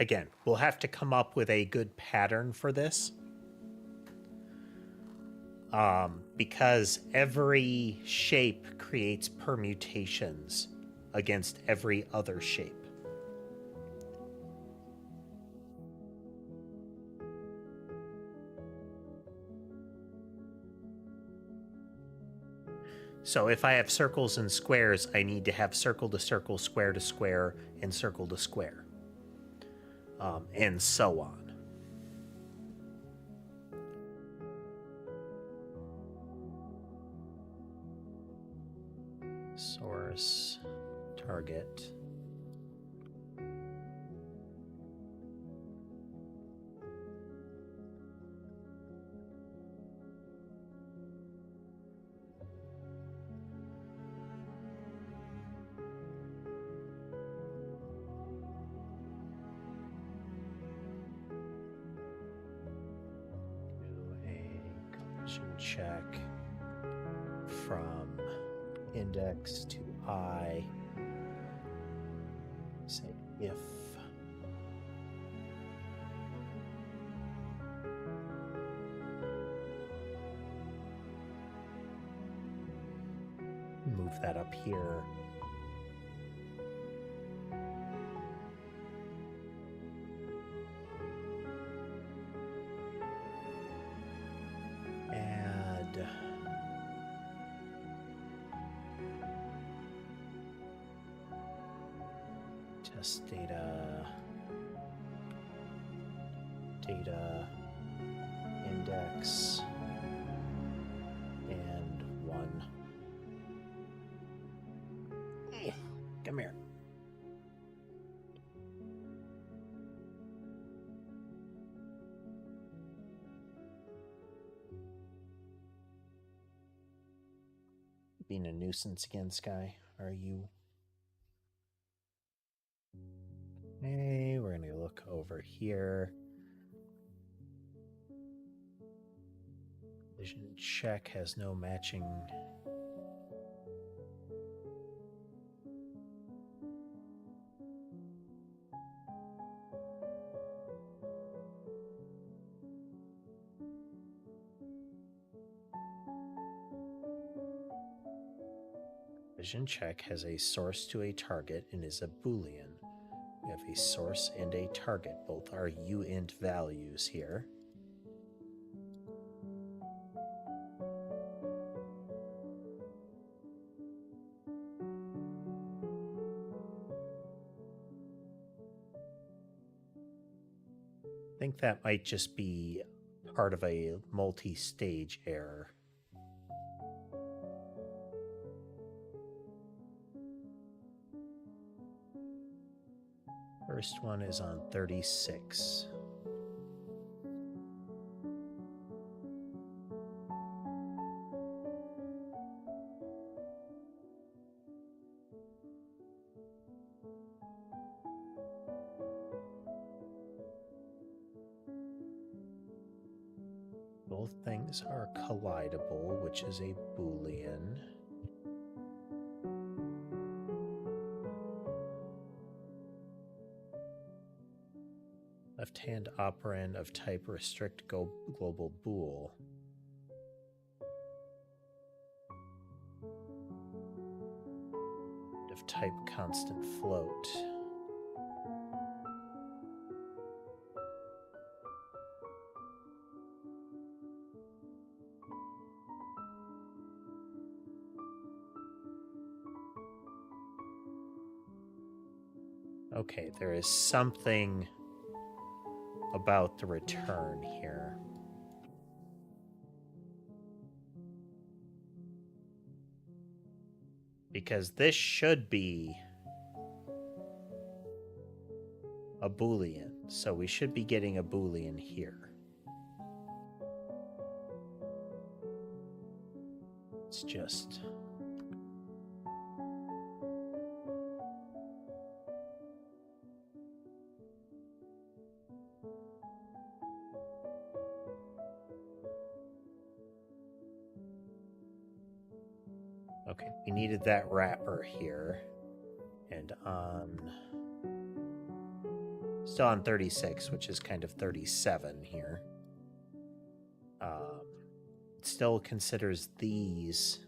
Again, we'll have to come up with a good pattern for this. Because every shape creates permutations against every other shape. So if I have circles and squares, I need to have circle to circle, square to square, and circle to square. And so on. Source, target. Check from index to I. Say if move that up here. Test data, index, and 1. Come here. Being a nuisance again, Sky, are you? Hey, we're gonna look over here. Vision check has no matching. Vision check has a source to a target and is a Boolean. We have a source and a target. Both are uint values here. I think that might just be part of a multi-stage error. First one is on 36. Both things are collidable, which is a Boolean. Left-hand operand of type restrict global bool. Of type constant float. Okay, there is something about the return here. Because this should be a Boolean, so we should be getting a Boolean here. It's just... Okay, we needed that wrapper here. And on... Still on 36, which is kind of 37 here. It still considers these...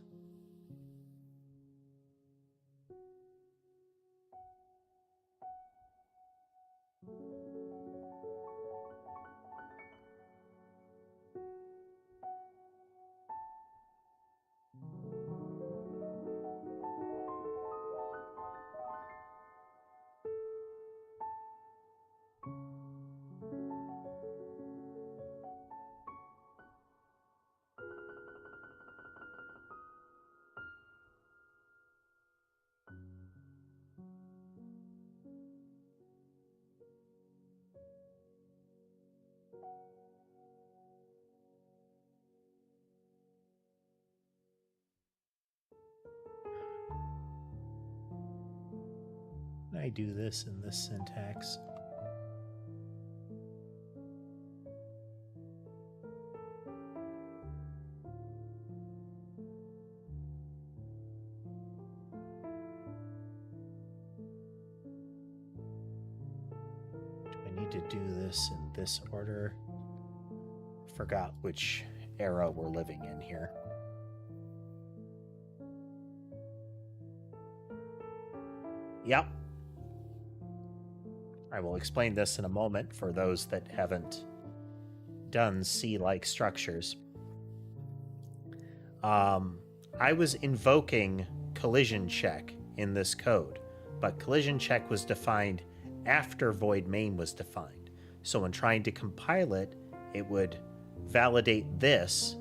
I do this in this syntax. Do I need to do this in this order? Forgot which era we're living in here. Yep. I will explain this in a moment for those that haven't done C-like structures. I was invoking collision check in this code, but collision check was defined after void main was defined. So when trying to compile it, it would validate this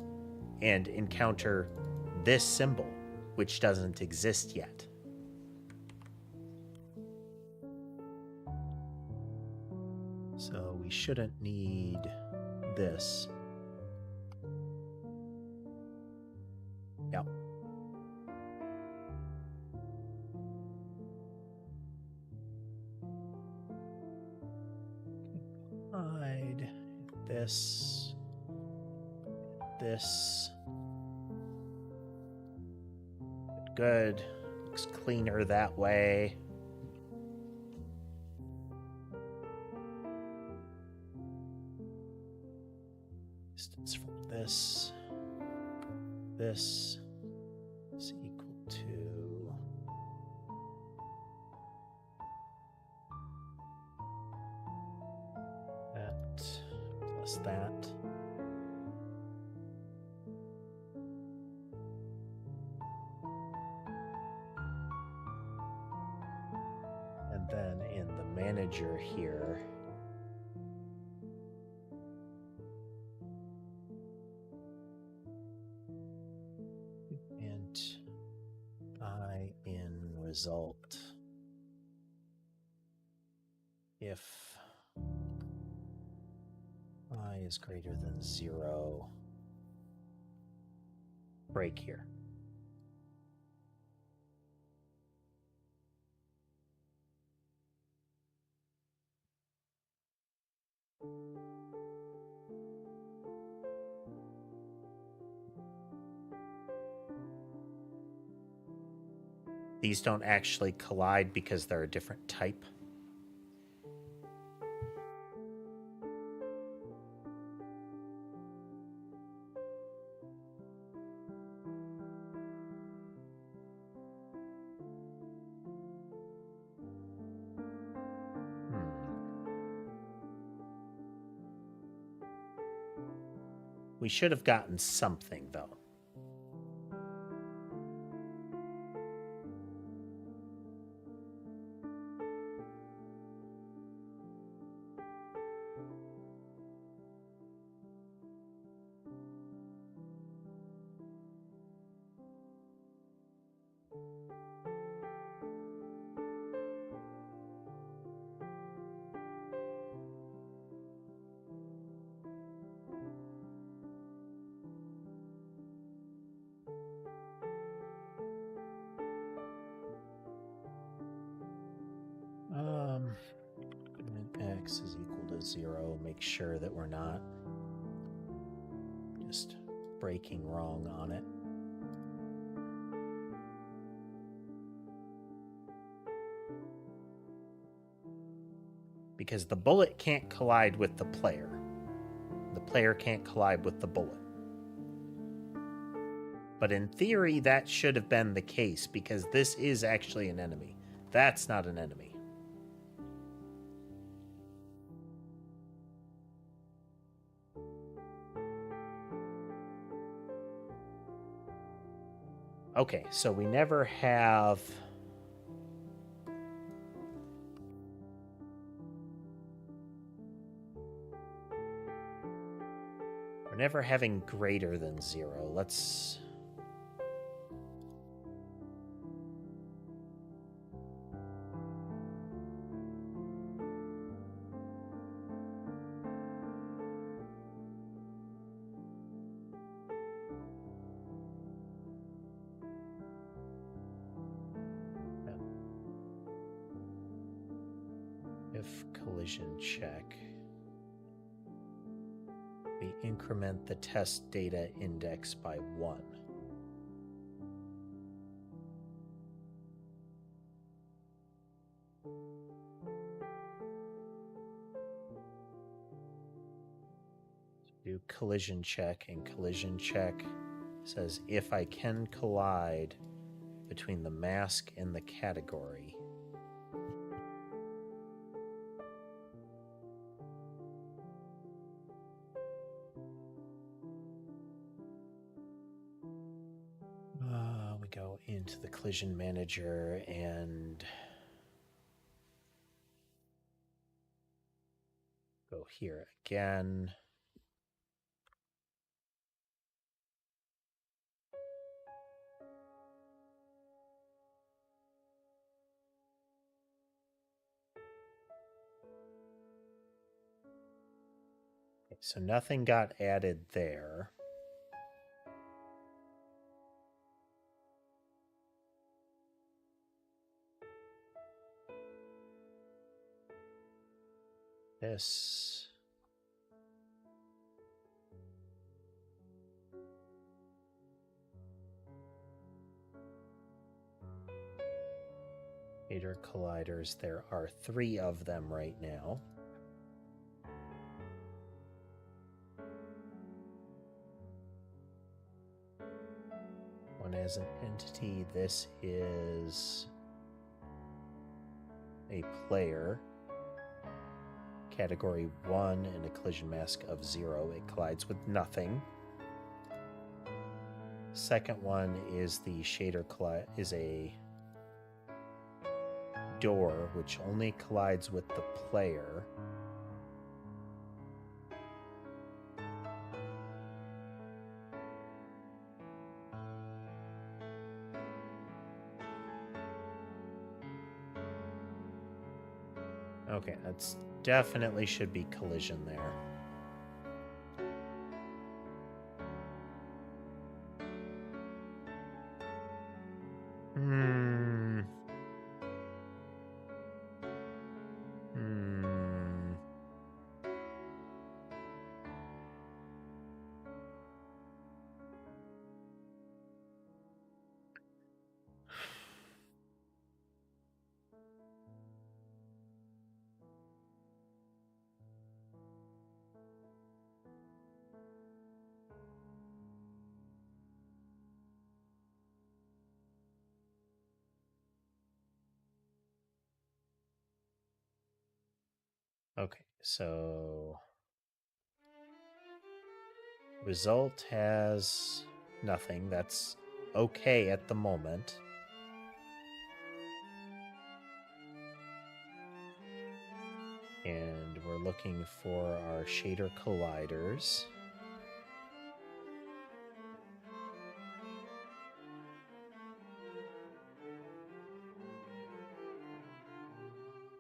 and encounter this symbol, which doesn't exist yet. So we shouldn't need this. Yep. Hide this. This. Good. Looks cleaner that way. Distance from this is equal to that plus that. And then in the manager here, I in result if I is greater than 0, break here. These don't actually collide because they're a different type. We should have gotten something, though. X is equal to 0. Make sure that we're not just breaking wrong on it. Because the bullet can't collide with the player. The player can't collide with the bullet. But in theory, that should have been the case because this is actually an enemy. That's not an enemy. Okay, so we never have... We're never having greater than 0. Let's... If collision check, we increment the test data index by 1. So do collision check, and collision check says if I can collide between the mask and the category, we go into the collision manager and go here again. Okay, so nothing got added there. This shader colliders, there are 3 of them right now. One as an entity, this is a player. Category 1 and a collision mask of 0. It collides with nothing. Second one is the shader is a door, which only collides with the player. Okay, that's definitely should be collision there. Okay, so result has nothing. That's okay at the moment. And we're looking for our shader colliders.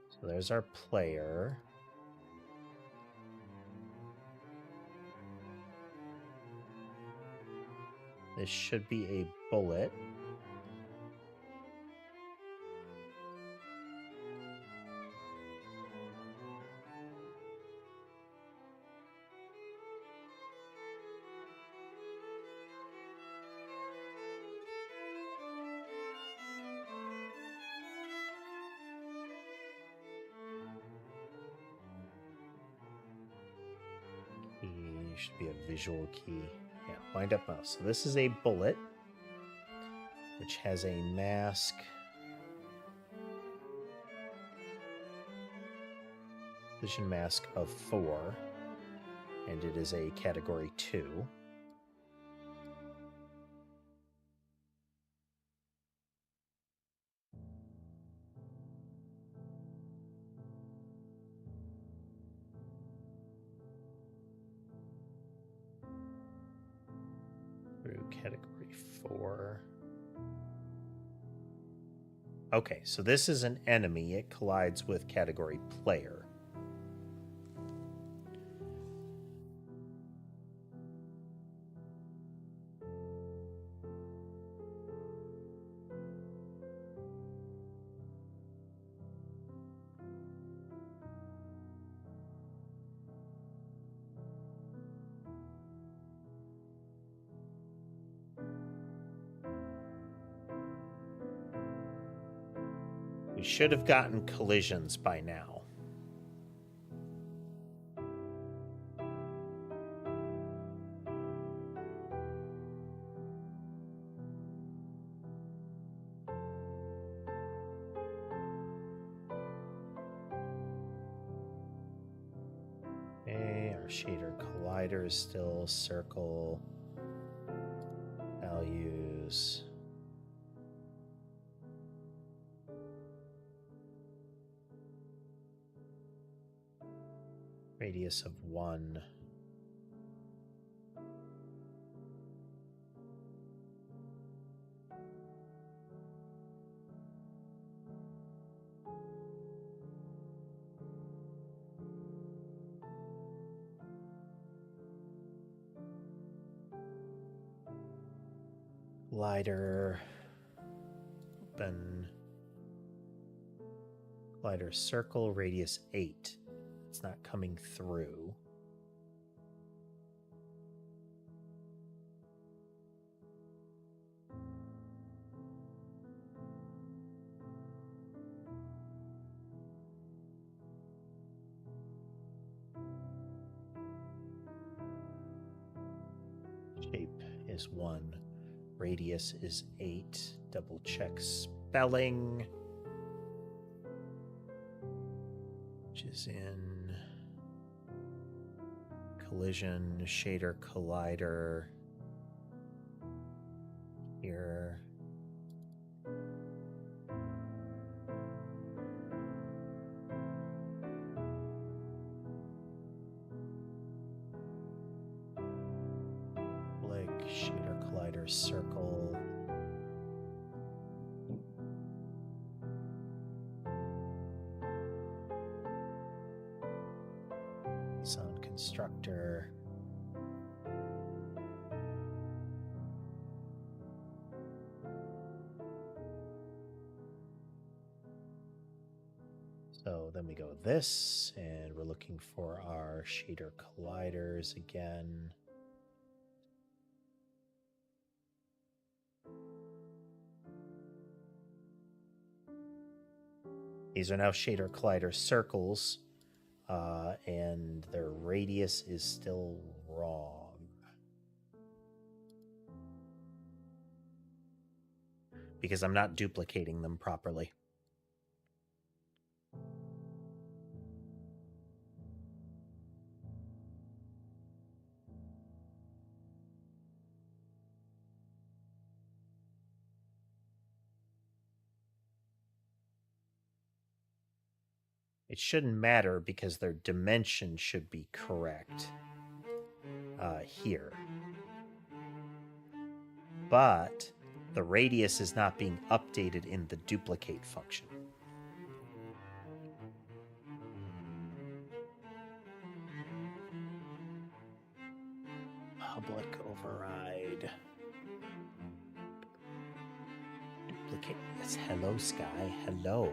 So there's our player. This should be a bullet. should be a visual key. Yeah, wind up mouse. So this is a bullet, which has a mask. Vision mask of 4, and it is a category 2. Through category 4. Okay, so this is an enemy. It collides with category player. We should have gotten collisions by now. Okay, our shader collider is still circle. Values. Radius of 1. Collider. Open. Collider circle, radius 8. It's not coming through. Shape is 1. Radius is 8. Double check spelling. Which is in collision, shader, collider. Here. Like shader, collider, circle. Sound constructor. So then we go this, and we're looking for our shader colliders again. These are now shader collider circles, and their radius is still wrong. Because I'm not duplicating them properly. It shouldn't matter because their dimension should be correct here. But the radius is not being updated in the duplicate function. Public override. Duplicate. Yes, hello, Sky. Hello.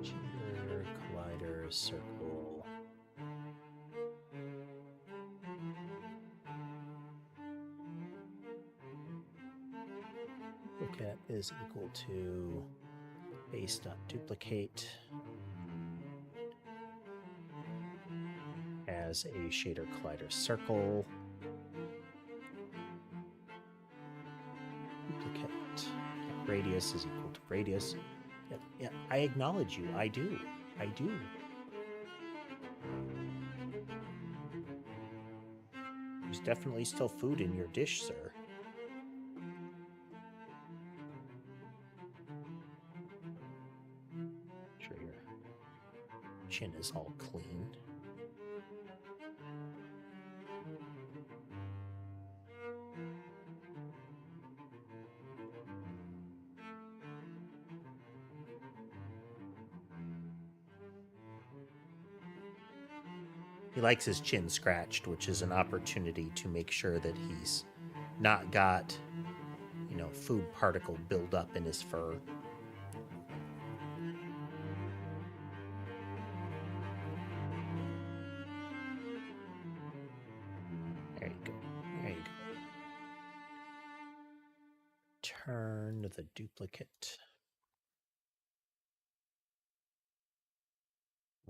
Shader, collider, circle. Duplicate is equal to base.duplicate. as a shader collider circle. Duplicate. Radius is equal to radius. Yeah, I acknowledge you. I do. I do. There's definitely still food in your dish, sir. Make sure your chin is all clean. He likes his chin scratched, which is an opportunity to make sure that he's not got, you know, food particle buildup in his fur. There you go. There you go. Turn the duplicate.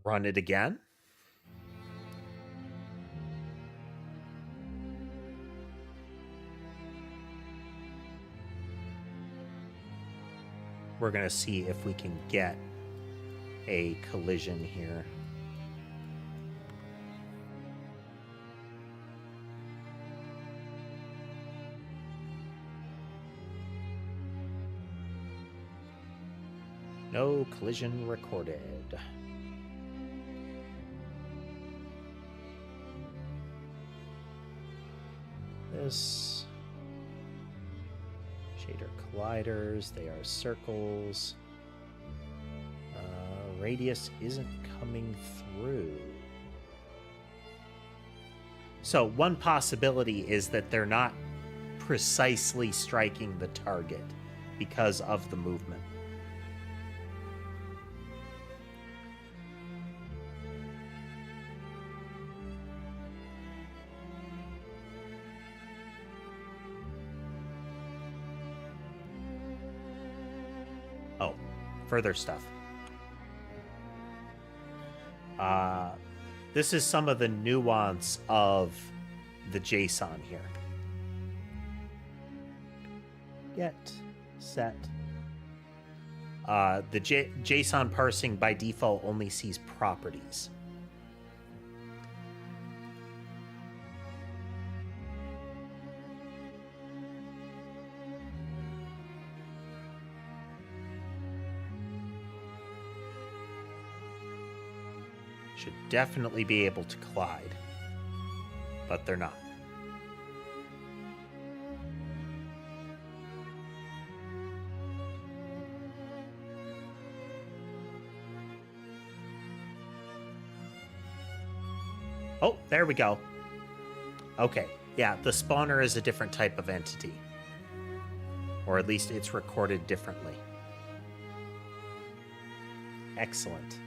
Run it again. We're going to see if we can get a collision here. No collision recorded. This shader colliders, they are circles. Radius isn't coming through. So one possibility is that they're not precisely striking the target because of the movement. Oh, further stuff. This is some of the nuance of the JSON here. Get, set. The JSON parsing by default only sees properties. Should definitely be able to collide, but they're not. Oh, there we go. Okay, yeah, the spawner is a different type of entity. Or at least it's recorded differently. Excellent.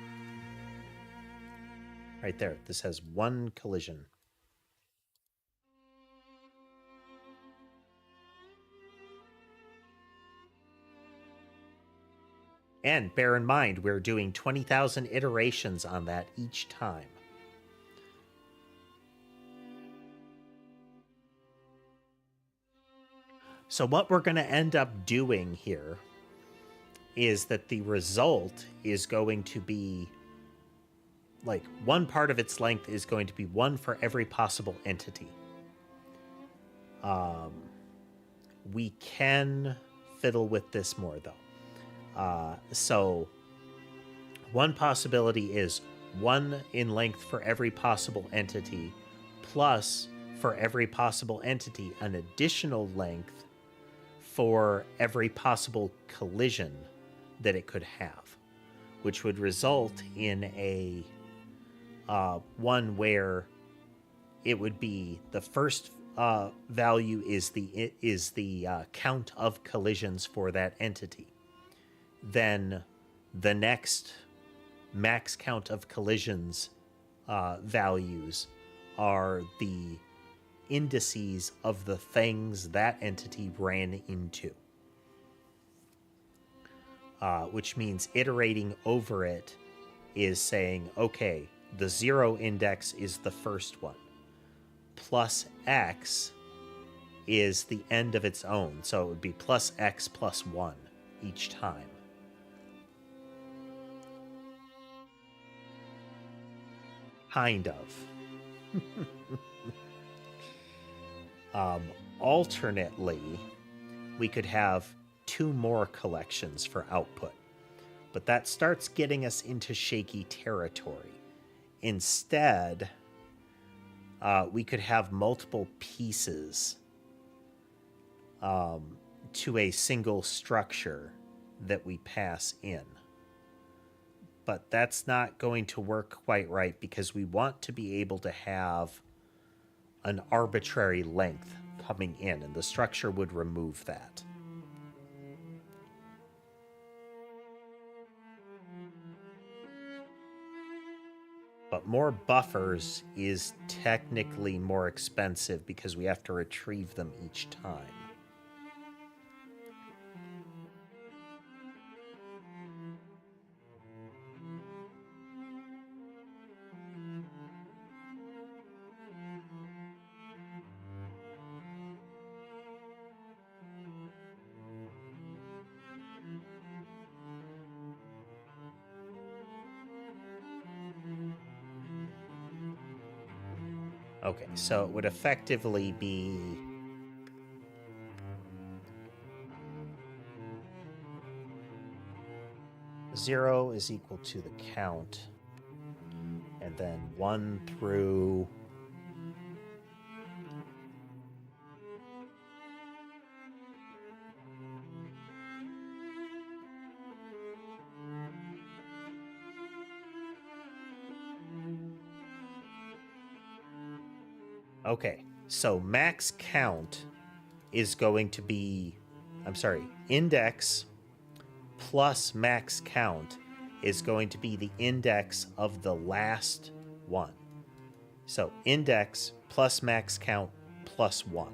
Right there, this has one collision. And bear in mind, we're doing 20,000 iterations on that each time. So what we're going to end up doing here is that the result is going to be like one part of its length is going to be one for every possible entity. We can fiddle with this more though. So one possibility is one in length for every possible entity, plus for every possible entity, an additional length for every possible collision that it could have, which would result in a one where it would be the first value is the count of collisions for that entity. Then the next max count of collisions values are the indices of the things that entity ran into. Which means iterating over it is saying, okay, the 0 index is the first one. Plus x is the end of its own, so it would be plus x plus 1 each time. Kind of. Alternately, we could have 2 more collections for output, but that starts getting us into shaky territory. Instead, we could have multiple pieces to a single structure that we pass in. But that's not going to work quite right because we want to be able to have an arbitrary length coming in, and the structure would remove that. But more buffers is technically more expensive because we have to retrieve them each time. Okay, so it would effectively be zero is equal to the count, and then 1 through okay, so max count is going to be, index plus max count is going to be the index of the last one. So index plus max count plus 1.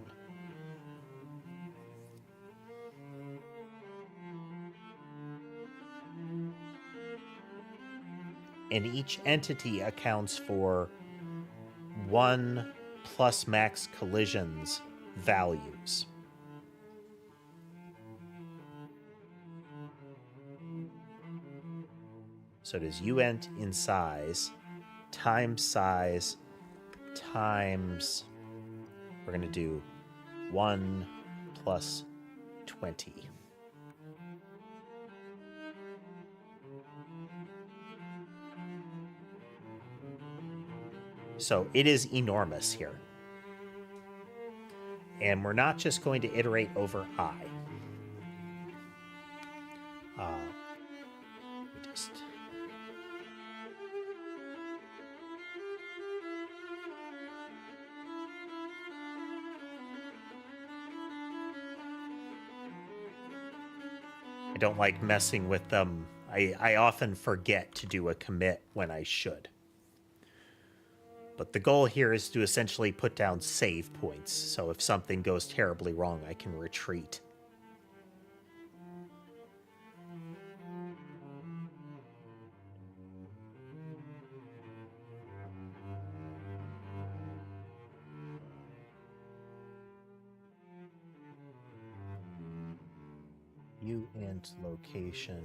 And each entity accounts for 1 plus max collisions values. So it is uint in size times, we're going to do 1 plus 20. So it is enormous here. And we're not just going to iterate over I. I don't like messing with them. I often forget to do a commit when I should. But the goal here is to essentially put down save points, so if something goes terribly wrong, I can retreat. Uint location.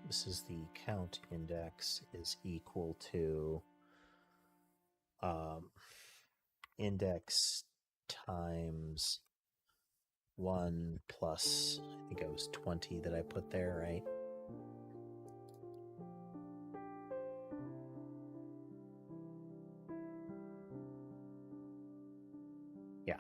This is the count index is equal to index times 1 plus, I think it was 20 that I put there, right? Yeah.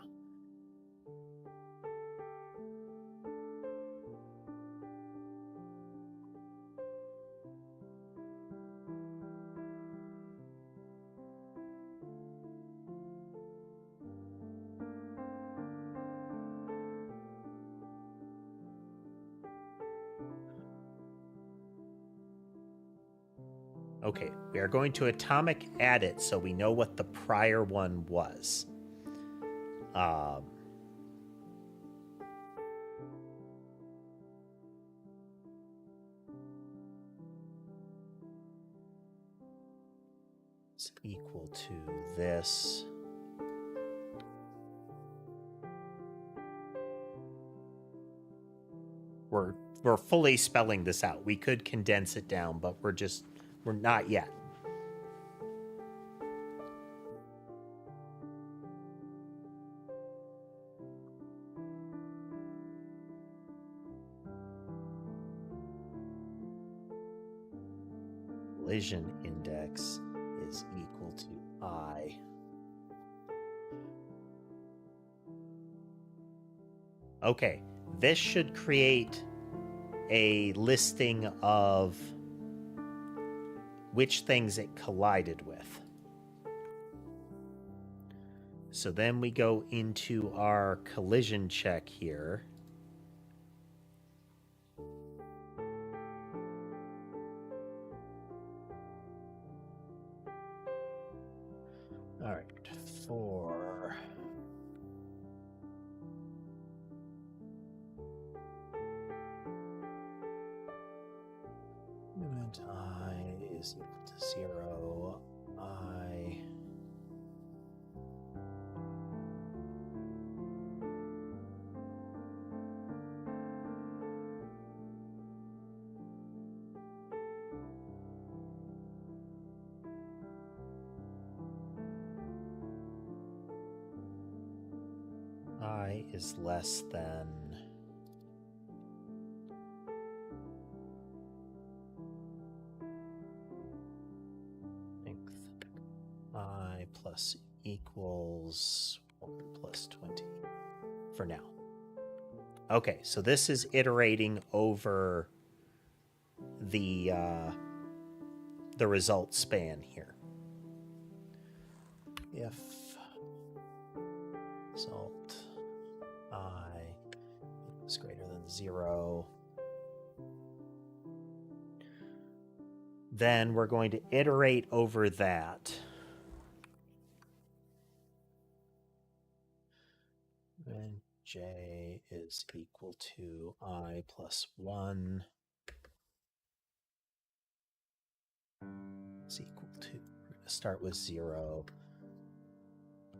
Okay, we are going to atomic add it so we know what the prior one was. It's equal to this. We're fully spelling this out. We could condense it down, but we're not yet. Collision index is equal to I. Okay, this should create a listing of which things it collided with. So then we go into our collision check here. All right, for unit I is equal to 0, I is less than length I plus equals 1 plus 20 for now. Okay, so this is iterating over the result span here. If result I is greater than 0, then we're going to iterate over that. And j is equal to I plus 1 is equal to, we're going to start with 0,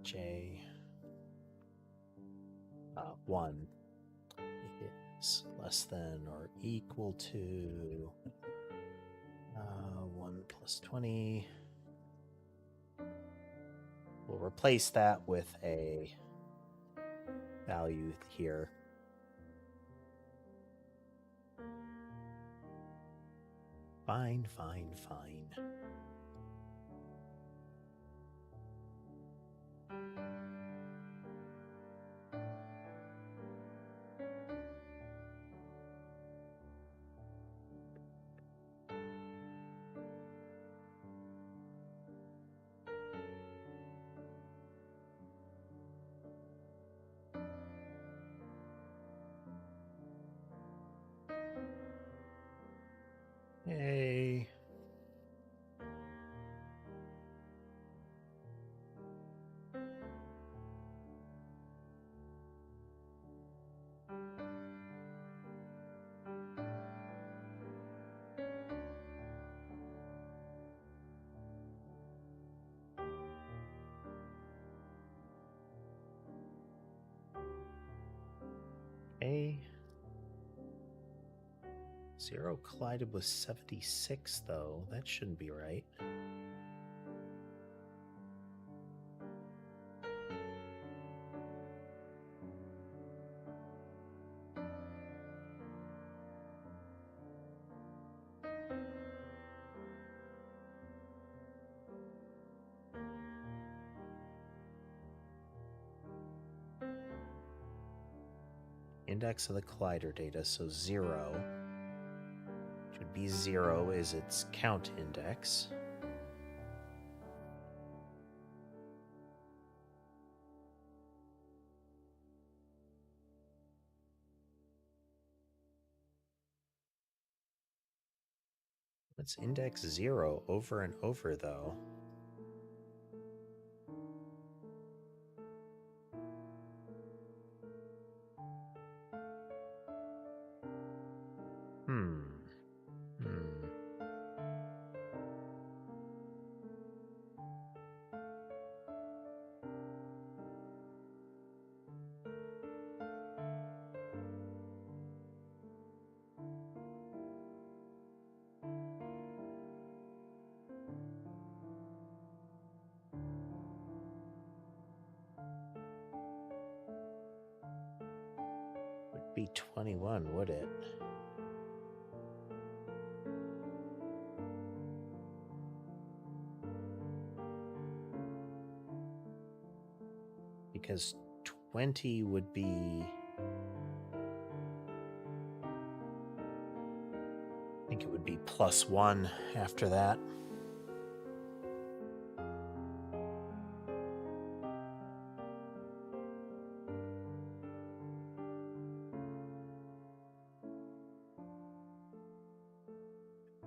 j 1 is less than or equal to 1 plus 20. We'll replace that with a value here. Fine, fine, fine. Yay. A 0 collided with 76, though. That shouldn't be right. Index of the collider data, so 0 should be 0 is its count index. Let's index 0 over and over, though. Would be 21, would it? Because 20 would be... I think it would be +1 after that.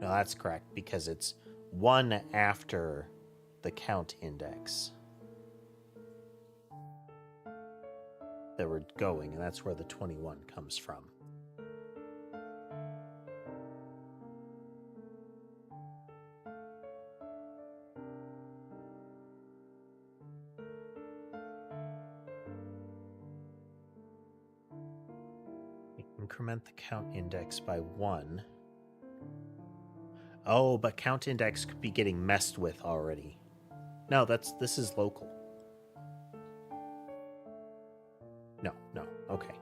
No, that's correct, because it's 1 after the count index that we're going, and that's where the 21 comes from. Increment the count index by 1. Oh, but count index could be getting messed with already. No, this is local. No, okay.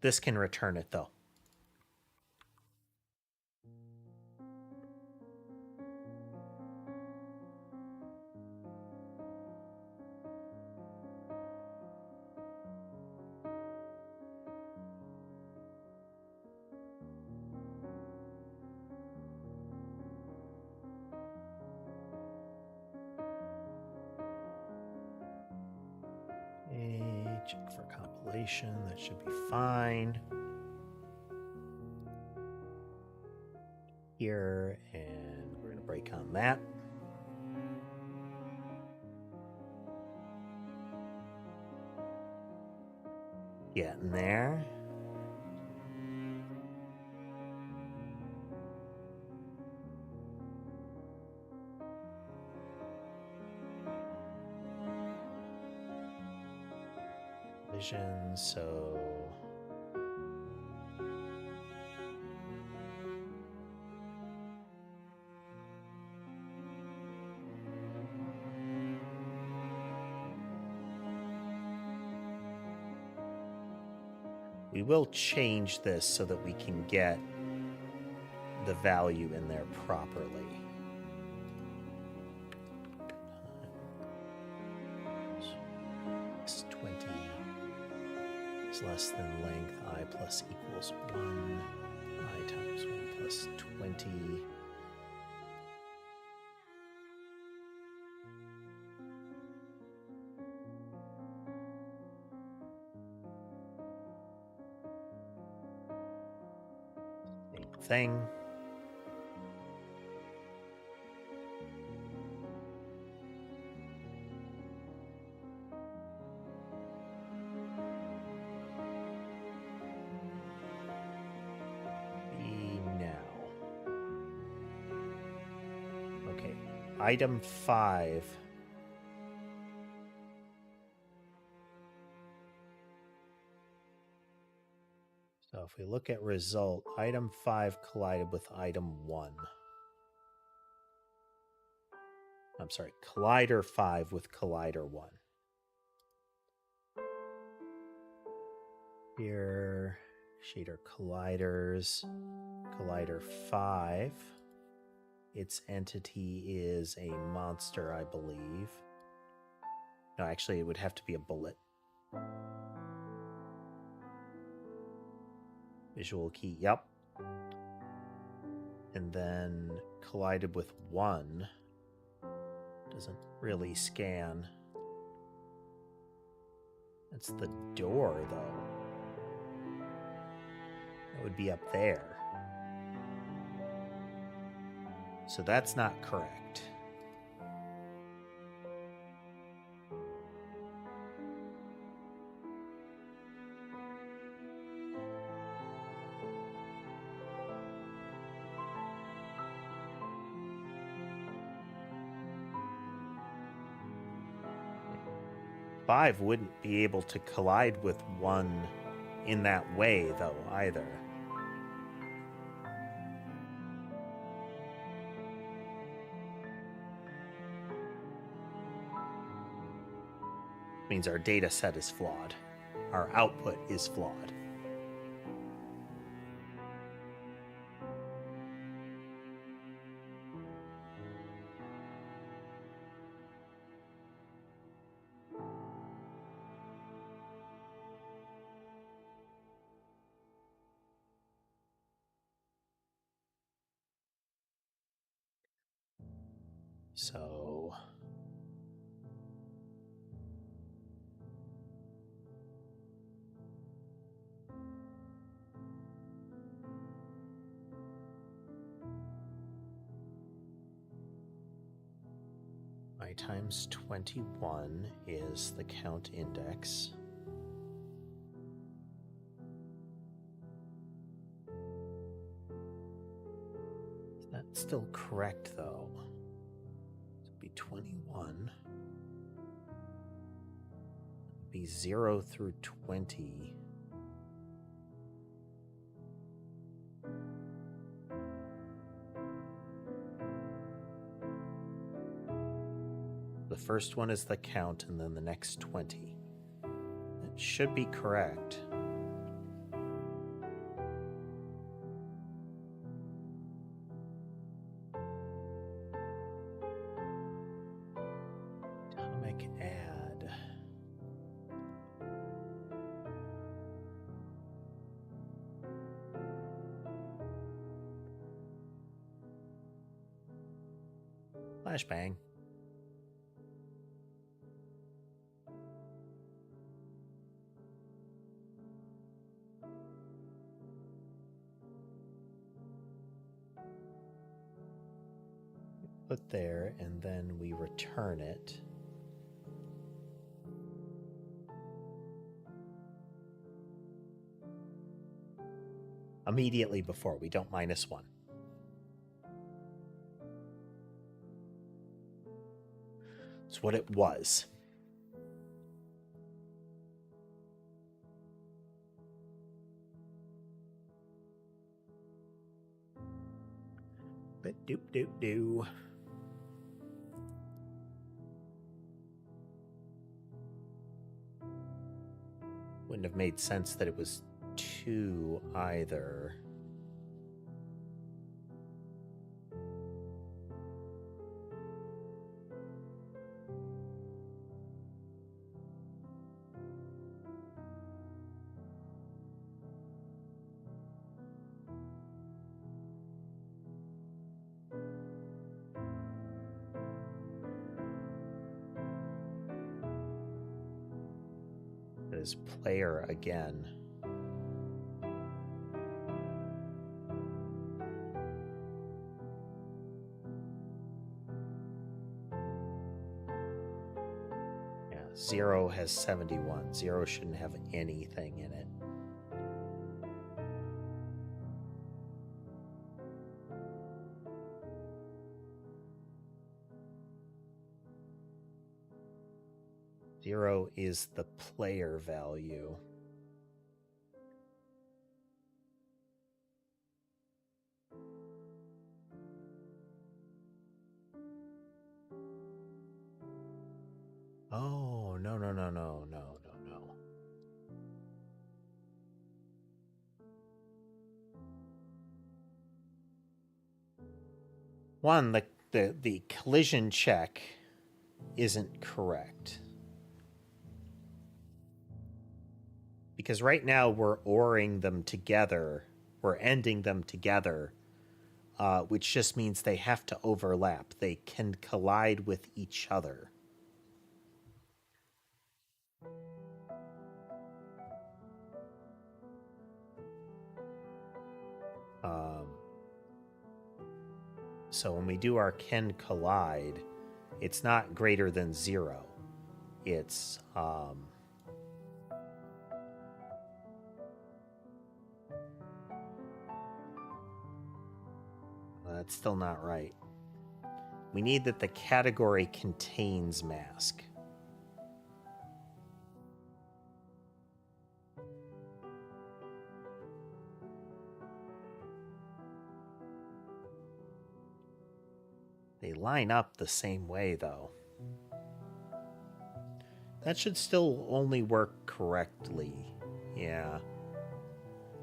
This can return it, though. Check for compilation. That should be fine. Here, and we're going to break on that. Getting there. So we will change this so that we can get the value in there properly. Less than length I plus equals 1 I times 1 plus 20. Same thing. Item 5. So if we look at result, item 5 collided with item 1. I'm sorry, collider 5 with collider 1. Here, shader colliders, collider 5. Its entity is a monster, I believe. No, actually, it would have to be a bullet. Visual key, yep. And then collided with 1 Doesn't really scan. That's the door, though. That would be up there. So that's not correct. Five wouldn't be able to collide with one in that way, though, either. Means our data set is flawed. Our output is flawed. So I times 21 is the count index. That's still correct, though. It'd be 21. It'd be 0 through 20. The first one is the count, and then the next 20. That should be correct. Atomic add. Flashbang. Put there, and then we return it. Immediately before, we don't minus one. It's what it was. But doop doop doo. Wouldn't have made sense that it was 2 either. That is player again. Yeah, 0 has 71. 0 shouldn't have anything in it. Zero is the player value. Oh, no. One, the collision check isn't correct. Because right now we're ORing them together. We're ending them together which just means they have to overlap. They can collide with each other. So when we do our can collide, it's not greater than 0. It's that's still not right. We need that the category contains mask. They line up the same way, though. That should still only work correctly. Yeah.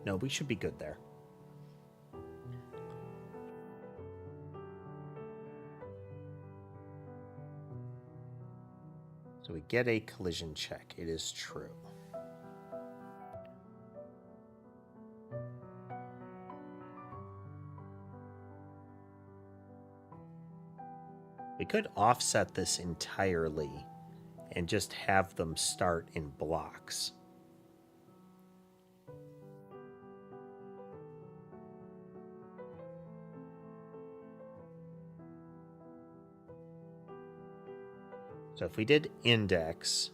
No, we should be good there. So we get a collision check. It is true. We could offset this entirely and just have them start in blocks. So if we did index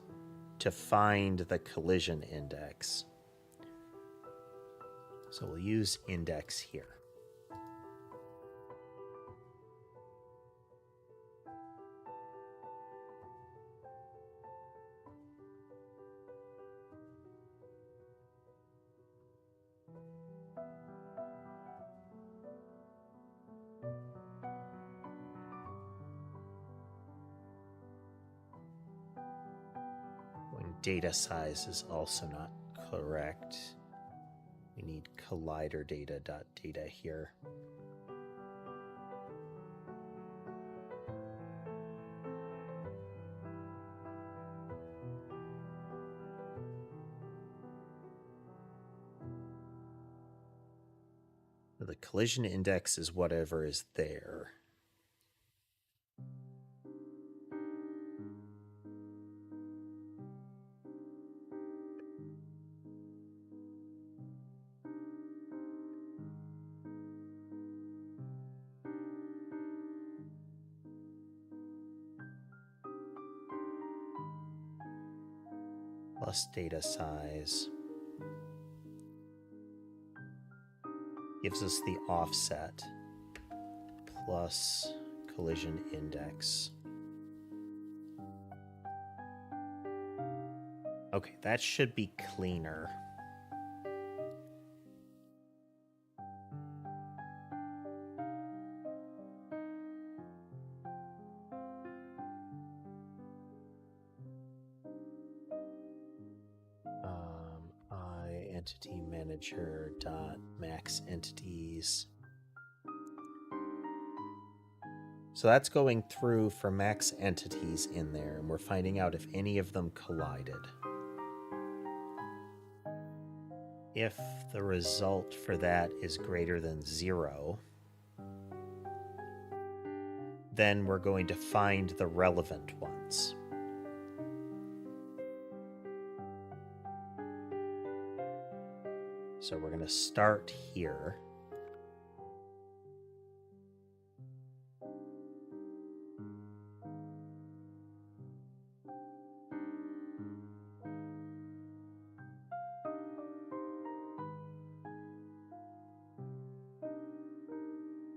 to find the collision index, so we'll use index here. Data size is also not correct. We need collider data.data here. The collision index is whatever is there. Plus data size gives us the offset plus collision index. Okay, that should be cleaner. Entity manager dot max entities. So that's going through for max entities in there, and we're finding out if any of them collided. If the result for that is greater than 0, then we're going to find the relevant ones. So we're going to start here.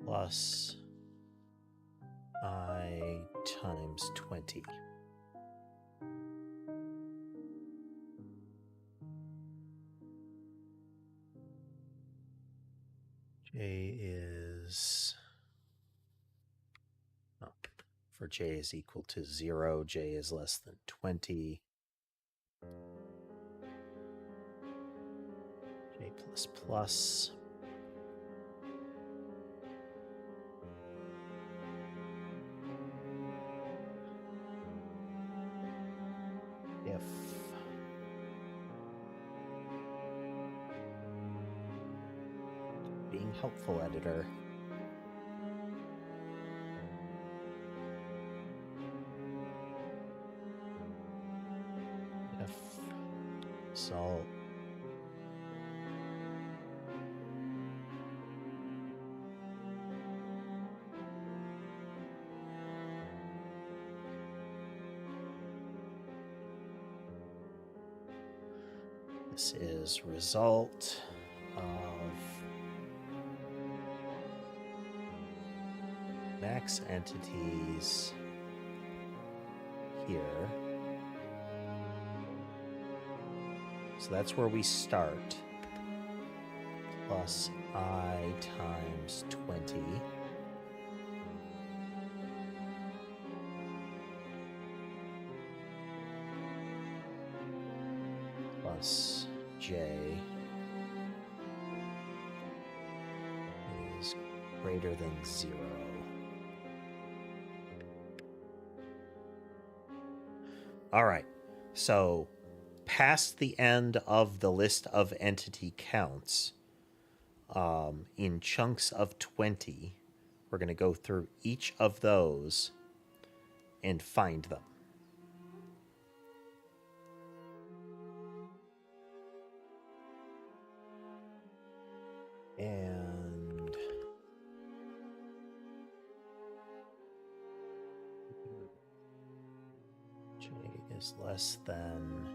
Plus I times 20. J is, oh, for j is equal to 0, j is less than 20. J plus plus. If being helpful, editor. Result. This is result of max entities here. So that's where we start. Plus I times 20. Plus J is greater than 0. All right, so past the end of the list of entity counts, in chunks of 20, we're going to go through each of those and find them. And J is less than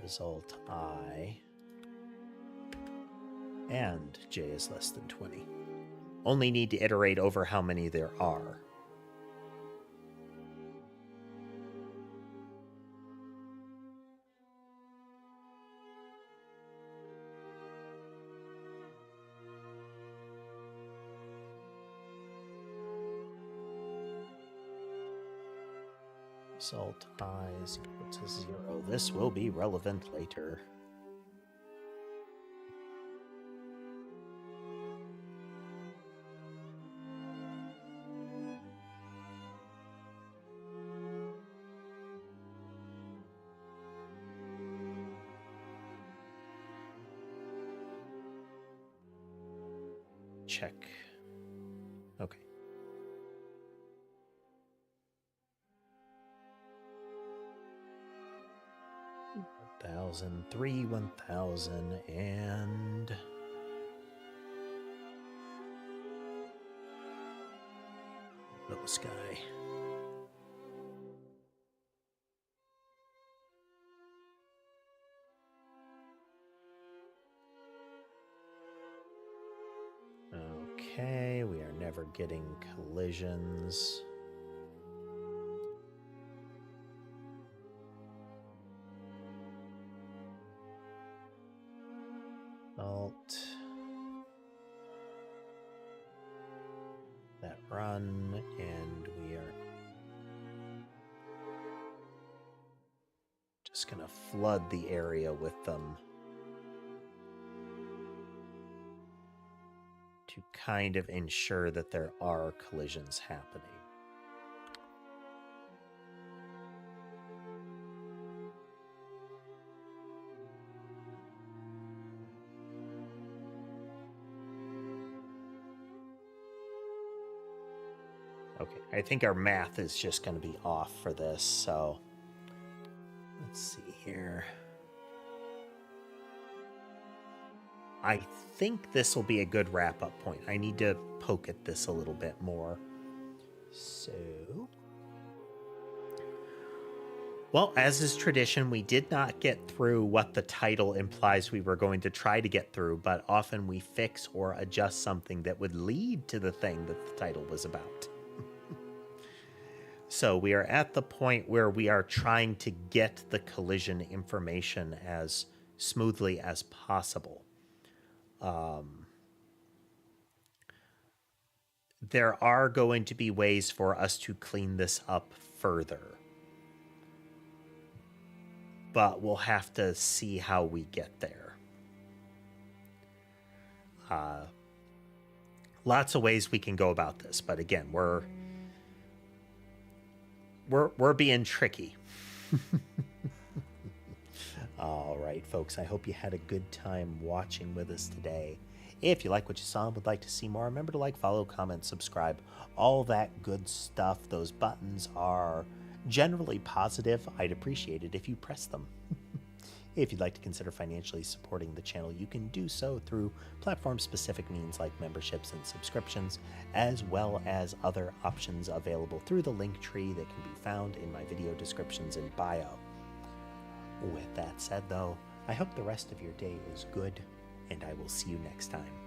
result I, and J is less than 20. Only need to iterate over how many there are. Result I is equal to 0. This will be relevant later. Check. Okay. $1,003, 1,000, and lowest guy. Okay, we are never getting collisions. Alt. That run, and we are just gonna flood the area with them to kind of ensure that there are collisions happening. Okay, I think our math is just going to be off for this, so let's see here. I think this will be a good wrap-up point. I need to poke at this a little bit more. So, well, as is tradition, we did not get through what the title implies we were going to try to get through, but often we fix or adjust something that would lead to the thing that the title was about. So we are at the point where we are trying to get the collision information as smoothly as possible. There are going to be ways for us to clean this up further, but we'll have to see how we get there. Lots of ways we can go about this, but again, we're being tricky. All right, folks, I hope you had a good time watching with us today. If you like what you saw and would like to see more, remember to like, follow, comment, subscribe, all that good stuff. Those buttons are generally positive. I'd appreciate it if you press them. If you'd like to consider financially supporting the channel, you can do so through platform-specific means like memberships and subscriptions, as well as other options available through the link tree that can be found in my video descriptions and bio. With that said, though, I hope the rest of your day is good, and I will see you next time.